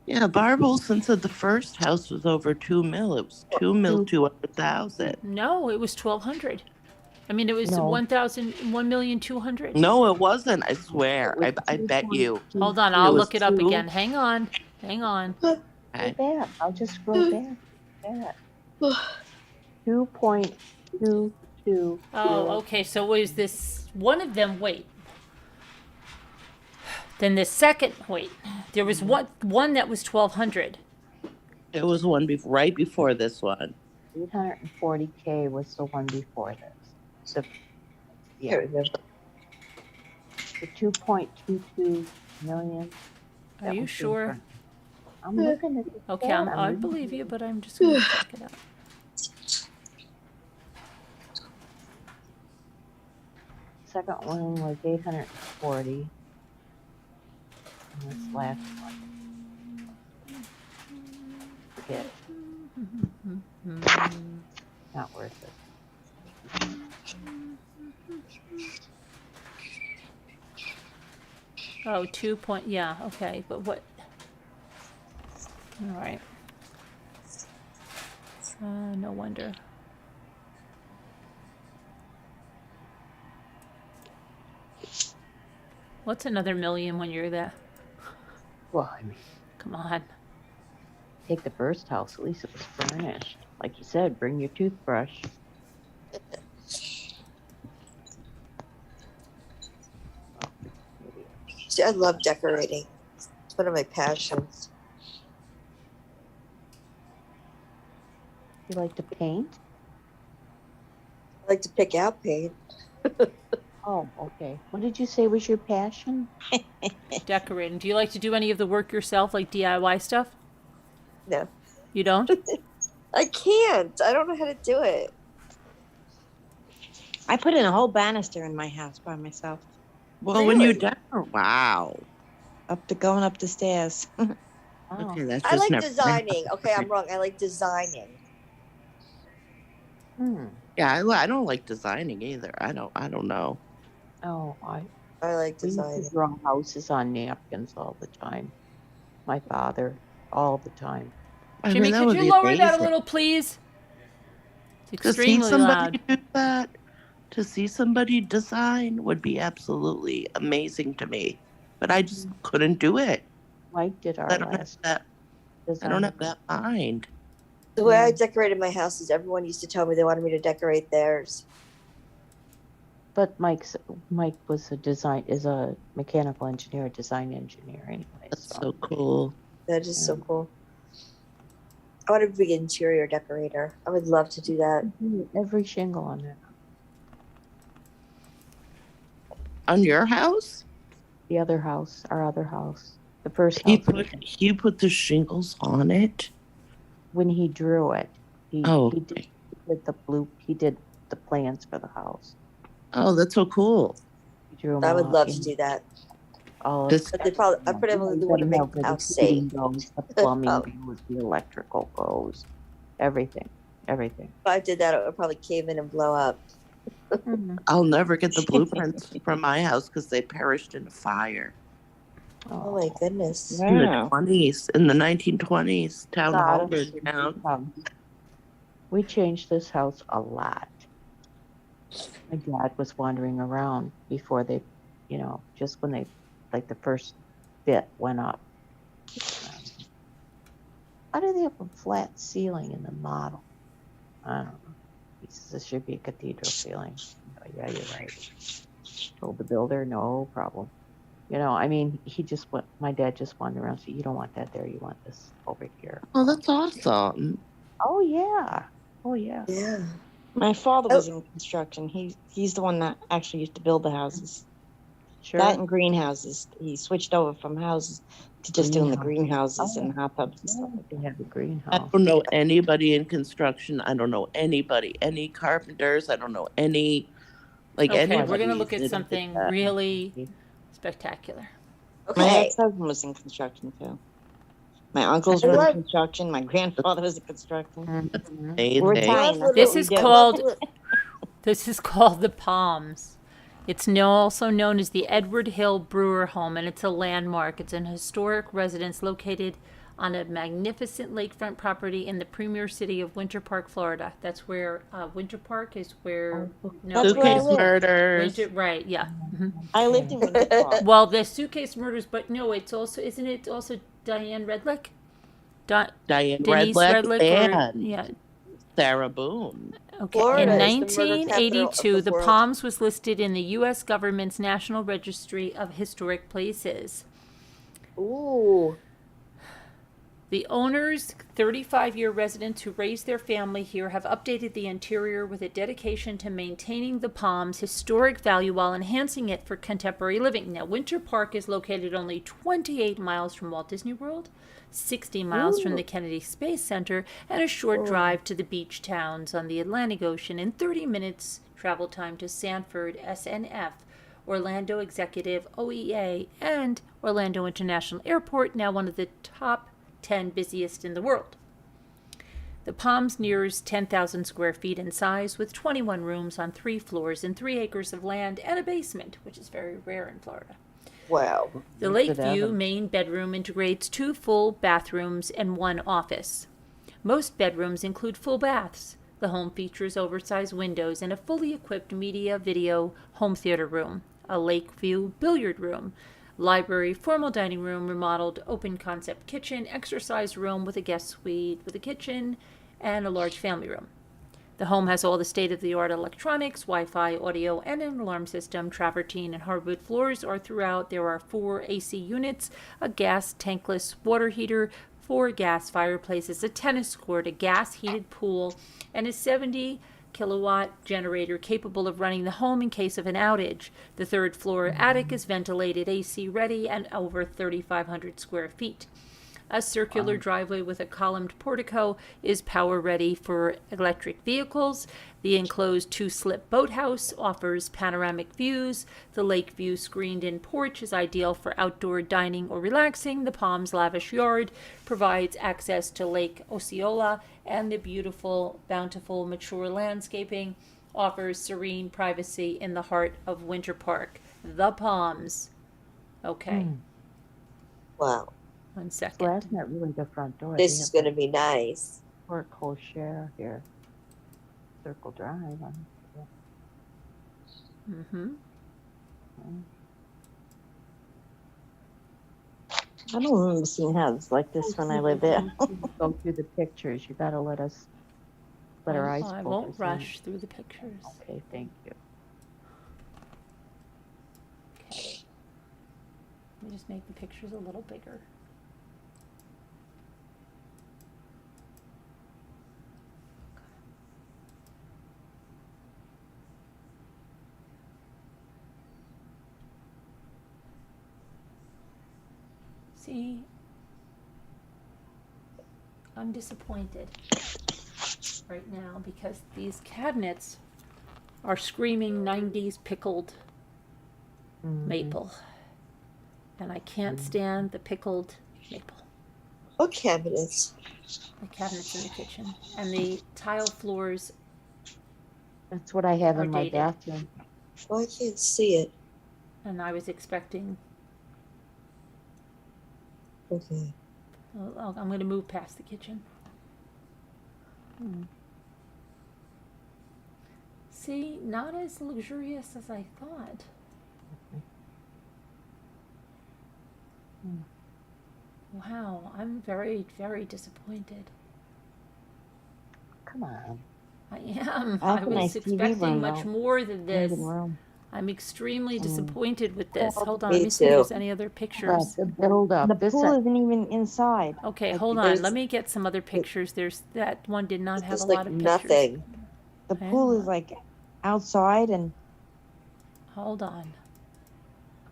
Yeah, Barb Olson said the first house was over 2 mil. It was 2,200,000. No, it was 1,200. I mean, it was No. 1,200,000. No, it wasn't. I swear. I bet you. Hold on, It I'll was look it up 2. again. Hang on. Go back. I'll just scroll back. 2.22. Oh, okay. So was this one of them? Wait. Then the second. Wait. There was one that was 1,200. It was one right before this one. 840K was the one before this. So, I yeah, remember. the 2.22 million. Are that you was sure? different. I'm looking at this. Okay, stat. I reading believe it. you, but I'm just going to check it out. Second one was 840. And this last one. Forget it. Not worth it. Oh, 2 point. Yeah, okay. But what? All right. No wonder. What's another million when you're that? Well, I mean, Come on. take the first house. At least it was furnished. Like you said, bring your toothbrush. See, I love decorating. It's one of my passions. You like to paint? I like to pick out paint. Oh, okay. What did you say was your passion? Decorating. Do you like to do any of the work yourself, like DIY stuff? No. You don't? I can't. I don't know how to do it. I put in a whole banister in my house by myself. Well, when you Really? wow. Going up the stairs. Oh, Okay, that's I just like never designing. happened. Okay, I'm wrong. I like designing. Yeah, I don't like designing either. I don't know. oh, I like we used designing. to draw houses on napkins all the time. My father, all the time. I Jimmy, mean, that could would you be lower that a amazing. little, please? It's To see extremely somebody loud. do that, to see somebody design would be absolutely amazing to me. But I just couldn't do it. Mike did our I don't have last that. I design. don't have that mind. The way I Yeah. decorated my house is everyone used to tell me they wanted me to decorate theirs. But Mike was is a mechanical engineer, design engineer anyway. That's so cool. That is so Yeah. cool. I want to be an interior decorator. I would love to do that. Every shingle on it. On your house? The other house, our other house, the first He house. put the shingles on it. When he drew it, he Okay. did he did the plans for the house. Oh, that's so cool. He drew 'em I would all, love you to know, do that. all This But they probably, I probably want to make the where house the safe. heating goes, the plumbing Oh. goes, the electrical goes, everything. If I did that, it would probably cave in and blow up. I'll never get the blueprints from my house because they perished in a fire Oh my goodness. in the Wow. 20s, in the 1920s. Town hall God, burned down. we changed this house a lot. My dad was wandering around before they, just when they, like the first bit went up. How do they have a flat ceiling in the model? I don't know. He says this should be a cathedral ceiling. Oh, yeah, you're right. Told the builder, no problem. My dad just wandered around and said, you don't want that there, you want this over here. Oh, that's awesome. Oh, yeah. Oh, yeah. Yeah. My father was in construction. He's the one that actually used to build the houses. Sure. That and greenhouses. He switched over from houses to just doing the greenhouses Oh, and hot tubs and stuff. They have a I greenhouse. don't know anybody in construction. I don't know anybody. Any carpenters. I don't know any, Okay, anybody. we're going to look at that something did that. really spectacular. My Okay. ex-husband was in construction too. My uncles were in construction. My grandfather was in construction. They- We're they- Italian. This That's what is we do. called This is called the Palms. It's also known as the Edward Hill Brewer Home, and it's a landmark. It's an historic residence located on a magnificent lakefront property in the premier city of Winter Park, Florida. That's where Winter Park is where. No, That's where I Suitcase live. murders. right? Yeah. Mhm. I lived in Winter Park. Well, the suitcase murders, but no, it's also isn't it also Diane Redlick? Diane Denise Redlick, or and yeah. Sarah Boone. Okay. Florida In is the murder capital of 1982, the the world. Palms was listed in the U.S. government's National Registry of Historic Places. Ooh. The owners, 35-year residents who raised their family here, have updated the interior with a dedication to maintaining the Palms' historic value while enhancing it for contemporary living. Now, Winter Park is located only 28 miles from Walt Disney World, 60 miles from the Kennedy Space Center, and a short drive to the beach towns on the Atlantic Ocean, and 30 minutes travel time to Sanford, SNF, Orlando Executive, OEA, and Orlando International Airport, now one of the top 10 busiest in the world. The Palms nears 10,000 square feet in size, with 21 rooms on 3 floors and 3 acres of land and a basement, which is very rare in Florida. Wow. The Lakeview main bedroom integrates 2 full bathrooms and 1 office. Most bedrooms include full baths. The home features oversized windows and a fully equipped media, video, home theater room, a Lakeview billiard room, library, formal dining room, remodeled open concept kitchen, exercise room with a guest suite with a kitchen, and a large family room. The home has all the state-of-the-art electronics, Wi-Fi, audio, and an alarm system. Travertine and hardwood floors are throughout. There are 4 AC units, a gas tankless water heater, 4 gas fireplaces, a tennis court, a gas-heated pool, and a 70-kilowatt generator capable of running the home in case of an outage. The 3rd floor attic is ventilated, AC ready, and over 3,500 square feet. A circular driveway with a columned portico is power ready for electric vehicles. The enclosed two-slip boathouse offers panoramic views. The lake view screened-in porch is ideal for outdoor dining or relaxing. The Palms lavish yard provides access to Lake Osceola, and the beautiful, bountiful, mature landscaping offers serene privacy in the heart of Winter Park. The Palms. Okay, Wow. 1 So second. that's not really the front door. This is going to be nice. Porte cochere here. Circle Drive. Mm-hmm. I don't remember seeing houses like this when I lived there. Go through the pictures. You got to let our eyes I focus won't on it. rush through the pictures. Okay, thank you. Okay. Let me just make the pictures a little bigger. See, I'm disappointed right now because these cabinets are screaming 90s pickled maple. And I can't stand the pickled maple. What cabinets? The cabinets in the kitchen. And the tile floors, That's what I have Are in my dated. bathroom. Oh, I can't see it. and I was expecting, Okay. I'm going to move past the kitchen. See, not as luxurious as I thought. Wow, I'm very, very disappointed. Come on. I am. I I have a was nice TV expecting room, much though. more than this. Living room. I'm extremely disappointed with this. Hold on, Me let me see if too. there's any other But pictures. the build up. The This pool isn't even inside. Okay, Like, hold on. there's- Let me get some other pictures. There's that one did not have a There's lot like of pictures. nothing. The Hang pool is on. like outside, and Hold on.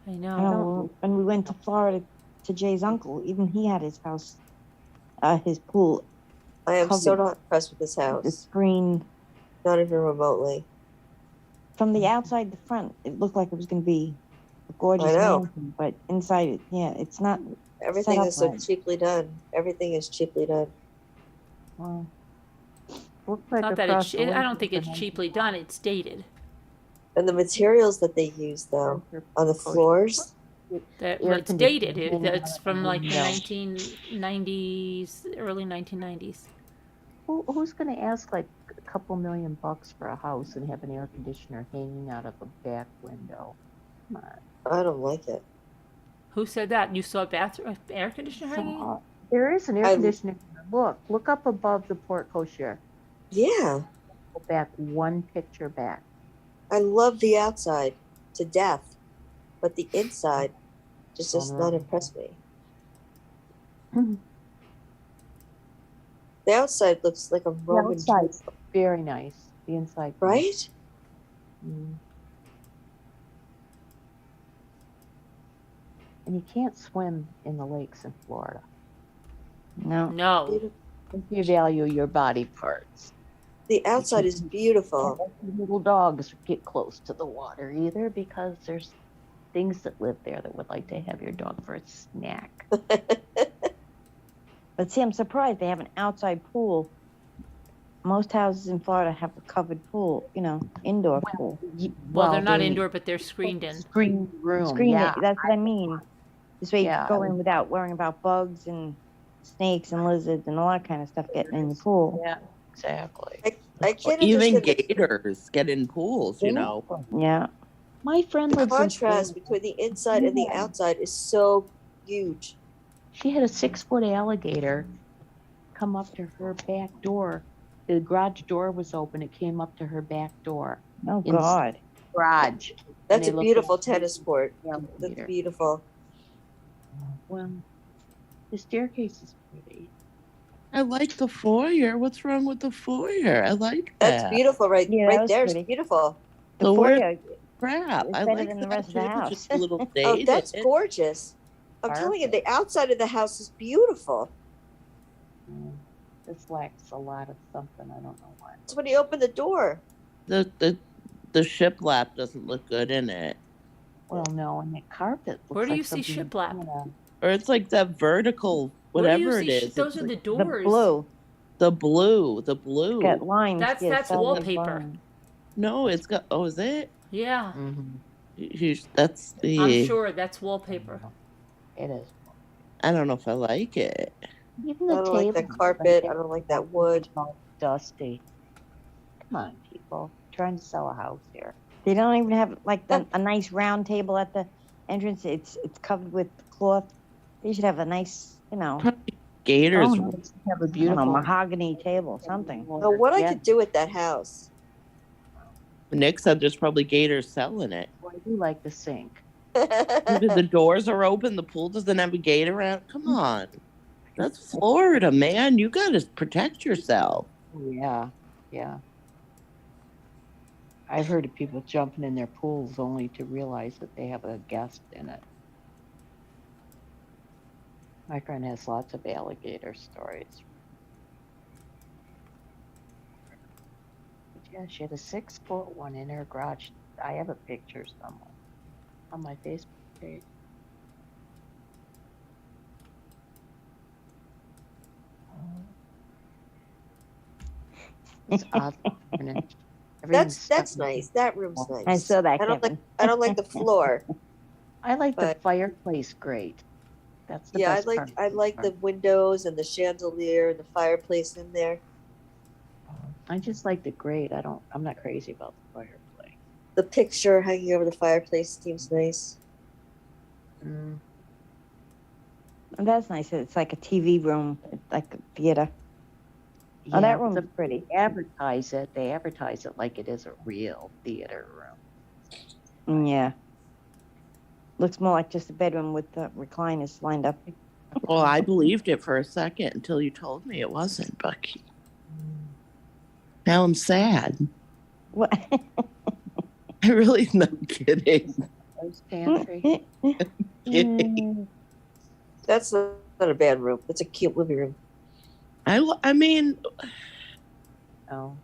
I know. when we went to Florida to Jay's uncle, even he had his house, his pool. I am so covered. not impressed with this The house. screen Not even remotely. from the outside, the front, it looked like it was going to be a gorgeous I know. mansion, but inside, it's not. Everything up is so right. cheaply done. Everything is cheaply done. Well, looks like Not that across it's, the I don't lake think is it's a nice cheaply done. It's dated. And the materials that they use, though, on the floors. That Air it's dated. conditioning That's out from the like the window. 1990s, early 1990s. Who's going to ask like a couple $1,000,000 for a house and have an air conditioner hanging out of a back window? Come on. I don't like it. Who said that? You saw a bathroom, air conditioner hanging? There is an air I- conditioner. Look up above the porte cochere. Yeah, Go back one picture back. I love the outside to death, but the inside just does Oh, not no. impress me. The outside looks like a Roman, outside. Very nice. The inside. right? Mm. And you can't swim in the lakes in Florida. No. No. If you value your body parts. The outside is beautiful. Don't let the little dogs get close to the water either, because there's things that live there that would like to have your dog for a snack. But see, I'm surprised they have an outside pool. Most houses in Florida have a covered pool, indoor pool. Well, they're not they indoor, but they're screened in. Screened room. Screen yeah. it. That's what I mean. This way you Yeah, can go I in without worrying about bugs and snakes and lizards and all that kind of stuff getting in the pool. Yeah, exactly. I can't Even understand gators get in pools, you know. Yeah. My friend the lives in contrast Florida. between the inside and the outside is so huge. She had a 6-foot alligator come up to her back door. The garage door was open. It came up to her back door. Oh, In- God. Garage. That's they a look beautiful like- tennis court. That's Alligator. beautiful. Well, the staircase is pretty. I like the foyer. What's wrong with the foyer? I like That's that. beautiful, right? Yeah, that right was there. It's pretty. beautiful. The So where- foyer, Crap. It's I better like than the that rest of the too, house. just a little Oh, dated. that's gorgeous. I'm telling you, carpet. the outside of the house is beautiful. This lacks a lot of something. I don't know why. It's when you open the door. The shiplap doesn't look good in it. Well, no, and the carpet looks Where do like you see something, shiplap? you know, Or it's like that vertical, Where do you whatever it see is. those It's are the like The doors. blue. the blue. It's got lines. That's yeah, solid wallpaper. lines. No, it's got, oh, is it? Yeah, That's I'm the, sure that's wallpaper. it is. I don't know if I like it. Even I the don't like that table, carpet. I don't like that wood. All dusty. Come on, people. Trying to sell a house here. They don't even have like a nice round table at the entrance. It's covered with cloth. They should have a nice, Probably Gators. Oh, no, it's- you have a I don't know, beautiful mahogany table, something. Now, what I Yeah. could do with that house? Nick said there's probably Gators selling it. Well, I do like the sink. Maybe the doors are open, the pool doesn't have a gate around. Come on. That's Florida, man. You got to protect yourself. Yeah, yeah. I've heard of people jumping in their pools only to realize that they have a guest in it. My friend has lots of alligator stories. But yeah, she had a 6-foot one in her garage. I have a picture somewhere on my Facebook page. It's odd. That's nice. That room's nice. I saw that, I don't Kevin. like the floor. I like the But- fireplace grate. That's the Yeah, best part. I like the windows and the chandelier and the fireplace in there. I just like the grate. I'm not crazy about the fireplace. The picture hanging over the fireplace seems nice. Mm. That's nice. It's like a TV room, like a theater. Oh, that room's pretty. They advertise it like it is a real theater room. Yeah. Looks more like just a bedroom with the recliners lined up. Well, I believed it for a second until you told me it wasn't, Bucky. Now I'm sad. What? I really am kidding. There's pantry. Kidding. That's not a bad room. It's a cute living room. I mean, Oh.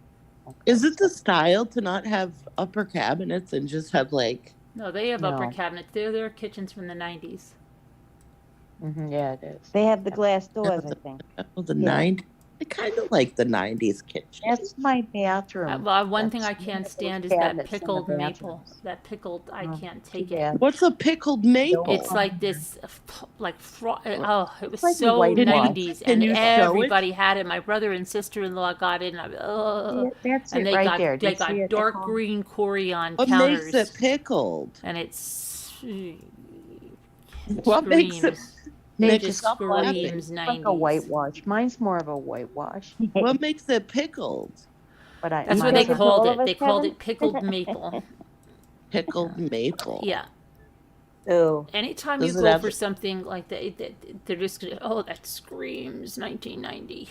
Okay. is it the style to not have upper cabinets and just have like, No, they have upper No. cabinets. They're their kitchens from the 90s. Yeah, it is. They have the glass doors, I think. the Yeah. 90s? I kind of like the 90s kitchen. That's my bathroom. Well, one thing I That's can't one of stand those is that cabinets in the pickled maple. bathrooms. That pickled, I Oh, can't too take it. bad. What's a pickled maple? It's like this, oh, it was like a so whitewash. 90s, Can and you show it? everybody had it. My brother and sister-in-law got it, and That's and it they right got there. Do they you see got it? dark green Cory on What counters, makes it pickled? and it's What makes it? screams. They Nick, just stop laughing. screams It's like a 90s. whitewash. Mine's more of a whitewash, What makes it pickled? but I. That's what mine they Mine's a- called all it. of us, They called Kevin? it pickled maple. Pickled maple. Yeah. Oh, Anytime Does you it go have- for something like that, they're just gonna, oh, that screams 1990.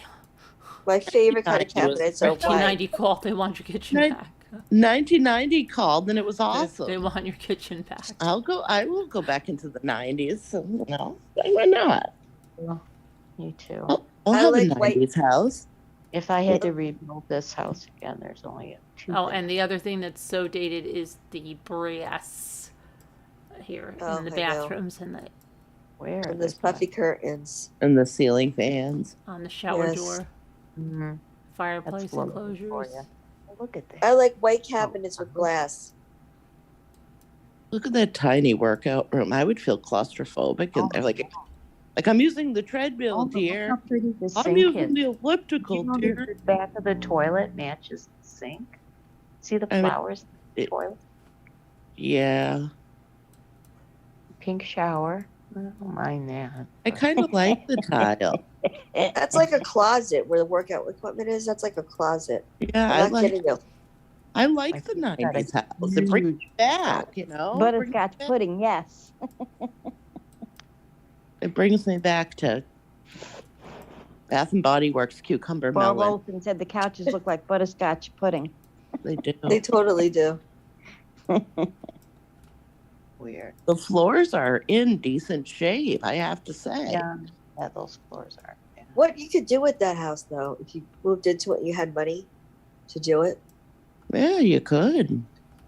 my favorite kind of 1990 was cabinets are white. 1990 call. They want your kitchen Nin- back. 1990 called and it was They awesome. want your kitchen back. I will go back into the 90s. So, why not? Me too. I'll I have a like white- 90s house. If I had to rebuild this house again, there's only two. Oh, things. and the other thing that's so dated is the brass here Oh, in the I know. bathrooms and the Where? And those There's puffy curtains. And the ceiling fans. on the shower Yes. door, Mm, fireplace that's lovely for enclosures. you. Oh, look at that. I like white cabinets with glass. Look at that tiny workout room. I would feel claustrophobic in there. Like I'm using the treadmill, Oh, but look dear. how pretty the I'm sink using is. the elliptical, You know, dear. the back of the toilet matches the sink. See the I mean, flowers in the it- toilet? Yeah. Pink shower. I don't mind that. I kind of like the tile. That's like a closet where the workout equipment is. That's like a closet. Yeah, I'm not kidding you. I like I the think that 90s is house. It brings huge. it back, you know? Butterscotch pudding, yes. It brings me back to Bath and Body Works cucumber Bob melon. Olson said the couches look like butterscotch pudding. They do. They totally do. weird. The floors are in decent shape, I have to say. Yeah, those floors are. Yeah. What you could do with that house though, if you moved into it and you had money to do it. Yeah, you could.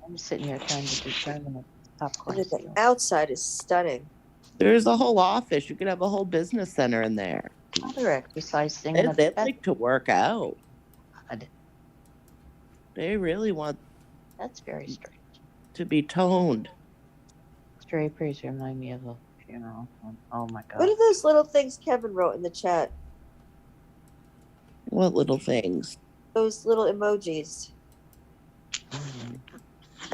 I'm sitting here trying to determine if popcorn And the steal. outside is stunning. There's a whole office. You could have a whole business center in there. Other exercise thing. They, in they the like to work out. bed. They really want That's very strange. to be toned. Draperies remind me of a funeral. Oh my god. What are those little things Kevin wrote in the chat? What little things? Those little emojis. Mm.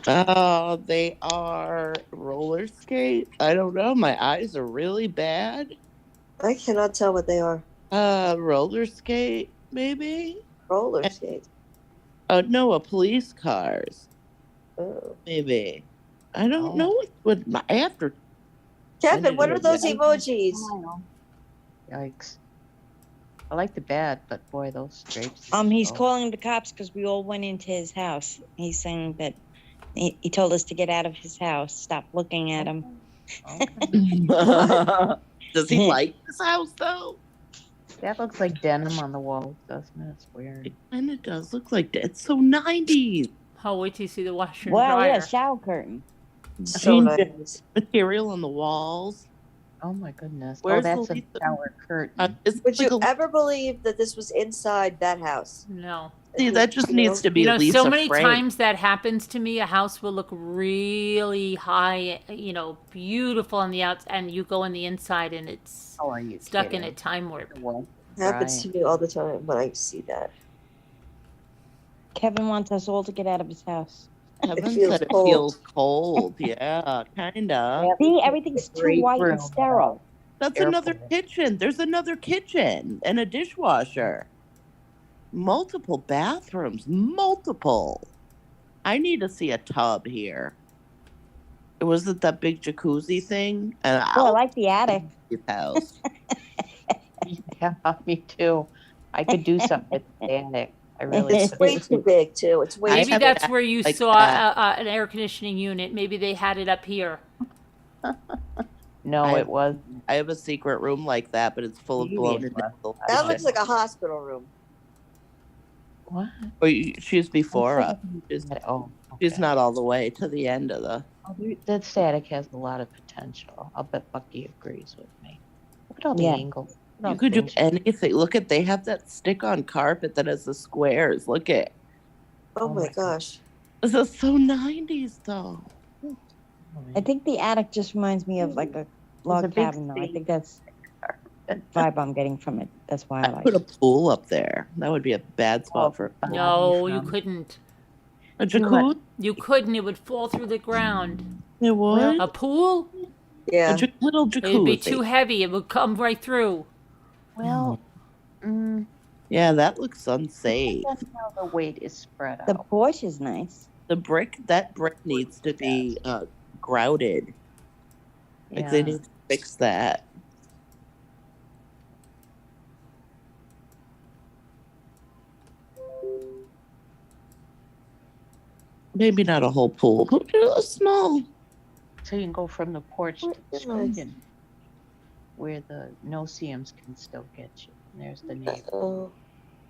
Oh, they are roller skates. I don't know. My eyes are really bad. I cannot tell what they are. Roller skate, maybe? Roller skates. Oh, no, a police cars, Oh. maybe. I don't Oh. know what after. Kevin, what are those Yeah. emojis? Yikes. I like the bed, but boy, those drapes. He's oh. calling the cops because we all went into his house. He's saying that he told us to get out of his house. Stop looking at him. Okay. Does he like this house though? That looks like denim on the walls, doesn't it? It's weird. And it does look like that. It's so 90s. Oh, wait till you see the washer and Well, dryer. yeah, shower curtain. So Change nice. material on the walls. Oh my goodness. Where's oh, that's the a Lisa? shower curtain. It's Would like you a- ever believe that this was inside that house? No. See, that just needs to be You know, Lisa so many Frank. times that happens to me. A house will look really high, beautiful on the outside, and you go on the inside and it's How are you stuck kidding? in a time warp. What? Happens to me all the time when I see that. Kevin wants us all to get out of his house. Heaven feels said it cold. feels cold. Yeah, kinda. See, everything's too Great white room. and sterile. That's Careful. another kitchen. There's another kitchen and a dishwasher. Multiple bathrooms. Multiple. I need to see a tub here. Was it that big jacuzzi thing? And Oh, I like the attic. his house. Yeah, me too. I could do something with the attic. I really It's could. way too big too. It's way I Maybe too have that's that where you like saw that. an air conditioning unit. Maybe they had it up here. No, I- it was. I have a secret room like that, but it's full of blown in That looks like a hospital room. What? She's before us. Oh, She's okay. not all the way to the end of the. Oh, that static has a lot of potential. I'll bet Bucky agrees with me. Look at all the Yeah. angles. Look at all You could the do things. anything. Look at, they have that stick-on carpet that has the squares. Look at. Oh, Oh my my gosh. This is so 90s though. I think the attic just reminds me of like a log big cabin, though. I sink. think that's the vibe I'm getting from it. That's why I I like put a it. pool up there. That would be a bad spot for No, you from- couldn't. a jacuzzi. You couldn't. It would fall through the ground. It would. A pool? Yeah. Little It jacuzzi. would be too heavy. It would come right through. Well, Yeah, that looks unsafe. that's how the weight is spread The out. porch is nice. That brick needs to be grouted. Like they Yeah. need to fix that. Maybe not a whole pool, but a small. So you can go from the porch to the Nice. screen where the no-see-ums can still get you. And there's the neighbor. Oh,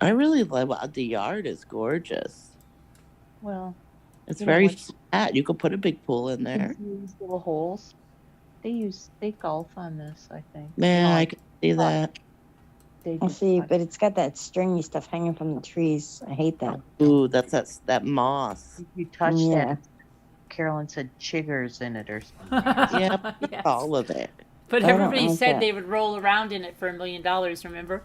I really love the yard is gorgeous. Well, It's You know very what? flat. You could put a big pool in there. these little holes. They golf on this, I think. Man, No, I can see that. They I just see, like- but it's got that stringy stuff hanging from the trees. I hate that. Ooh, that's that moss. if you touch Yeah. that, Carolyn said chiggers in it or something. Yeah, Yes. all of it. But I don't everybody like said that. they would roll around in it for $1 million, remember?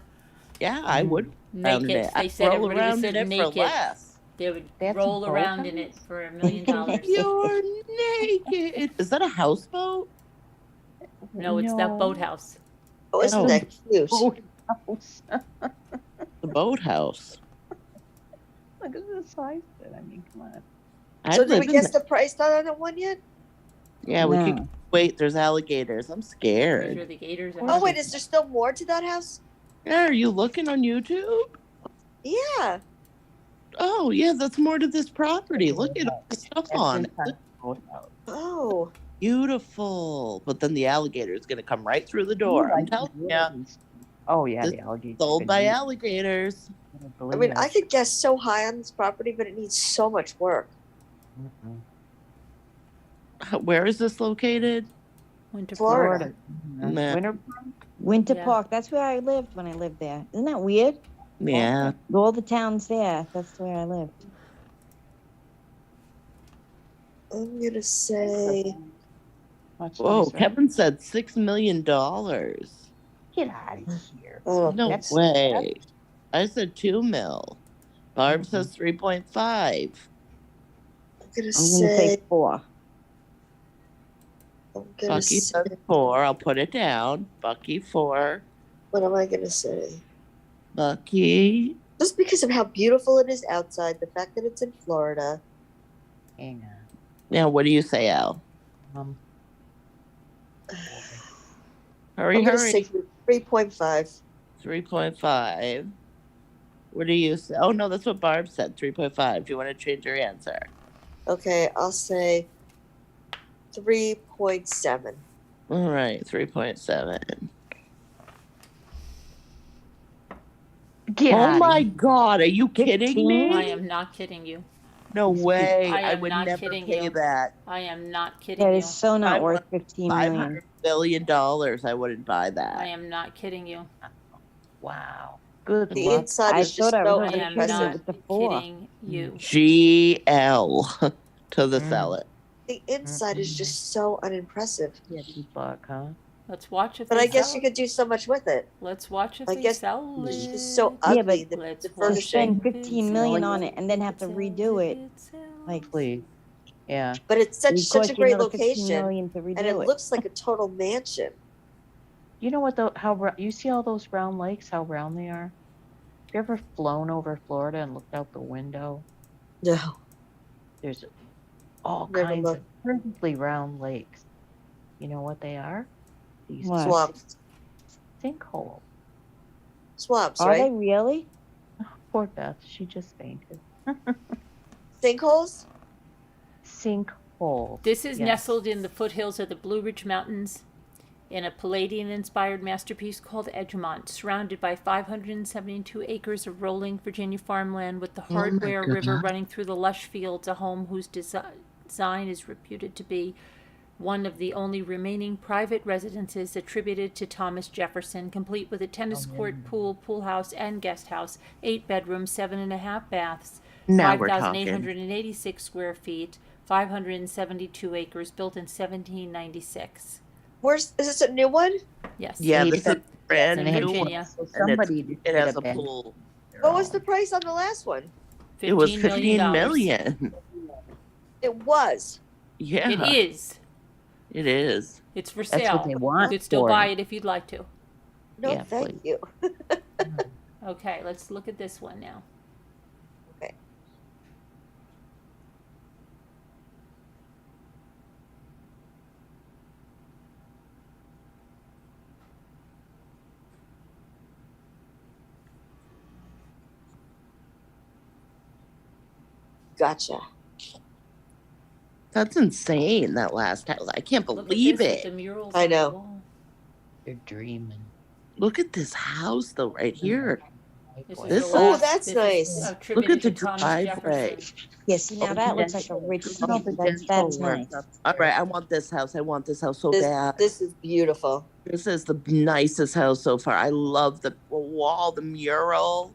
Yeah, I would. Naked. Round it. They I'd said roll everybody around was in so it for naked. less. They would That's a roll boat around in house? it for $1 million. You're naked. Is that a houseboat? No, it's that boathouse. oh, isn't Oh. that cute? Boathouse. The boathouse. Look at the size of it. I mean, come on. I'd So did live we in guess that. the price not on that one yet? Yeah, we No. could. Wait, there's alligators. I'm Those are scared. the gators. Oh, wait, is there still more to that house? Yeah, are you looking on YouTube? Yeah. Oh, yeah, that's more to this property. Look at all the stuff That's on it. inside the boathouse. Oh, beautiful. But then the alligator is going to come right through the door. I'm telling you, Oh yeah, this the algae. sold by alligators. I mean, I could guess so high on this property, but it needs so much work. Where is this located? Winter Florida. Nah. Winter Yeah. Park. That's where I lived when I lived there. Isn't that weird? Yeah. All the towns there. That's where I lived. I'm gonna say Whoa, Kevin said $6 million. No Get out of here. oh, way. I said 2 mil. Barb Mhm. says 3.5. I'm gonna I'm gonna say say 4. I'm gonna Bucky say says 4. I'll put it down. Bucky 4. what am I gonna say? Bucky. Just because of how beautiful it is outside, the fact that it's in Florida. Hang on. Now, what do you say, Al? Hurry, I'm gonna hurry. say 3.5. 3.5. What do you say? Oh, no, that's what Barb said. 3.5. Do you want to change your answer? Okay, I'll say 3.7. All right, 3.7. Get Oh out my of here. God, are you kidding 15? me? I am not kidding you. No way. I I am would not never kidding pay you. that. I am not kidding That you. is so I not want worth 15 million. $500 billion. I wouldn't buy that. I am not kidding you. Wow. Good The luck. inside I is just thought I so was I am unimpressive. not with the 4. kidding you. GL to the Mm. seller. The inside is just so unimpressive. Yeah, good luck, huh? Let's watch if But they I guess sell you it. could do so much with it. Let's watch if I they guess sell It's it. just so Yeah, ugly. but Let's the To watch furnishing. spend 15 million on it and then have to redo it, like, Please. Yeah. But it's it such a cost you great another 15 location, million to and it redo it. looks like a total mansion. You know what though? You see all those round lakes? How round they are? Have you ever flown over Florida and looked out the window? No, There's all Never kinds looked. of perfectly round lakes. You know what they are? These What? swamps, sinkholes. swamps, Are they right? really? Poor Beth, she just fainted. Sinkholes. Sinkholes. This is yes. nestled in the foothills of the Blue Ridge Mountains in a Palladian-inspired masterpiece called Edgemont, surrounded by 572 acres of rolling Virginia farmland with the Oh my Hardware River God. running through the lush fields, a home whose design is reputed to be one of the only remaining private residences attributed to Thomas Jefferson, complete with a tennis court, pool house, and guest house, 8 bedrooms, 7.5 baths, Now we're talking. 5,886 square feet, 572 acres, built in 1796. Is this a new one? Yes. Yeah, Eight this is bed- brand and it had new one. Virginia. So And somebody it did has a a bed. pool. What was the price on the last one? It was $15 $15 million. It was. Yeah, It is. It is. It's for That's sale. what they want. You could still for buy it. it if you'd like to. No, Yeah, thank please. you. Okay, let's look at this one now. Okay. Gotcha. That's insane, that last house. I can't Look at believe this with the it. murals I on the know. wall. You're dreaming. Look at this house, though, right here. This is This the is- last. that's this nice. Is Look attributed at the to Thomas driveway. Jefferson. Yeah, see, now that looks like a rich family. That's nice. All right, I want this house. I want this house so bad. This is beautiful. This is the nicest house so far. I love the wall, the mural.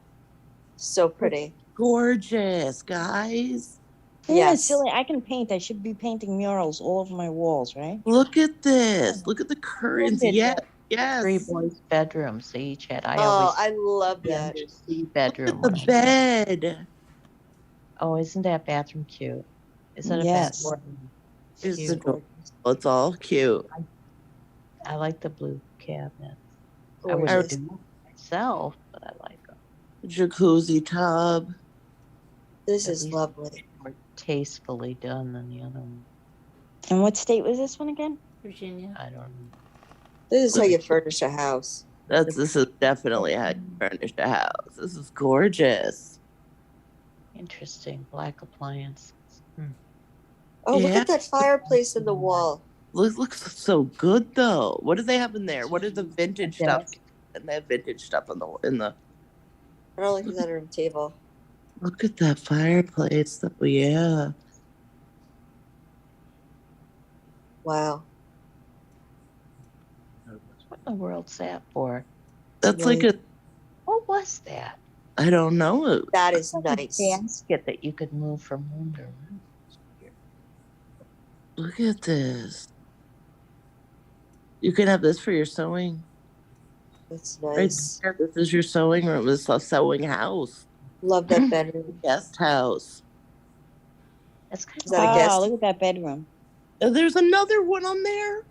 So pretty. Gorgeous, guys. Yeah, Yes. silly. I can paint. I should be painting murals all over my walls, right? Look at this. Look at the curtains. Look at Yes, that. yes. 3 boys' bedrooms. They each had. I Oh, always I love that. see bedroom. The when I- bed. Oh, isn't that bathroom cute? Isn't it Yes. bathroom It's cute? adorable. It's all cute. I like the blue cabinets. I wouldn't Gorgeous. do it myself, but I like them. Jacuzzi tub. This At is least lovely. more tastefully done than the other one. And what state was this one again? Virginia. I don't know. This is how you furnish a house. This is definitely how you furnish a house. This is gorgeous. Interesting. Black appliances. Oh, look Yeah. at that fireplace in the wall. Looks so good though. What do they have in there? What is the vintage A stuff? desk. And they have vintage stuff in the. I don't like the bedroom table. Look at that fireplace. Oh yeah. Wow. What in the world's that for? That's like a. What was that? I don't know. That is Like a nice. basket that you could move from room to room. Look at this. You can have this for your sewing. That's Right nice. there. This is your sewing room. This is a sewing house. Love that bedroom. Guest house. That's kind Is of that a guest? Oh, look at that bedroom. There's another one on there.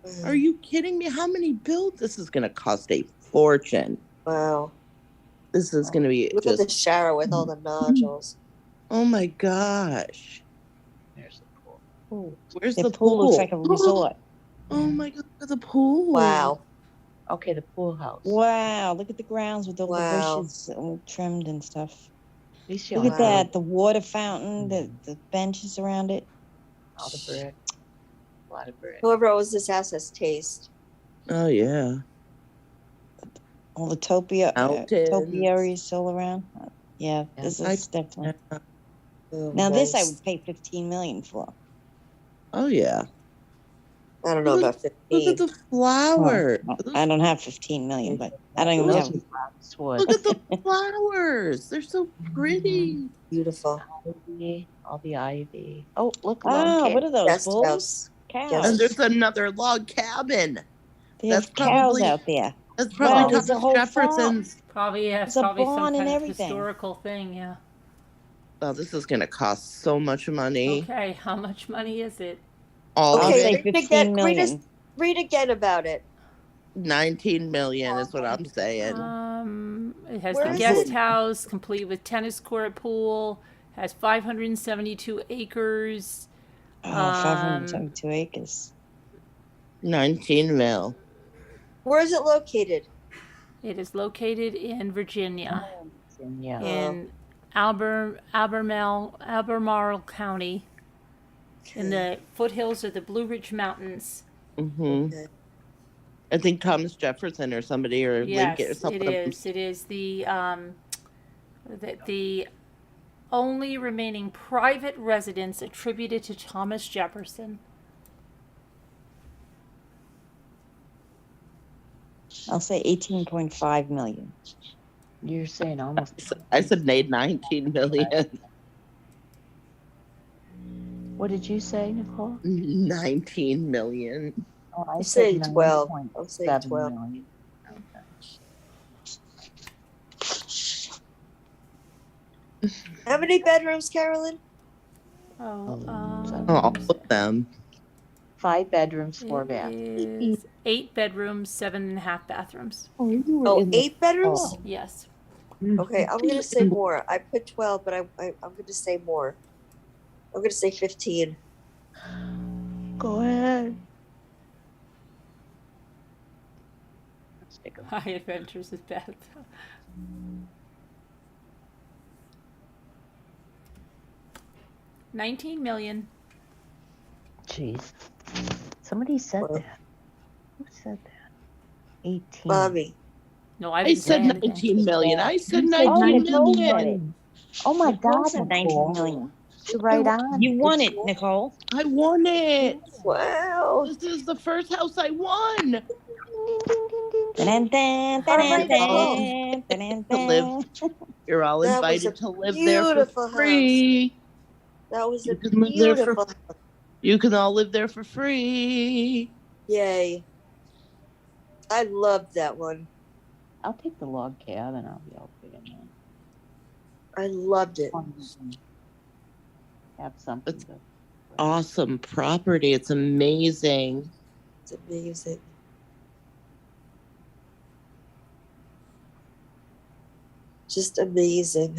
Mm, Are you kidding me? How many builds? This is gonna cost a fortune. Wow. This is gonna be Look at the just. shower with all the nodules. Oh my gosh. there's the pool. Ooh. Where's The the pool looks like a resort. Oh my god, look at the pool. Wow. Okay, the pool house. Wow, look at the grounds with all Wow. the bushes all trimmed and stuff. At least you Look don't at Wow. that, the water fountain, the benches around it. have all the brick. A lot of brick. Whoever owns this house has taste. Oh yeah. All the Mountains. topiaries all around. Yeah, Yeah. this I- is definitely. Oh, Now this I nice. would pay 15 million for. Oh yeah. I don't know Look- about Look 15. at the flower. Well, I don't have 15 million, but I don't even have. Those are boxwood. Look at the flowers. They're so pretty. Beautiful. Ivy, all the ivy. Oh, look, Oh, log what are those? Guest Bulls? house. Cows. Yes. And there's another log cabin. They have that's cows probably- out there. That's Wow, probably there's a Thomas whole Jefferson's. Probably, yeah, There's a probably some barn and kind of everything. historical thing, yeah. Oh, this is gonna cost so much money. Okay, how much money is it? All I'll of say it, 15 million. Read again about it. 19 million is what I'm saying. It has Where the is guest it? house, complete with tennis court, pool, has 572 acres. Oh, 572 acres. 19 mil. Where is it located? It is located in Virginia, Yeah. in Albemarle County, in the foothills of the Blue Ridge Mountains. Mm-hmm. Okay. I think Thomas Jefferson or somebody or Yes, Lincoln or it something. is. It is the only remaining private residence attributed to Thomas Jefferson. I'll say 18.5 million. You're saying almost. I said made 19 million. What did you say, Nicole? 19 million. Oh, I I'll said say 12. 9.7 I'll say 12. million. Okay. How many bedrooms, Carolyn? Oh, Oh, all of them. 5 bedrooms, 4 it baths. is 8 bedrooms, 7.5 bathrooms. Oh, you were Oh, in the 8 bedrooms? Oh. Yes. Okay, I'm going to say more. I put 12, but I'm going to say more. I'm going to say 15. Go ahead. Let's take a look. High Adventures is Beth. $19 million. Jeez. Somebody said Well. that. Who said that? 18. Mommy. No, I I didn't say said anything. 19 million. I said You 19 said Nicole million. said it. Oh my Nicole God, said 19 Nicole. million. You're right on. You won It's it, Nicole. I won it. Wow. This is the first house I won. Ding, ding, ding, ding, ding. Dun, dun, All dun, right, dun, dun, To dun. live. You're all That was invited a to live there for beautiful house. free. That was a You can live there for- beautiful house. You can all live there for free. Yay. I loved that one. I'll take the log cabin. I'll be okay in I loved it. there. Have something It's- to. Awesome property. It's amazing. It's amazing. Just amazing.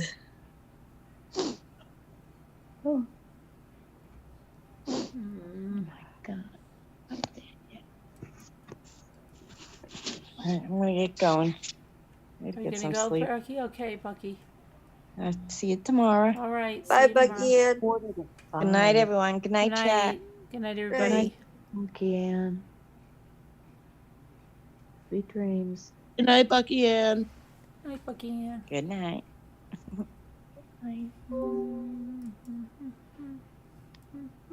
Oh Mm. my God. All right, I'm gonna get going. I Are gotta you get gonna some go, sleep. Bucky? Okay, Bucky. I'll see you tomorrow. All right. see Bye, you tomorrow. Bucky Ann. Good night, everyone. Good night, Good chat. night. Good night, everybody. Okay, Ann. Sweet dreams. Good night, Bucky Ann. Hi, Bucky. Good night.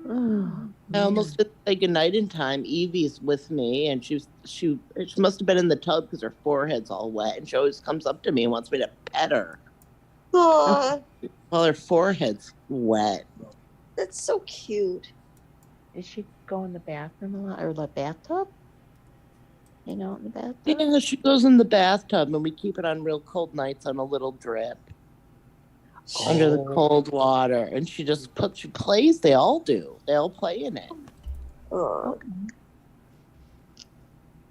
Oh, I almost didn't say goodnight in time. Evie's with me, and she must have been in the tub because her forehead's all wet, and she always comes up to me and wants me to pet her Aw, while her forehead's wet. that's so cute. Does she go in the bathroom a lot, or the bathtub? Hang out in the bathtub? Yeah, she goes in the bathtub, and we keep it on real cold nights on a little drip under the cold water, and she plays. They all do. They all play in it. Aw. Okay.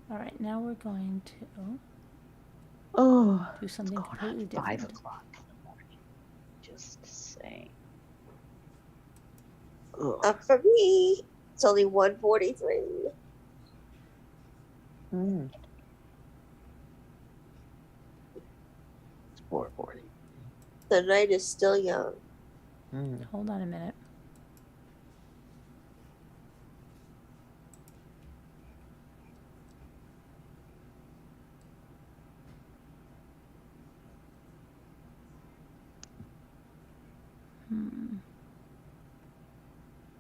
All right, now we're going to Oh, do something going completely on 5 different. o'clock in the morning. Just saying. Ugh. Not for me. It's only 1:43. Mm. It's 4:40. The night is still young. Mm. Hold on a minute.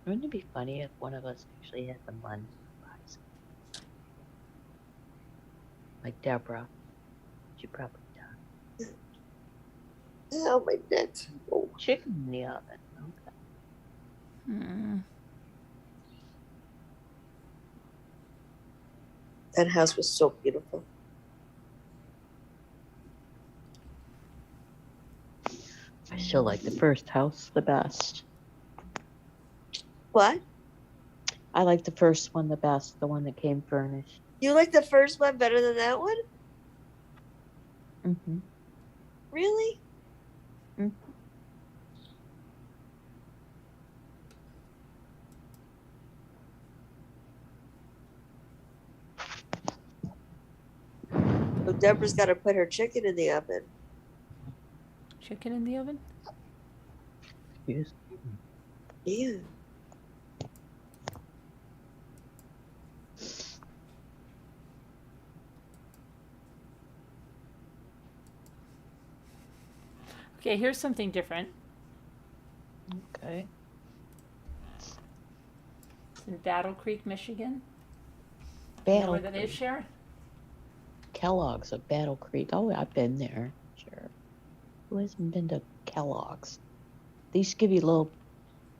Wouldn't it be funny if one of us actually had the money to buy some? Like Deborah. She probably does. Oh, my neck. Oh. Chicken in the oven. Okay. Hmm. That house was so beautiful. I still like the first house the best. What? I like the first one the best, the one that came furnished. You like the first one better than that one? Mm-hmm. Really? Mm-hmm. So Deborah's got to put her chicken in the oven. Chicken in the oven? Yes. Yeah. Okay, here's something different. Okay. It's in Battle Creek, Michigan. You know Battle where that is, Creek. Sharon? Kellogg's of Battle Creek. Oh, I've been there. Sure. Who hasn't been to Kellogg's? They used to give you a little,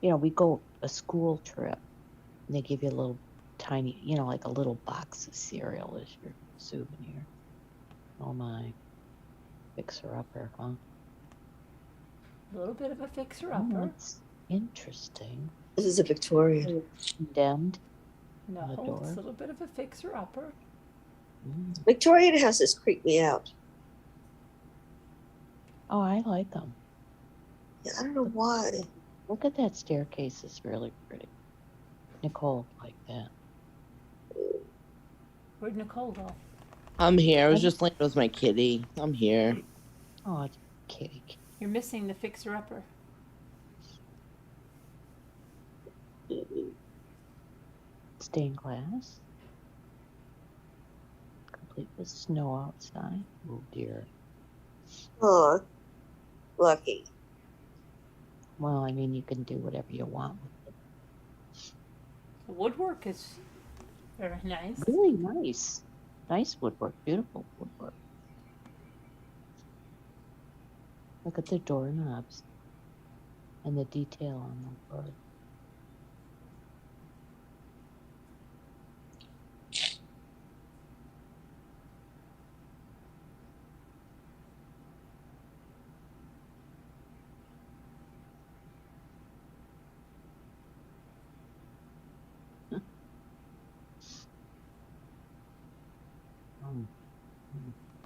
we go a school trip, and they give you a little tiny, like a little box of cereal as your souvenir. Oh my. Fixer-upper, huh? A little bit of a Oh, fixer-upper. that's interesting. This is a Victorian. Condemned. No, the it's door. a little bit of a fixer-upper. Mm. Victorian houses creep me out. Oh, I like them. Yeah, I don't know why. Look at that staircase. It's really pretty. Nicole like that. Where'd Nicole go? I'm here. I was just laying with my kitty. I'm here. Oh, it's cake. You're missing the fixer-upper. Stained glass. Complete with snow outside. Oh dear. Oh, lucky. Well, I mean, you can do whatever you want with it. The woodwork is very nice. Really nice. Nice woodwork. Beautiful woodwork. Look at the doorknobs and the detail on the wood.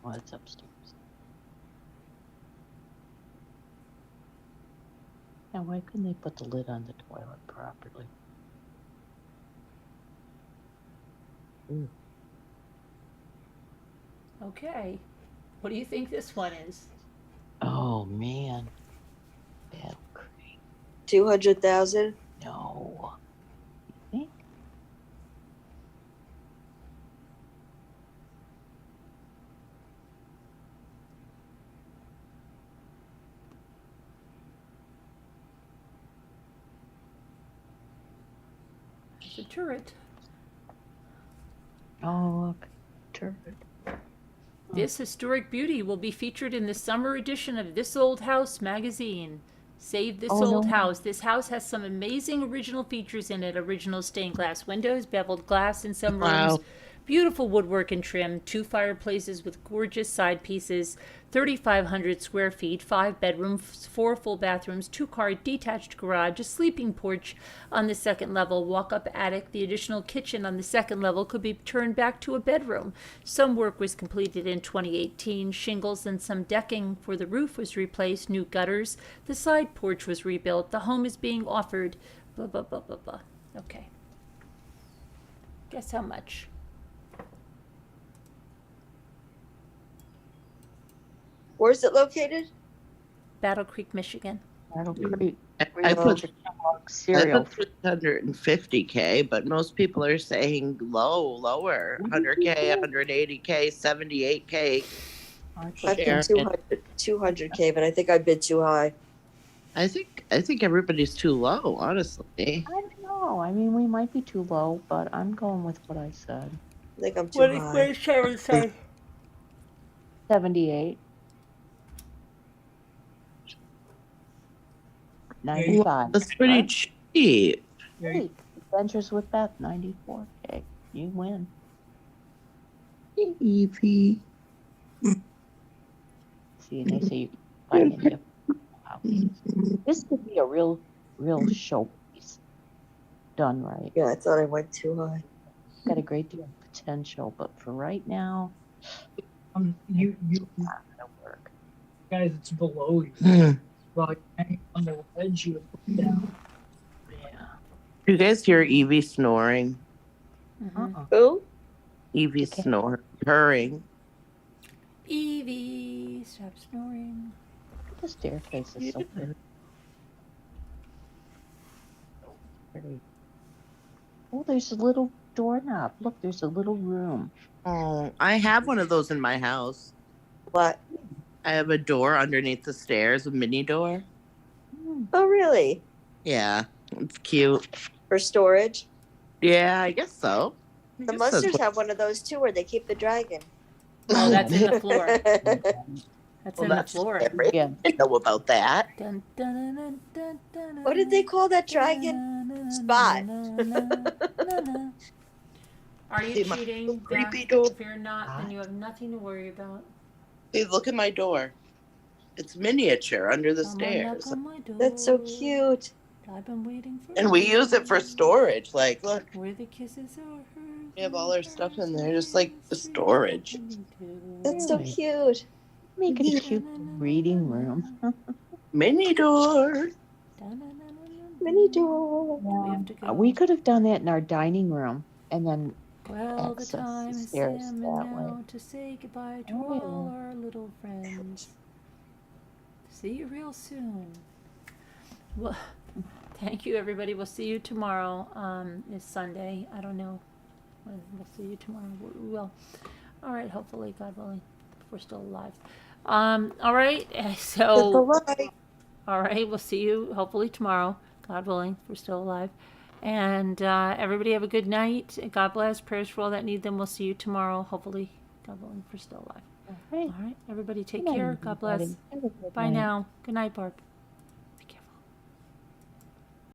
Oh, it's upstairs. Now, why couldn't they put the lid on the toilet properly? Ooh. Okay. What do you think this one is? Oh, man. Battle Creek. 200,000. No. You think? the turret. Oh, look. Turd. This historic beauty will be featured in the summer edition of This Old House magazine. Save This Oh, Old no. House. This house has some amazing original features in it. Original stained glass windows, beveled glass in some Wow. rooms, beautiful woodwork and trim, 2 fireplaces with gorgeous side pieces, 3,500 square feet, 5 bedrooms, 4 full bathrooms, 2-car detached garage, a sleeping porch on the second level, walk-up attic. The additional kitchen on the second level could be turned back to a bedroom. Some work was completed in 2018. Shingles and some decking for the roof was replaced. New gutters. The side porch was rebuilt. The home is being offered. Blah, blah, blah, blah, blah. Okay. Guess how much? Where's it located? Battle Creek, Michigan. Battle Creek. I put Cereal. 350K, but most people are saying lower. 100K, 180K, 78K. I Share. bid 200K, but I think I bid too high. I think everybody's too low, honestly. I don't know. I mean, we might be too low, but I'm going with what I said. I think I'm too high. did Sharon say? 78. 95. That's pretty Right? cheap. Hey, Adventures with Beth, 94K. You win. Evie. See, and they say you can find any of houses. This could be a real showpiece. Done right. Yeah, I thought I went too high. Got a great deal of potential, but for right now, You it's not gonna work. guys, it's below you. Hmm. While you're hanging on the ledge, you look down. Yeah. You guys hear Evie snoring? Mhm. Who? Evie Okay. purring. Evie, stop snoring. The staircase is so pretty. Oh, there's a little doorknob. Look, there's a little room. Oh, I have one of those in my house. What? I have a door underneath the stairs, a mini door. Oh, really? Yeah, it's cute. For storage? Yeah, I guess so. I The guess that's Musters what- have one of those too, where they keep the dragon. Oh, that's in the floor. That's Well, in the that's floor. different. Yeah. I know about that. Dun, dun, dun, dun, dun, dun, What did they call that dragon? dun, Spot. dun, dun, dun, dun. Are you See my cheating? creepy Beth? door? If you're not, then you have nothing to worry about. Hey, look at my door. It's miniature under the Come on, stairs. knock on my door. That's so cute. I've been waiting for And we you. use it for storage. Like, look, Where the kisses are hers. we have all our stuff in there, just like the storage. That's so Really? cute. Make it a cute reading room. Mini door. Mini door. We have to go. We could have done that in our dining room, and then Well, the access time the is stairs coming that now way. to say goodbye to Oh, all yeah. our little friends. See you real soon. Well, thank you, everybody. We'll see you tomorrow. It's Sunday. I don't know when. We'll see you tomorrow. We will. All right. Hopefully, God willing, if we're still alive. All right. So. Bye. All right, we'll see you hopefully tomorrow, God willing, if we're still alive. And everybody have a good night. God bless. Prayers for all that need them. We'll see you tomorrow, hopefully, God willing, if we're still alive. Hey, All right, everybody take good night, care. God bless. everybody. Have a good Bye night. now. Good night, Barb.